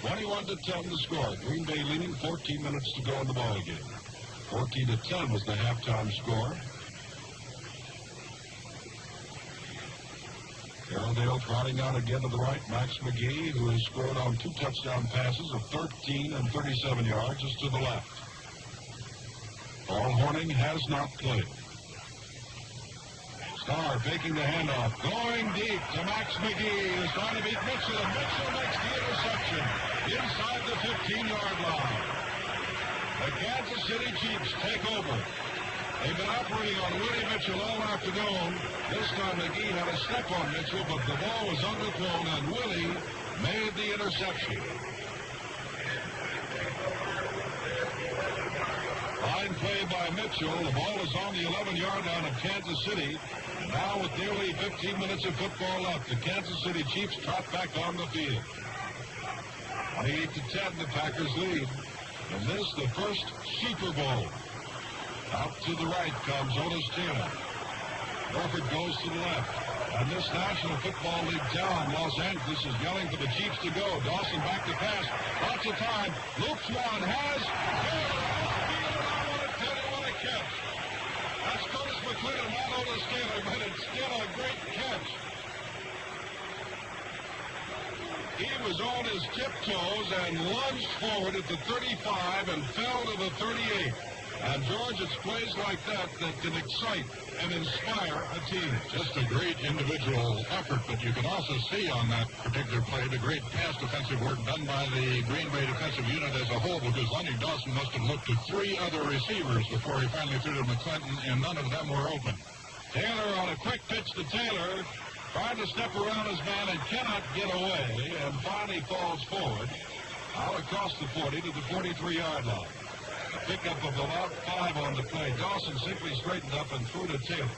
21-10 the score. Green Bay leading, 14 minutes to go in the ball game. 14-10 was the halftime score. Carroll trotting out again to the right. Max McGee, who has scored on 2 touchdown passes of 13 and 37 yards, is to the left. Paul Hornung has not played. Starr faking the handoff, going deep to Max McGee, who's trying to beat Mitchell, and Mitchell makes the interception inside the 15-yard line. The Kansas City Chiefs take over. They've been operating on Willie Mitchell all afternoon. This time McGee had a step on Mitchell, but the ball was underthrown, and Willie made the interception. Fine play by Mitchell. The ball is on the 11-yard line of Kansas City. Now with nearly 15 minutes of football left, the Kansas City Chiefs trot back on the field. 28-10, the Packers lead. And this, the first Super Bowl. Out to the right comes Otis Taylor. Burford goes to the left. And this National Football League town, Los Angeles, is yelling for the Chiefs to go. Dawson back to pass. Lots of time. Luke Swan has Taylor off field. I want to tell you what a catch. That's Curtis McClinton, not Otis Taylor, but it's still a great catch. He was on his tiptoes and lunged forward at the 35 and fell to the 38. And, George, it's plays like that that can excite and inspire a team. Just a great individual effort, but you can also see on that particular play the great pass defensive work done by the Green Bay defensive unit as a whole, because Lenny Dawson must have looked at 3 other receivers before he finally threw to McClinton, and none of them were open. Taylor on a quick pitch to Taylor, trying to step around his man and cannot get away, and finally falls forward out across the 40 to the 43-yard line. A pickup of about 5 on the play. Dawson simply straightened up and threw to Taylor.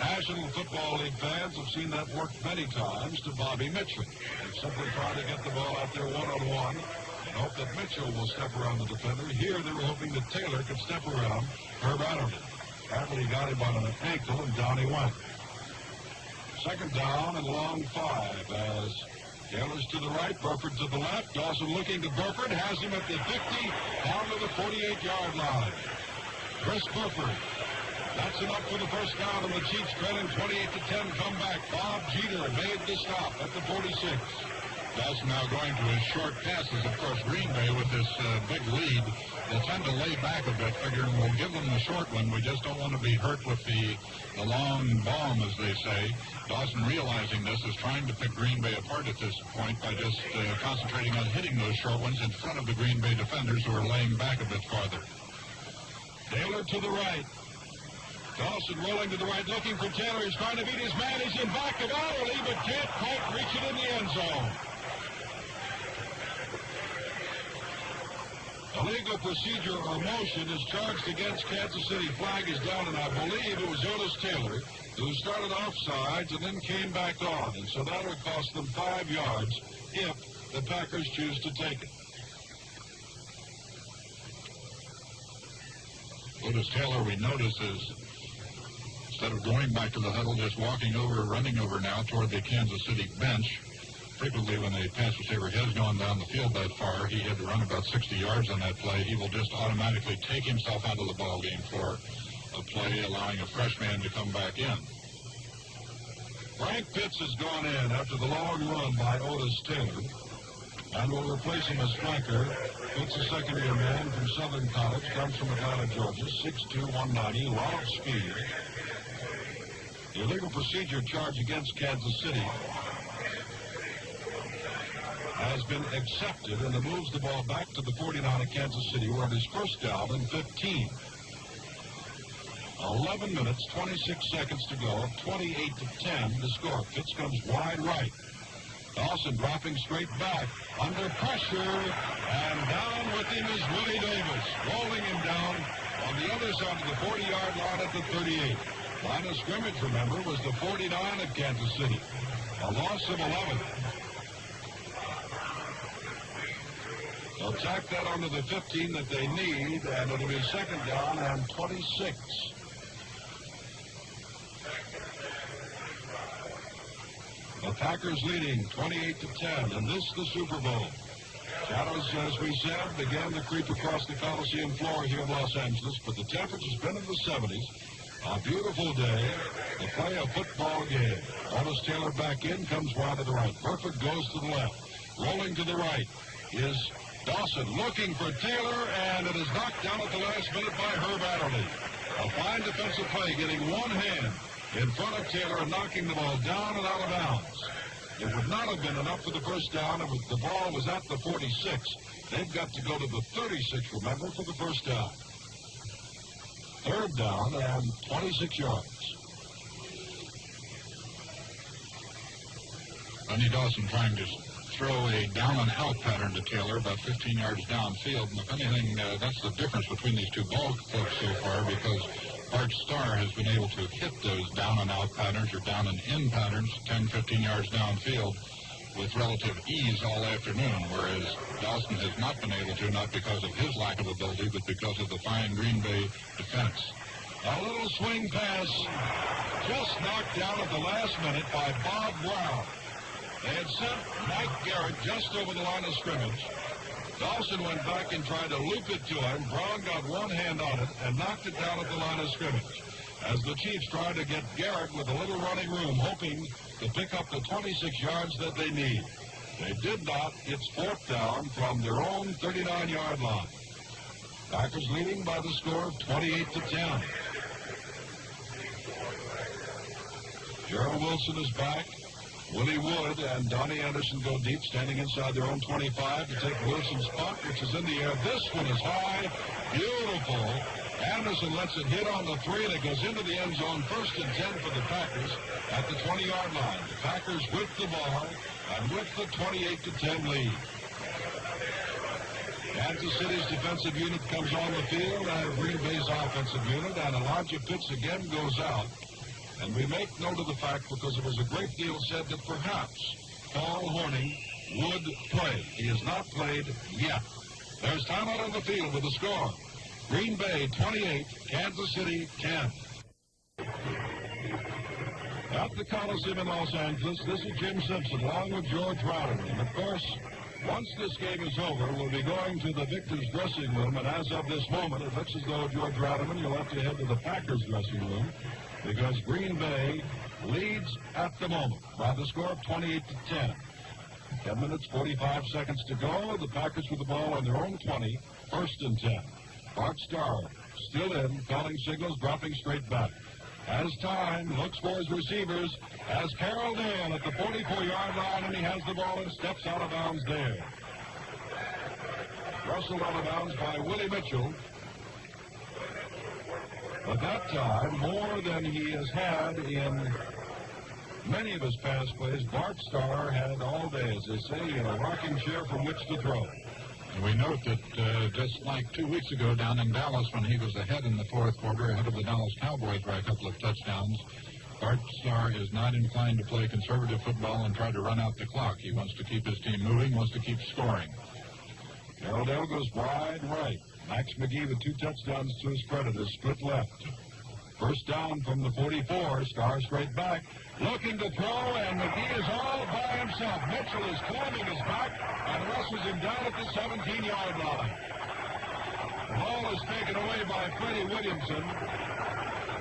National Football League fans have seen that work many times to Bobby Mitchell. They're simply trying to get the ball out there one-on-one and hope that Mitchell will step around the defender. Here they were hoping that Taylor could step around Herb Adderley. Adderley got him on an ankle, and down he went. Second down and long 5 as Taylor's to the right, Burford to the left. Dawson looking to Burford, has him at the 50, down to the 48-yard line. Chris Burford. That's enough for the first down, and the Chiefs trailing 28-10 comeback. Bob Jeter made the stop at the 46. Dawson now going to his short passes. Of course, Green Bay with this big lead, they tend to lay back a bit, figuring we'll give them the short one. We just don't want to be hurt with the long bomb, as they say. Dawson, realizing this, is trying to pick Green Bay apart at this point by just concentrating on hitting those short ones in front of the Green Bay defenders who are laying back a bit farther. Taylor to the right. Dawson rolling to the right, looking for Taylor. He's trying to beat his man. He's in back of Adderley, but can't quite reach it in the end zone. Illegal procedure or motion is charged against Kansas City. Flag is down, and I believe it was Otis Taylor who started offsides and then came back on. And so that will cost them 5 yards if the Packers choose to take it. Otis Taylor, we notice, is instead of going back to the huddle, just walking over, running over now toward the Kansas City bench. Frequently when a pass receiver has gone down the field that far, he had to run about 60 yards on that play. He will just automatically take himself out of the ball game for a play, allowing a fresh man to come back in. Frank Pitts has gone in after the long run by Otis Taylor and will replace him as flanker. Pitts, a second-year man from Southern College, comes from Atlanta, Georgia, 6'2", 190, a lot of speed. The illegal procedure charge against Kansas City has been accepted, and it moves the ball back to the 49 of Kansas City, where it is first down and 15. 11 minutes, 26 seconds to go, 28-10 the score. Pitts comes wide right. Dawson dropping straight back, under pressure, and down with him is Willie Davis, rolling him down on the other side of the 40-yard line at the 38. Line of scrimmage, remember, was the 49 of Kansas City. A loss of 11. They'll tack that onto the 15 that they need, and it'll be second down and 26. The Packers leading 28-10, and this the Super Bowl. Shadows, as we said, began to creep across the Coliseum floor here in Los Angeles, but the temperature's been in the 70s. A beautiful day to play a football game. Wallace Taylor back in, comes wide to the right. Burford goes to the left. Rolling to the right is Dawson looking for Taylor, and it is knocked down at the last minute by Herb Adderley. A fine defensive play, getting one hand in front of Taylor and knocking the ball down and out of bounds. It would not have been enough for the first down if the ball was at the 46. They've got to go to the 36, remember, for the first down. Third down and 26 yards. Sonny Dawson trying to throw a down and out pattern to Taylor about 15 yards downfield. And if anything, that's the difference between these two ball clubs so far, because Bart Starr has been able to hit those down and out patterns or down and in patterns 10, 15 yards downfield with relative ease all afternoon, whereas Dawson has not been able to, not because of his lack of ability, but because of the fine Green Bay defense. A little swing pass just knocked down at the last minute by Bob Brown. They had sent Mike Garrett just over the line of scrimmage. Dawson went back and tried to loop it to him. Brown got one hand on it and knocked it down at the line of scrimmage. As the Chiefs tried to get Garrett with a little running room, hoping to pick up the 26 yards that they need. They did not. It's fourth down from their own 39-yard line. Packers leading by the score of 28-10. Gerald Wilson is back. Willie Wood and Donnie Anderson go deep, standing inside their own 25 to take Wilson's spot, which is in the air. This one is high. Beautiful. Anderson lets it hit on the 3, and it goes into the end zone. First and 10 for the Packers at the 20-yard line. The Packers with the ball and with the 28-10 lead. Kansas City's defensive unit comes on the field, and Green Bay's offensive unit, and Elijah Pitts again goes out. And we make note of the fact, because it was a great deal said, that perhaps Paul Hornung would play. He has not played yet. There's time out on the field with the score. Green Bay 28, Kansas City 10. At the Coliseum in Los Angeles, this is Jim Simpson along with George Rowden. And of course, once this game is over, we'll be going to the victor's dressing room. And as of this moment, it looks as though George Rowden, you'll have to head to the Packers dressing room, because Green Bay leads at the moment by the score of 28-10. 10 minutes, 45 seconds to go. The Packers with the ball on their own 20, first and 10. Bart Starr still in, calling signals, dropping straight back. Has time, looks for his receivers, has Carroll Dale at the 44-yard line, and he has the ball and steps out of bounds there. Rustled out of bounds by Willie Mitchell. But that time, more than he has had in many of his past plays, Bart Starr had all day, as they say, in a rocking chair from which to throw. And we note that just like 2 weeks ago down in Dallas, when he was ahead in the fourth quarter, ahead of the Dallas Cowboys by a couple of touchdowns, Bart Starr is not inclined to play conservative football and try to run out the clock. He wants to keep his team moving, wants to keep scoring. Carroll Dale goes wide right. Max McGee with 2 touchdowns to his credit is split left. First down from the 44. Starr straight back, looking to throw, and McGee is all by himself. Mitchell is climbing his back and wrestles him down at the 17-yard line. The ball is taken away by Freddie Williamson,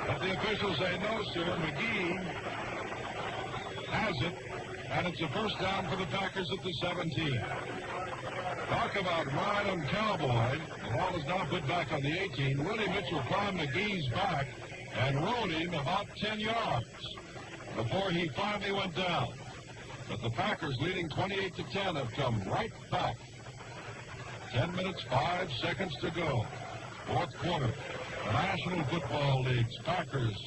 but the officials say, no, sir, McGee has it, and it's a first down for the Packers at the 17. Talk about ride 'em cowboy. The ball is now put back on the 18. Willie Mitchell climbed McGee's back and rode him about 10 yards before he finally went down. But the Packers, leading 28-10, have come right back. 10 minutes, 5 seconds to go. Fourth quarter. The National Football League's Packers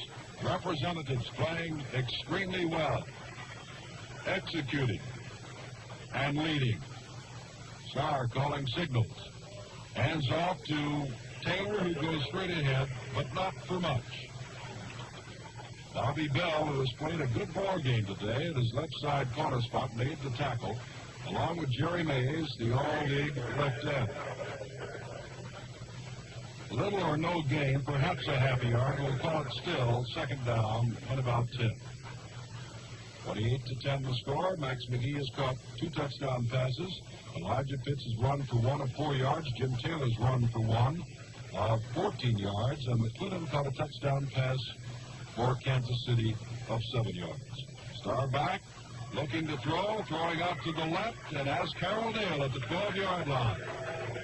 representatives playing extremely well. Executing. and leading. Starr calling signals. Hands off to Taylor, who goes straight ahead, but not for much. Bobby Bell, who has played a good ball game today at his left side corner spot, made the tackle, along with Jerry Mays, the all-league left end. Little or no gain, perhaps a half a yard. We'll call it still second down and about 10. 28-10 the score. Max McGee has caught 2 touchdown passes. Elijah Pitts has run for 1 of 4 yards. Jim Taylor's run for 1 of 14 yards. And McClellan caught a touchdown pass for Kansas City of 7 yards. Starr back, looking to throw, throwing out to the left, and has Carroll Dale at the 12-yard line.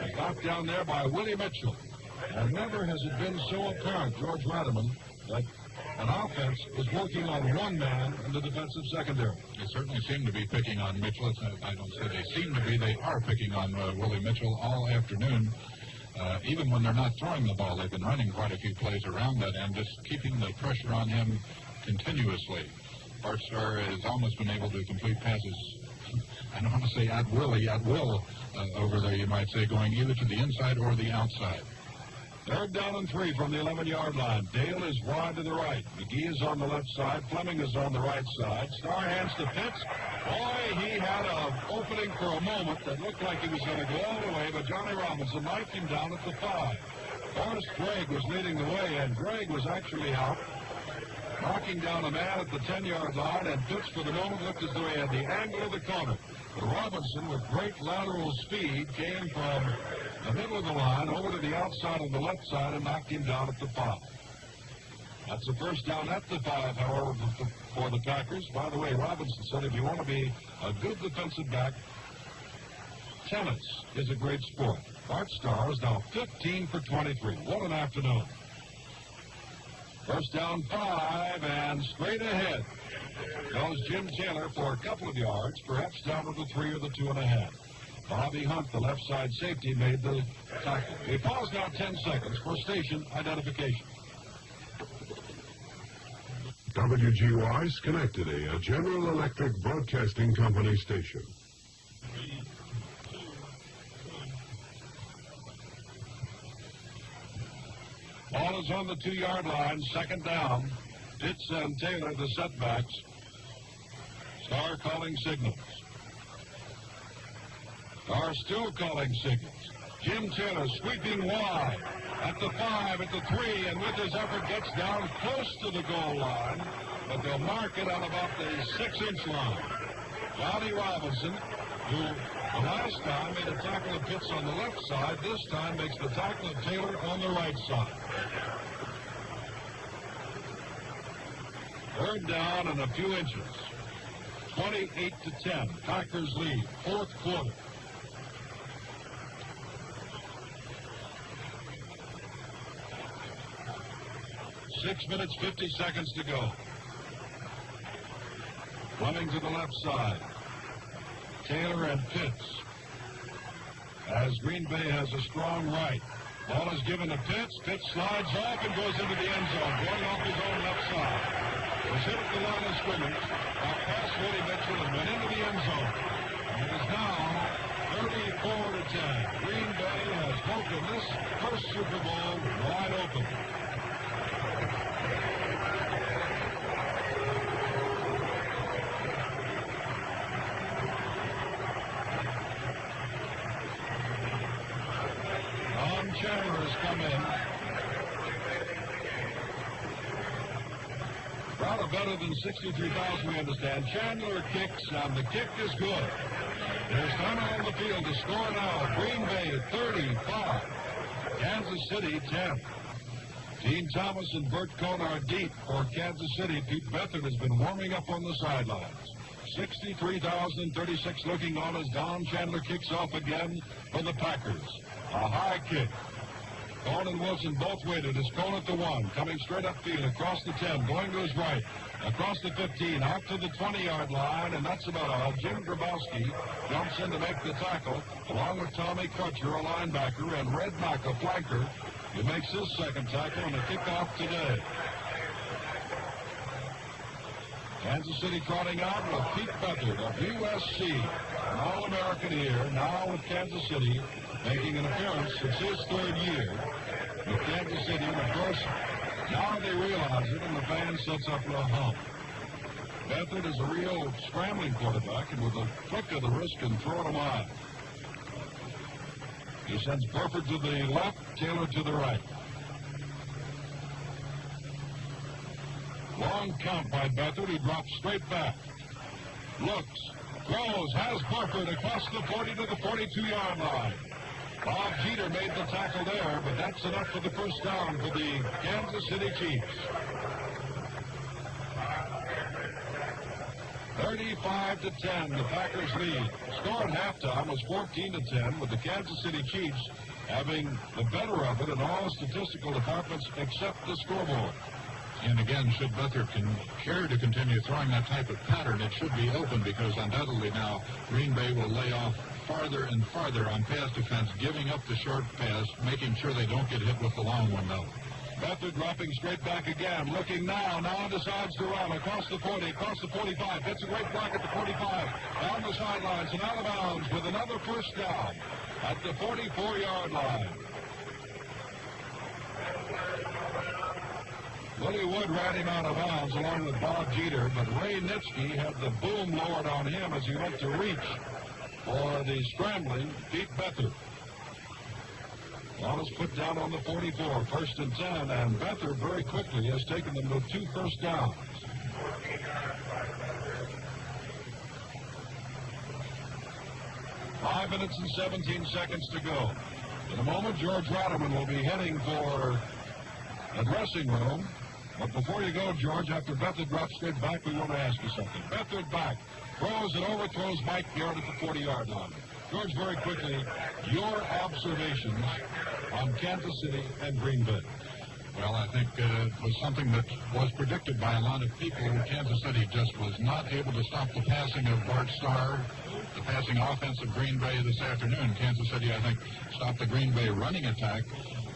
He's knocked down there by Willie Mitchell. And never has it been so apparent, George Radaman, that an offense is working on one man in the defensive secondary. They certainly seem to be picking on Mitchell. I don't say they seem to be. They are picking on Willie Mitchell all afternoon. Even when they're not throwing the ball, they've been running quite a few plays around that end, just keeping the pressure on him continuously. Bart Starr has almost been able to complete passes, I don't want to say at will over there, you might say, going either to the inside or the outside. 3rd down and 3 from the 11-yard line. Dale is wide to the right. McGee is on the left side. Fleming is on the right side. Starr hands to Pitts. Boy, he had an opening for a moment that looked like he was going to go all the way, but Johnny Robinson knifed him down at the 5. Forrest Gregg was leading the way, and Gregg was actually out, knocking down a man at the 10-yard line, and Pitts for the moment looked as though he had the angle of the corner. But Robinson, with great lateral speed, came from the middle of the line over to the outside of the left side and knocked him down at the 5. That's a first down at the 5, however, for the Packers. By the way, Robinson said if you want to be a good defensive back, tennis is a great sport. Bart Starr is now 15 for 23. What an afternoon. First down 5, and straight ahead goes Jim Taylor for a couple of yards, perhaps down to the 3 or the 2.5. Bobby Hunt, the left side safety, made the tackle. We pause now 10 seconds for station identification. WGY Schenectady, a General Electric Broadcasting Company station. Ball is on the 2-yard line, second down. Pitts and Taylor, the setbacks. Starr calling signals. Starr still calling signals. Jim Taylor sweeping wide at the 5, at the 3, and with his effort gets down close to the goal line, but they'll mark it on about the 6-inch line. Johnny Robinson, who the last time made a tackle of Pitts on the left side, this time makes the tackle of Taylor on the right side. 3rd down and a few inches. 28-10. Packers lead. 4th quarter. Six minutes, 50 seconds to go. Running to the left side. Taylor and Pitts. As Green Bay has a strong right. Ball is given to Pitts. Pitts slides off and goes into the end zone, going off his own left side. Was hit at the line of scrimmage, got past Willie Mitchell and went into the end zone. And it is now 34-10. Green Bay has broken this first Super Bowl wide open. Don Chandler has come in. Rather better than 63,000, we understand. Chandler kicks, and the kick is good. There's time on the field to score now. Green Bay 35, Kansas City 10. Dean Thomas and Bert Cohn are deep for Kansas City. Pete Beathard has been warming up on the sidelines. 63,036 looking on as Don Chandler kicks off again for the Packers. A high kick. Cohn and Wilson both waited as Cohn at the 1, coming straight upfield, across the 10, going to his right, across the 15, out to the 20-yard line, and that's about all. Jim Grabowski jumps in to make the tackle, along with Tommy Crutcher, a linebacker, and Red Mack, a flanker, who makes his second tackle on the kickoff today. Kansas City trotting out with Pete Beathard of USC, an All-American here, now with Kansas City, making an appearance. It's his third year with Kansas City, and of course, now they realize it, and the fan sets up a hump. Beathard is a real scrambling quarterback, and with a flick of the wrist can throw it a mile. He sends Burford to the left, Taylor to the right. Long count by Beathard. He drops straight back. Looks, throws, has Burford across the 40 to the 42-yard line. Bob Jeter made the tackle there, but that's enough for the first down for the Kansas City Chiefs. 35-10, the Packers lead. Score at halftime was 14-10, with the Kansas City Chiefs having the better of it in all statistical departments except the scoreboard. And again, should Beathard care to continue throwing that type of pattern, it should be open, because undoubtedly now Green Bay will lay off farther and farther on pass defense, giving up the short pass, making sure they don't get hit with the long one, though. Beathard dropping straight back again, looking now decides to run across the 40, across the 45, gets a great block at the 45, down the sidelines and out of bounds with another first down at the 44-yard line. Willie Wood ran him out of bounds along with Bob Jeter, but Ray Nitschke had the boom lowered on him as he went to reach for the scrambling Pete Beathard. Ball is put down on the 44, 1st and 10, and Beathard very quickly has taken them to 2 first downs. Five minutes and 17 seconds to go. In a moment, George Rotterman will be heading for a dressing room. But before you go, George, after Beathard drops straight back, we want to ask you something. Beathard back, throws and overthrows Mike Garrett at the 40-yard line. George, very quickly, your observations on Kansas City and Green Bay. Well, I think it was something that was predicted by a lot of people. Kansas City just was not able to stop the passing of Bart Starr, the passing offense of Green Bay this afternoon. Kansas City, I think, stopped the Green Bay running attack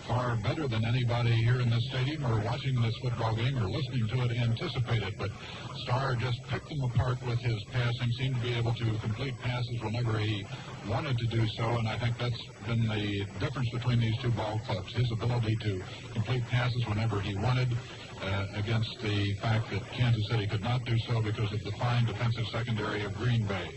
far better than anybody here in this stadium or watching this football game or listening to it anticipated. But Starr just picked them apart with his passing, seemed to be able to complete passes whenever he wanted to do so, and I think that's been the difference between these two ball clubs, his ability to complete passes whenever he wanted, against the fact that Kansas City could not do so because of the fine defensive secondary of Green Bay.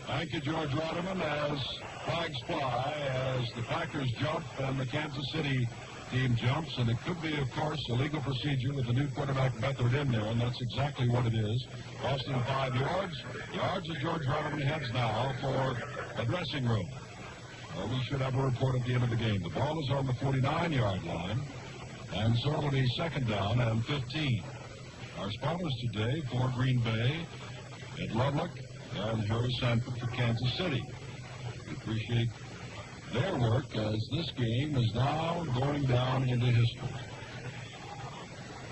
Thank you, George Rotterman. As flags fly, as the Packers jump and the Kansas City team jumps, and it could be, of course, a legal procedure with the new quarterback Beathard in there, and that's exactly what it is. Costing 5 yards. Yards as George Rotterman heads now for a dressing room. Well, we should have a report at the end of the game. The ball is on the 49-yard line, and so it'll be 2nd down and 15. Our spotters today for Green Bay, Ed Ludlock and Harry Sanford for Kansas City. We appreciate their work as this game is now going down into history.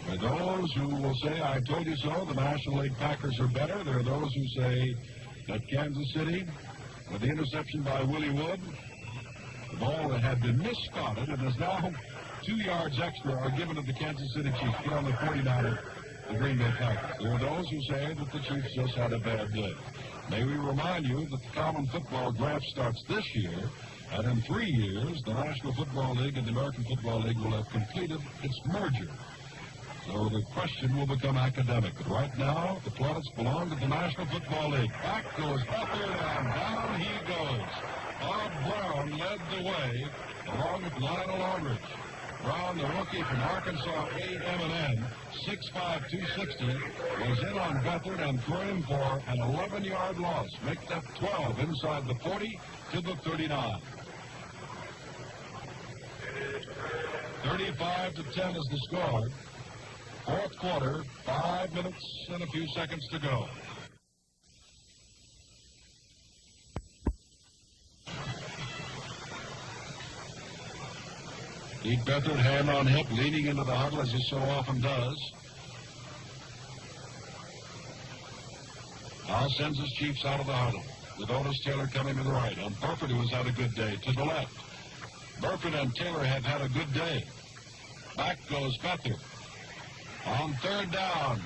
For those who will say, I told you so, the National League Packers are better. There are those who say that Kansas City, with the interception by Willie Wood, the ball that had been misspotted and is now 2 yards extra are given to the Kansas City Chiefs. Get on the 49er, the Green Bay Packers. There are those who say that the Chiefs just had a bad day. May we remind you that the common football draft starts this year, and in 3 years, the National Football League and the American Football League will have completed its merger. So the question will become academic. But right now, the plaudits belong to the National Football League. Back goes Beathard, and down he goes. Bob Brown led the way, along with Lionel Aldridge. Brown, the rookie from Arkansas A&M, 6'5", 260, was in on Beathard and threw him for an 11-yard loss. Make that 12 inside the 40 to the 39. 35-10 is the score. 4th quarter, 5 minutes and a few seconds to go. Pete Beathard, hand on hip, leaning into the huddle as he so often does. Now sends his Chiefs out of the huddle, with Otis Taylor coming to the right, and Burford, who has had a good day, to the left. Burford and Taylor have had a good day. Back goes Beathard. On 3rd down,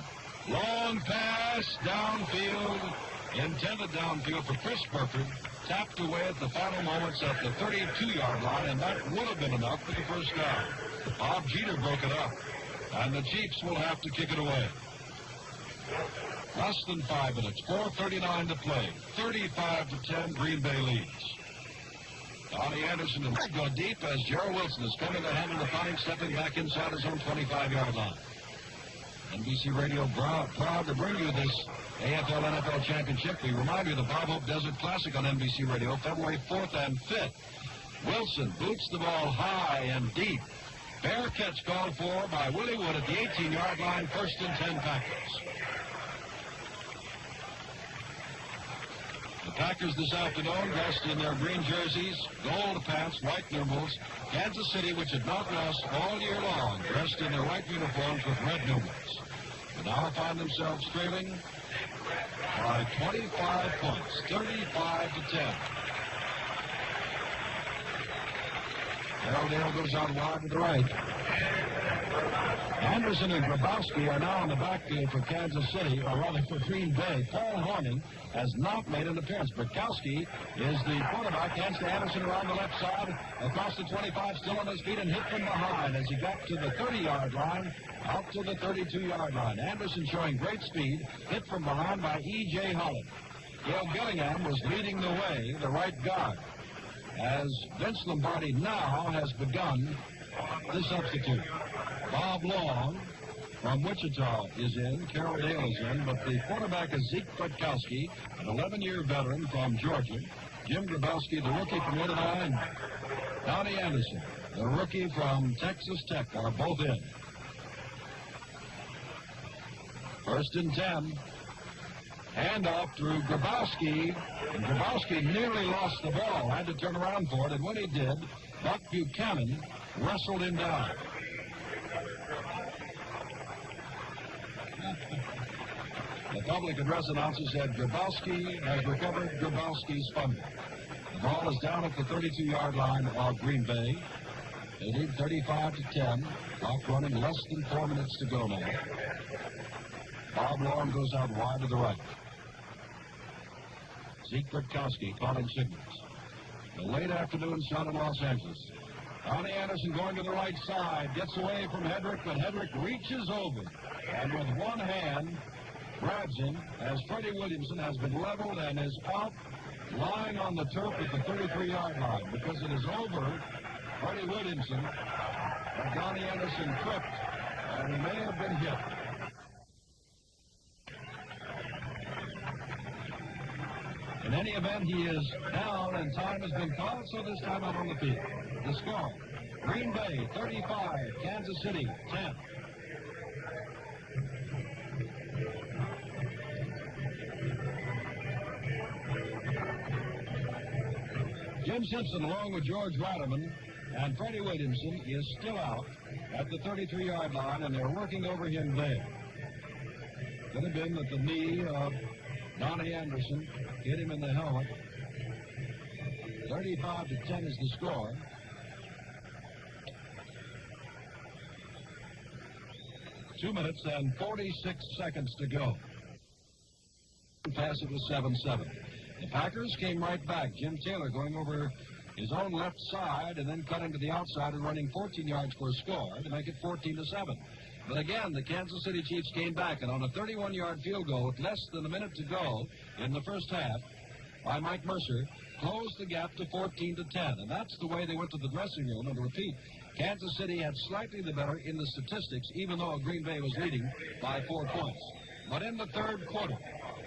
Long pass downfield, intended downfield for Chris Burford, tapped away at the final moments at the 32-yard line, and that would have been enough for the first down. Bob Jeter broke it up, and the Chiefs will have to kick it away. Less than 5 minutes, 4:39 to play, 35-10, Green Bay leads. Donnie Anderson will go deep as Gerald Wilson is coming to handle the punting, stepping back inside his own 25-yard line. NBC Radio proud to bring you this AFL-NFL championship. We remind you of the Bob Hope Desert Classic on NBC Radio, February 4th and 5th. Wilson boots the ball high and deep. Fair catch called for by Willie Wood at the 18-yard line, 1st and 10 Packers. The Packers this afternoon dressed in their green jerseys, gold pants, white numerals. Kansas City, which had not lost all year long, dressed in their white uniforms with red numerals. But now find themselves trailing by 25 points, 35-10. Dale goes out wide to the right. Anderson and Grabowski are now on the backfield for Kansas City, or rather for Green Bay. Paul Hornung has not made an appearance. Burkowski is the quarterback. Hands to Anderson around the left side, across the 25, still on his feet, and hit from behind as he got to the 30-yard line, out to the 32-yard line. Anderson showing great speed, hit from behind by E.J. Holland. Gail Gillingham was leading the way, the right guard, as Vince Lombardi now has begun the substitute. Bob Long from Wichita is in. Carroll Dale is in. But the quarterback is Zeke Burkowski, an 11-year veteran from Georgia. Jim Grabowski, the rookie from Illinois, and Donnie Anderson, the rookie from Texas Tech, are both in. 1st and 10. Handoff to Grabowski, and Grabowski nearly lost the ball. Had to turn around for it, and when he did, Buck Buchanan wrestled him down. The public address announcer said Grabowski has recovered Grabowski's fumble. The ball is down at the 32-yard line of Green Bay. They lead 35-10. Clock running, less than 4 minutes to go now. Bob Long goes out wide to the right. Zeke Burkowski calling signals. The late afternoon sun in Los Angeles. Donnie Anderson going to the right side, gets away from Hedrick, but Hedrick reaches over and with one hand grabs him as Freddie Williamson has been leveled and is out lying on the turf at the 33-yard line because it is over Freddie Williamson. But Donnie Anderson tripped and he may have been hit. In any event, he is down and time has been called, so this time out on the field. The score, Green Bay 35, Kansas City 10. Jim Simpson, along with George Ratterman and Freddie Williamson, is still out at the 33-yard line, and they're working over him there. Could have been that the knee of Donnie Anderson hit him in the helmet. 35-10 is the score. Two minutes and 46 seconds to go. Pass it was 7-7. The Packers came right back. Jim Taylor going over his own left side and then cutting to the outside and running 14 yards for a score to make it 14-7. But again, the Kansas City Chiefs came back, and on a 31-yard field goal with less than a minute to go in the first half by Mike Mercer, closed the gap to 14-10. And that's the way they went to the dressing room. And to repeat, Kansas City had slightly the better in the statistics, even though Green Bay was leading by 4 points. But in the third quarter,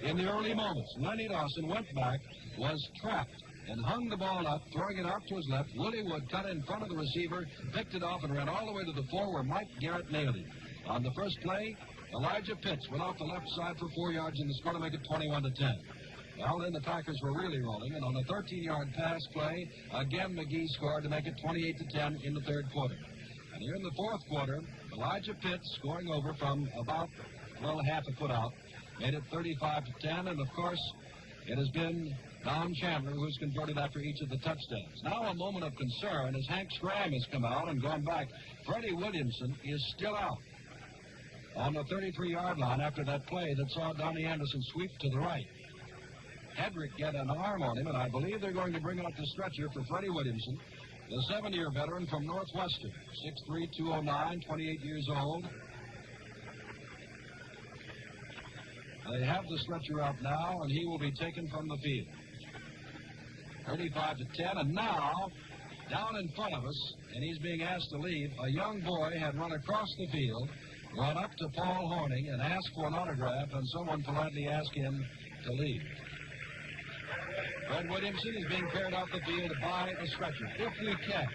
in the early moments, Lenny Dawson went back, was trapped, and hung the ball up, throwing it out to his left. Willie Wood cut in front of the receiver, picked it off, and ran all the way to the floor where Mike Garrett nailed him. On the first play, Elijah Pitts went off the left side for 4 yards in the score to make it 21-10. Well, then the Packers were really rolling, and on a 13-yard pass play, again McGee scored to make it 28-10 in the third quarter. And here in the fourth quarter, Elijah Pitts scoring over from about, well, half a foot out, made it 35-10, and of course, it has been Don Chandler who's converted after each of the touchdowns. Now a moment of concern as Hank Stram has come out and gone back. Freddie Williamson is still out. on the 33-yard line after that play that saw Donnie Anderson sweep to the right. Hedrick get an arm on him, and I believe they're going to bring out the stretcher for Freddie Williamson, the 7-year veteran from Northwestern, 6'3", 209, 28 years old. They have the stretcher out now, and he will be taken from the field. 35-10, and now, down in front of us, and he's being asked to leave, a young boy had run across the field, run up to Paul Hornung, and asked for an autograph, and someone politely asked him to leave. Fred Williamson is being carried off the field by a stretcher. If we can,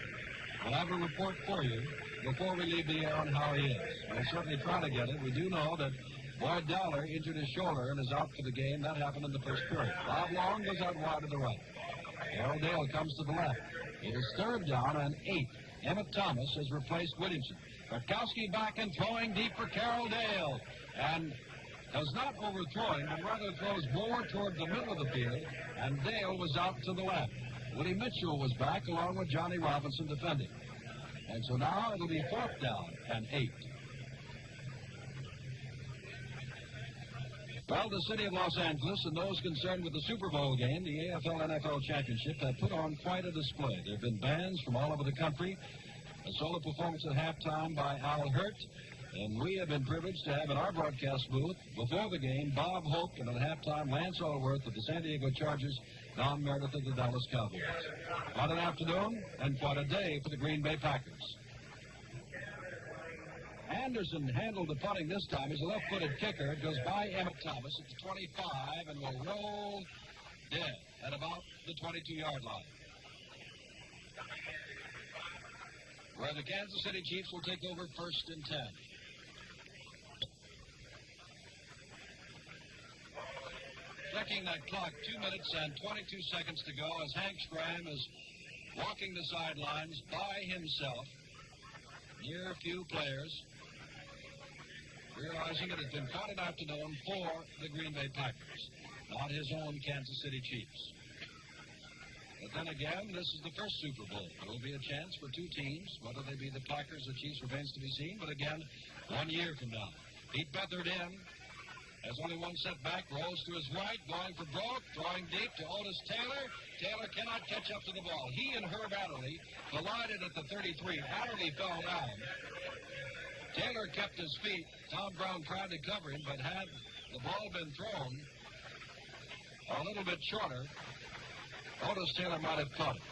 we'll have a report for you before we leave the air on how he is. We'll certainly try to get it. We do know that Boyd Dowler injured his shoulder and is out for the game. That happened in the first period. Bob Long goes out wide to the right. Carroll Dale comes to the left. It is 3rd down and 8. Emmett Thomas has replaced Williamson. Bartkowski back and throwing deep for Carroll Dale. And does not overthrow him, but rather throws more toward the middle of the field, and Dale was out to the left. Willie Mitchell was back along with Johnny Robinson defending. And so now it'll be 4th down and 8. Well, the city of Los Angeles and those concerned with the Super Bowl game, the AFL-NFL Championship, have put on quite a display. There have been bands from all over the country, a solo performance at halftime by Al Hirt, and we have been privileged to have in our broadcast booth before the game Bob Hope, and at halftime Lance Allworth of the San Diego Chargers, Don Meredith of the Dallas Cowboys. Quite an afternoon and quite a day for the Green Bay Packers. Anderson handled the punting this time. He's a left-footed kicker. It goes by Emmett Thomas at the 25 and will roll dead at about the 22-yard line, where the Kansas City Chiefs will take over 1st and 10. Checking that clock, 2 minutes and 22 seconds to go as Hank Stram is walking the sidelines by himself, near a few players, realizing it has been quite an afternoon for the Green Bay Packers, not his own Kansas City Chiefs. But then again, this is the first Super Bowl. There will be a chance for two teams, whether they be the Packers or Chiefs remains to be seen, but again, 1 year from now. Pete Beathard in. Has only one setback, rolls to his right, going for broke, throwing deep to Otis Taylor. Taylor cannot catch up to the ball. He and Herb Adderley collided at the 33. Adderley fell down. Taylor kept his feet. Tom Brown tried to cover him, but had the ball been thrown a little bit shorter, Otis Taylor might have caught it.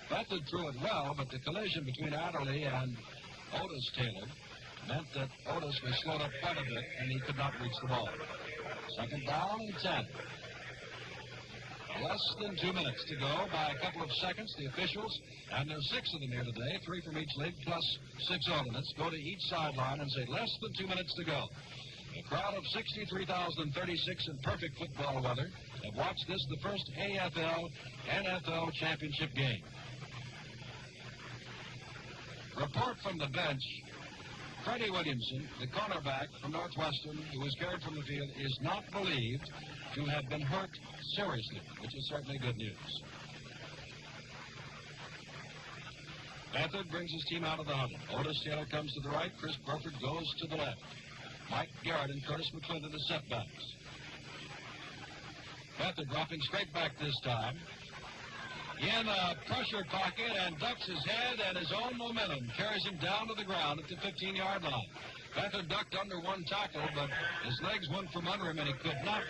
Beathard threw it well, but the collision between Adderley and Otis Taylor meant that Otis was slowed up quite a bit, and he could not reach the ball. 2nd down and 10. Less than 2 minutes to go by a couple of seconds. The officials, and there's 6 of them here today, 3 from each league, plus 6 alternates, go to each sideline and say less than 2 minutes to go. A crowd of 63,036 in perfect football weather have watched this, the first AFL-NFL championship game. Report from the bench. Freddie Williamson, the cornerback from Northwestern, who was carried from the field, is not believed to have been hurt seriously, which is certainly good news. Beathard brings his team out of the huddle. Otis Taylor comes to the right. Chris Burford goes to the left. Mike Garrett and Curtis McClendon as setbacks. Beathard dropping straight back this time. In a pressure pocket and ducks his head, and his own momentum carries him down to the ground at the 15-yard line. Beathard ducked under one tackle, but his legs went from under him, and he could not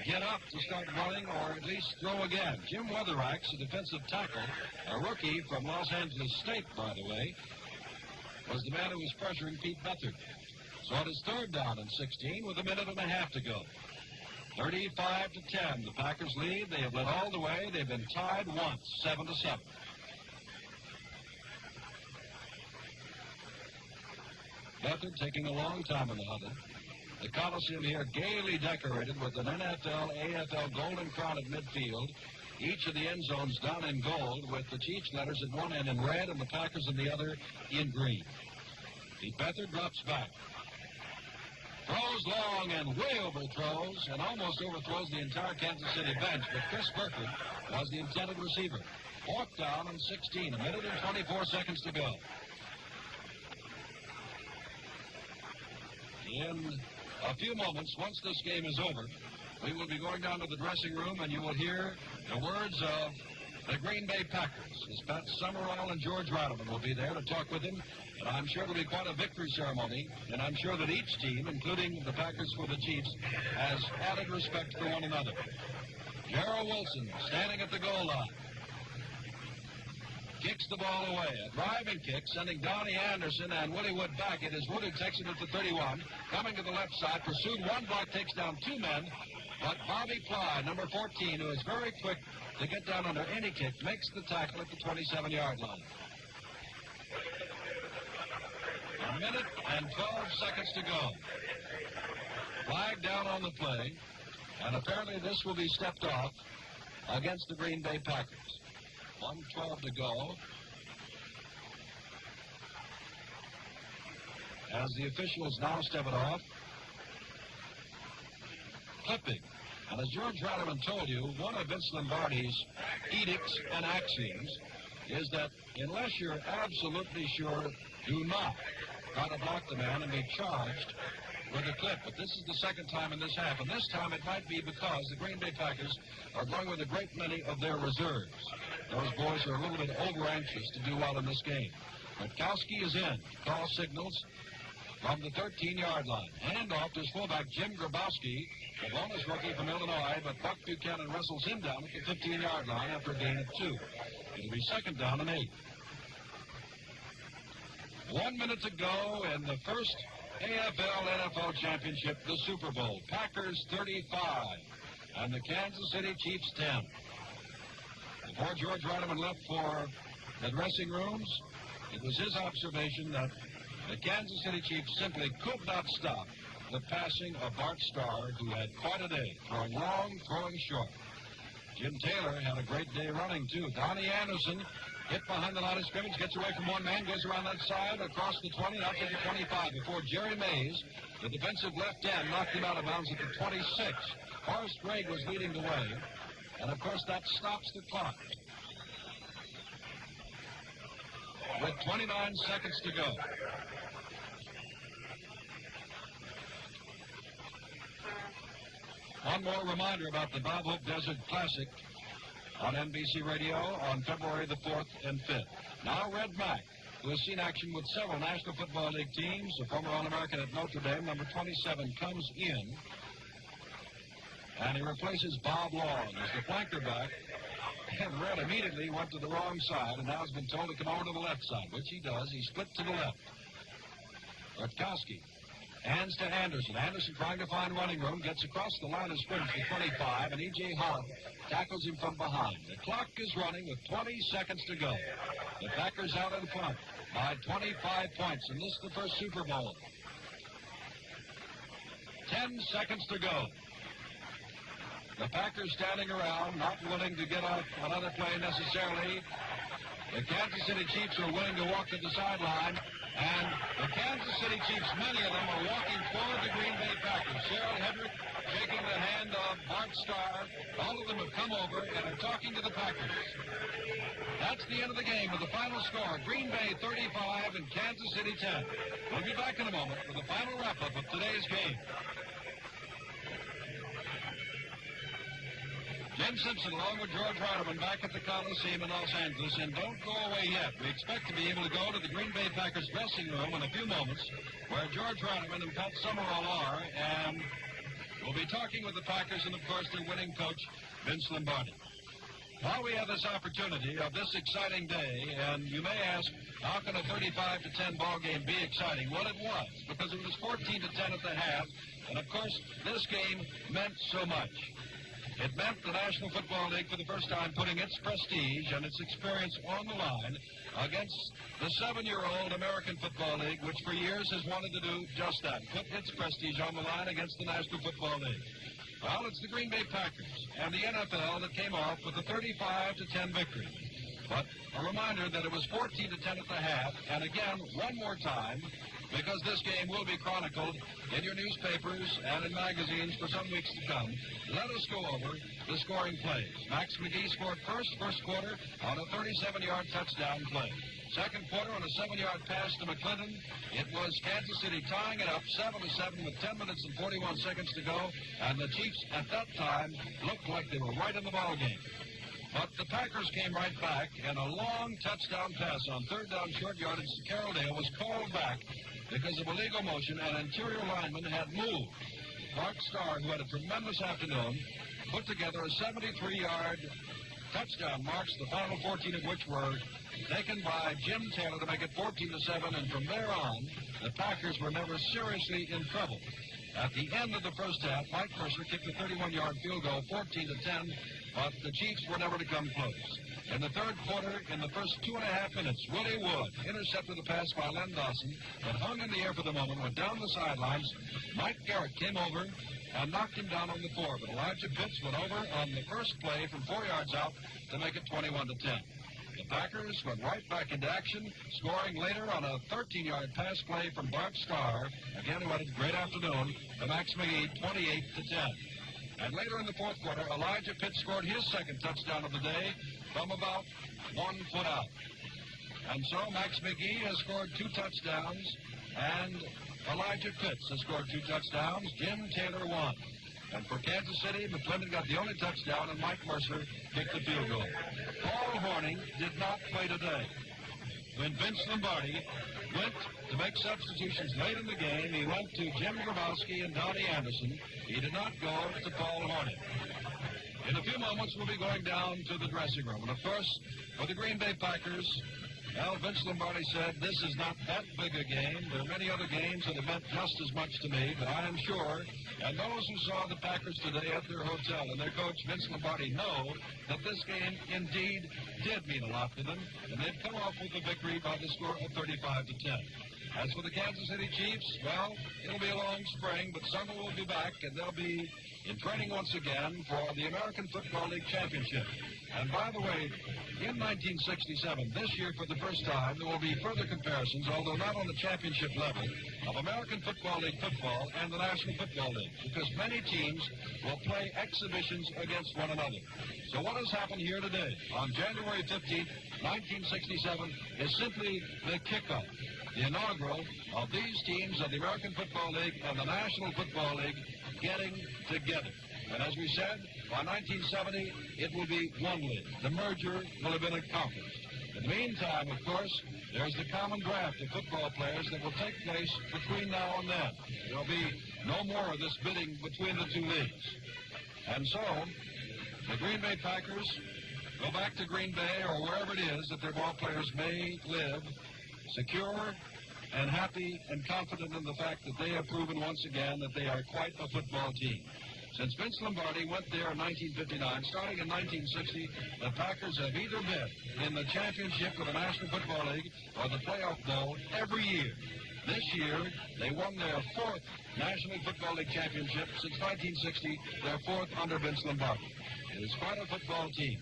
get up to start running or at least throw again. Jim Weatherax, a defensive tackle, a rookie from Los Angeles State, by the way, was the man who was pressuring Pete Beathard. So it is 3rd down and 16 with a minute and a half to go. 35-10. The Packers lead. They have led all the way. They've been tied once, 7-7. Beathard taking a long time in the huddle. The Coliseum here gaily decorated with an NFL, AFL golden crown at midfield. Each of the end zones done in gold with the Chiefs letters at one end in red and the Packers in the other in green. Pete Beathard drops back. Throws long and way overthrows and almost overthrows the entire Kansas City bench, but Chris Burford was the intended receiver. 4th down and 16, a minute and 24 seconds to go. In a few moments, once this game is over, we will be going down to the dressing room, and you will hear the words of the Green Bay Packers. As Pat Summerall and George Rattleman will be there to talk with him, and I'm sure it'll be quite a victory ceremony, and I'm sure that each team, including the Packers for the Chiefs, has added respect for one another. Gerald Wilson standing at the goal line. Kicks the ball away. A driving kick, sending Donnie Anderson and Woody Wood back. It is Wood who takes it at the 31. Coming to the left side, pursued one block, takes down two men. But Bobby Ply, number 14, who is very quick to get down under any kick, makes the tackle at the 27-yard line. A minute and 12 seconds to go. Flag down on the play. And apparently this will be stepped off against the Green Bay Packers. 1:12 to go. As the officials now step it off. Clipping. And as George Rattleman told you, one of Vince Lombardi's edicts and axioms is that unless you're absolutely sure, do not try to block the man and be charged with a clip. But this is the second time in this half, and this time it might be because the Green Bay Packers are going with a great many of their reserves. Those boys are a little bit over-anxious to do well in this game. Rutkowski is in. Call signals from the 13-yard line. Handoff to his fullback, Jim Grabowski, the bonus rookie from Illinois, but Buck Buchanan wrestles him down at the 15-yard line after a gain of 2. It'll be second down and 8. 1 minute to go in the first AFL-NFL championship, the Super Bowl. Packers 35 and the Kansas City Chiefs 10. Before George Rattleman left for the dressing rooms, it was his observation that the Kansas City Chiefs simply could not stop the passing of Bart Starr, who had quite a day, throwing long, throwing short. Jim Taylor had a great day running, too. Donnie Anderson hit behind the line of scrimmage, gets away from one man, goes around that side, across the 20, out to the 25, before Jerry Mays, the defensive left end, knocked him out of bounds at the 26. Forrest Gregg was leading the way, and of course that stops the clock. With 29 seconds to go. One more reminder about the Bob Hope Desert Classic on NBC Radio on February the 4th and 5th. Now Red Mack, who has seen action with several National Football League teams, a former All-American at Notre Dame, number 27, comes in, and he replaces Bob Long as the flanker back. And Red immediately went to the wrong side and now has been told to come over to the left side, which he does. He split to the left. Rutkowski hands to Anderson. Anderson trying to find running room, gets across the line of scrimmage to 25, and E.J. Hart tackles him from behind. The clock is running with 20 seconds to go. The Packers out in front by 25 points, and this is the first Super Bowl. 10 seconds to go. The Packers standing around, not willing to get off another play necessarily. The Kansas City Chiefs are willing to walk to the sideline. And the Kansas City Chiefs, many of them, are walking toward the Green Bay Packers. Cheryl Hedrick shaking the hand of Bart Starr. All of them have come over and are talking to the Packers. That's the end of the game with the final score. Green Bay 35 and Kansas City 10. We'll be back in a moment for the final wrap-up of today's game. Jim Simpson, along with George Rattleman, back at the Coliseum in Los Angeles, and don't go away yet. We expect to be able to go to the Green Bay Packers dressing room in a few moments, where George Rattleman and Pat Summerall are, and we'll be talking with the Packers and, of course, their winning coach, Vince Lombardi. While we have this opportunity of this exciting day, and you may ask, how can a 35-10 ball game be exciting? Well, it was, because it was 14-10 at the half, and, of course, this game meant so much. It meant the National Football League for the first time putting its prestige and its experience on the line against the 7-year-old American Football League, which for years has wanted to do just that, put its prestige on the line against the National Football League. Well, it's the Green Bay Packers and the NFL that came off with a 35-10 victory. But a reminder that it was 14-10 at the half, and again, one more time, because this game will be chronicled in your newspapers and in magazines for some weeks to come. Let us go over the scoring plays. Max McGee scored first quarter on a 37-yard touchdown play. Second quarter on a 7-yard pass to McClinton. It was Kansas City tying it up 7-7 with 10 minutes and 41 seconds to go, and the Chiefs at that time looked like they were right in the ball game. But the Packers came right back, and a long touchdown pass on third down short yardage to Carroll Dale was called back because of illegal motion, and interior lineman had moved. Clark Starr, who had a tremendous afternoon, put together a 73-yard touchdown marks, the final 14 of which were taken by Jim Taylor to make it 14-7, and from there on, the Packers were never seriously in trouble. At the end of the first half, Mike Mercer kicked a 31-yard field goal, 14-10, but the Chiefs were never to come close. In the third quarter, in the first 2.5 minutes, Willie Wood intercepted the pass by Len Dawson, but hung in the air for the moment, went down the sidelines. Mike Garrett came over and knocked him down on the 4, but Elijah Pitts went over on the first play from 4 yards out to make it 21-10. The Packers went right back into action, scoring later on a 13-yard pass play from Bart Starr, again who had a great afternoon, to Max McGee, 28-10. And later in the fourth quarter, Elijah Pitts scored his second touchdown of the day from about 1 foot out. And so Max McGee has scored 2 touchdowns, and Elijah Pitts has scored 2 touchdowns. Jim Taylor 1. And for Kansas City, McClendon got the only touchdown, and Mike Mercer kicked the field goal. Paul Hornung did not play today. When Vince Lombardi went to make substitutions late in the game, he went to Jim Grabowski and Donnie Anderson. He did not go to Paul Hornung. In a few moments, we'll be going down to the dressing room. And, of course, for the Green Bay Packers, well, Vince Lombardi said, this is not that big a game. There are many other games that have meant just as much to me, but I am sure, and those who saw the Packers today at their hotel and their coach, Vince Lombardi, know that this game indeed did mean a lot to them, and they've come off with the victory by the score of 35-10. As for the Kansas City Chiefs, well, it'll be a long spring, but summer will be back, and they'll be in training once again for the American Football League Championship. And by the way, in 1967, this year for the first time, there will be further comparisons, although not on the championship level, of American Football League football and the National Football League, because many teams will play exhibitions against one another. So what has happened here today, on January 15th, 1967, is simply the kickoff, the inaugural of these teams of the American Football League and the National Football League getting together. And as we said, by 1970, it will be one league. The merger will have been accomplished. In the meantime, of course, there's the common draft of football players that will take place between now and then. There will be no more of this bidding between the two leagues. And so, the Green Bay Packers go back to Green Bay or wherever it is that their ball players may live, secure and happy and confident in the fact that they have proven once again that they are quite a football team. Since Vince Lombardi went there in 1959, starting in 1960, the Packers have either been in the championship of the National Football League or the playoff bowl every year. This year, they won their 4th National Football League championship since 1960, their 4th under Vince Lombardi. It is quite a football team.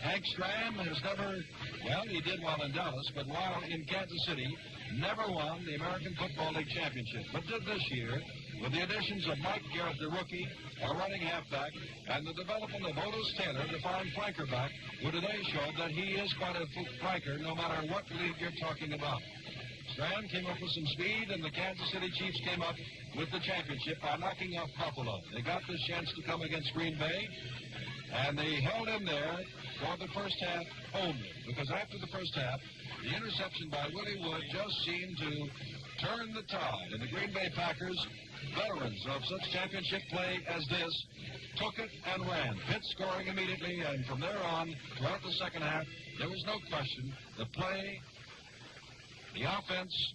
Hank Stram has never, well, he did well in Dallas, but while in Kansas City, never won the American Football League championship, but did this year with the additions of Mike Garrett, the rookie, a running halfback, and the development of Otis Taylor, the fine flanker back, who today showed that he is quite a flanker no matter what league you're talking about. Strand came up with some speed, and the Kansas City Chiefs came up with the championship by knocking off Buffalo. They got this chance to come against Green Bay, and they held in there for the first half only, because after the first half, the interception by Willie Wood just seemed to turn the tide, and the Green Bay Packers, veterans of such championship play as this, took it and ran. Pitts scoring immediately, and from there on, throughout the second half, there was no question. The play, the offense,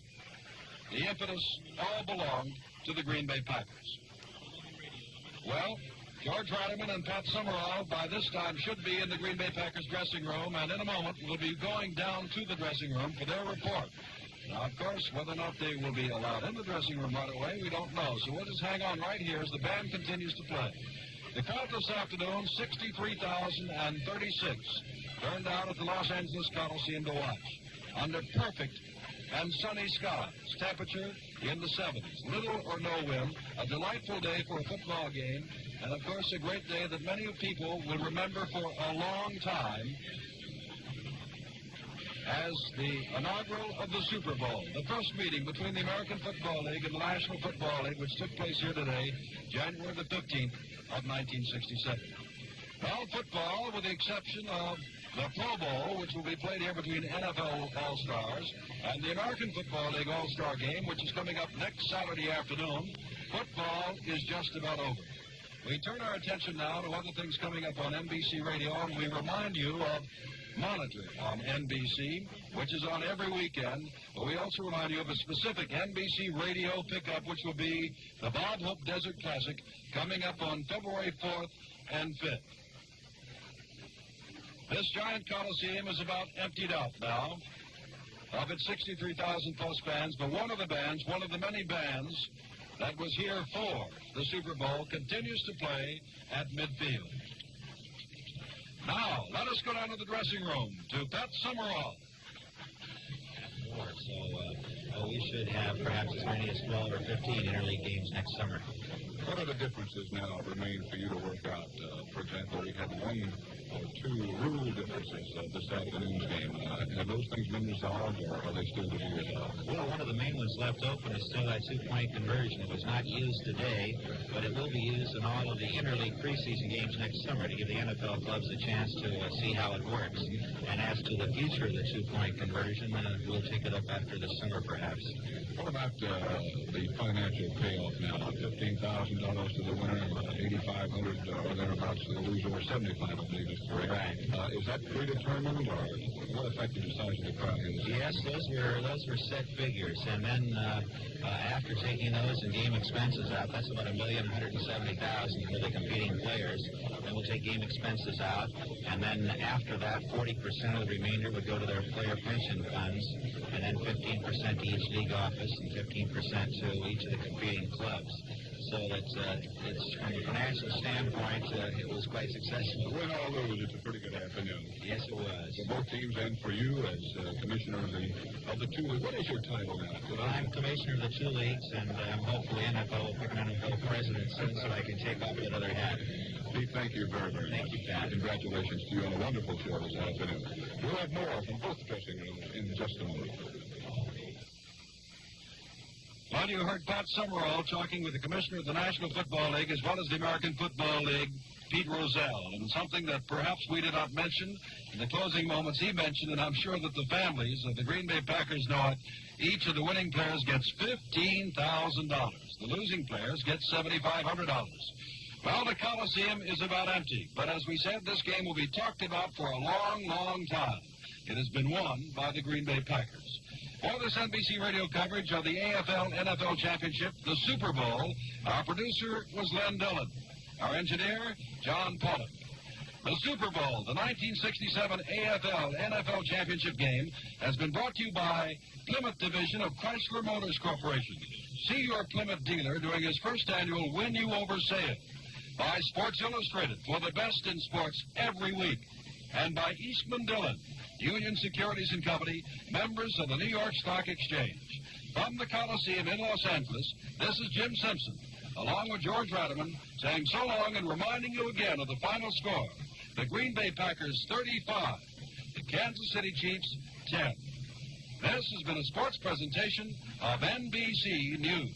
the impetus, all belonged to the Green Bay Packers. Well, George Reiterman and Pat Summerall by this time should be in the Green Bay Packers dressing room, and in a moment will be going down to the dressing room for their report. Now, of course, whether or not they will be allowed in the dressing room right away, we don't know. So we'll just hang on right here as the band continues to play. The count this afternoon, 63,036. turned out at the Los Angeles Coliseum to watch. Under perfect and sunny skies, temperature in the 70s, little or no wind, a delightful day for a football game, and of course a great day that many people will remember for a long time as the inaugural of the Super Bowl, the first meeting between the American Football League and the National Football League, which took place here today, January the 15th of 1967. Well, football, with the exception of the Pro Bowl, which will be played here between NFL All-Stars and the American Football League All-Star Game, which is coming up next Saturday afternoon, football is just about over. We turn our attention now to other things coming up on NBC Radio, and we remind you of Monitor on NBC, which is on every weekend. But we also remind you of a specific NBC radio pickup, which will be the Bob Hope Desert Classic, coming up on February 4th and 5th. This giant Coliseum is about emptied out now of its 63,000 plus fans, but one of the many bands that was here for the Super Bowl continues to play at midfield. Now, let us go down to the dressing room to Pat Summerall. So we should have perhaps as many as 12 or 15 interleague games next summer. What are the differences now remain for you to work out? For example, we had one or two rule differences this afternoon's game. Have those things been resolved, or are they still to be resolved? Well, one of the main ones left open is still that two-point conversion. It was not used today, but it will be used in all of the interleague preseason games next summer to give the NFL clubs a chance to see how it works. And as to the future of the two-point conversion, we'll take it up after the summer, perhaps. What about the financial payoff now? $15,000 to the winner, $8,500 or thereabouts to the loser, or $75,000, I believe is correct. Right. Is that predetermined, or what affected the size of the crowd? Yes, those were set figures, and then after taking those and game expenses out, that's about $1,170,000 for the competing players. Then we'll take game expenses out, and then after that, 40% of the remainder would go to their player pension funds, and then 15% to each league office and 15% to each of the competing clubs. So it's from a financial standpoint, it was quite successful. Win or lose, it's a pretty good afternoon. Yes, it was. For both teams and for you as commissioner of the two leagues. What is your title now? Well, I'm commissioner of the two leagues, and hopefully NFL will pick an NFL president soon so I can take off that other hat. Pete, thank you very, very much. Thank you, Pat. Congratulations to you on a wonderful show this afternoon. We'll have more from both dressing rooms in just a moment. Well, you heard Pat Summerall talking with the commissioner of the National Football League as well as the American Football League, Pete Rozelle, and something that perhaps we did not mention in the closing moments he mentioned, and I'm sure that the families of the Green Bay Packers know it. Each of the winning players gets $15,000. The losing players get $7,500. Well, the Coliseum is about empty, but as we said, this game will be talked about for a long, long time. It has been won by the Green Bay Packers. For this NBC radio coverage of the AFL-NFL Championship, the Super Bowl, our producer was Len Dillon. Our engineer, John Pollock. The Super Bowl, the 1967 AFL-NFL Championship game, has been brought to you by Plymouth Division of Chrysler Motors Corporation. See your Plymouth dealer during his first annual Win You Over sale. By Sports Illustrated, for the best in sports every week. And by Eastman Dillon, Union Securities and Company, members of the New York Stock Exchange. From the Coliseum in Los Angeles, this is Jim Simpson, along with George Ratterman, saying so long and reminding you again of the final score. The Green Bay Packers 35, the Kansas City Chiefs 10. This has been a sports presentation of NBC News.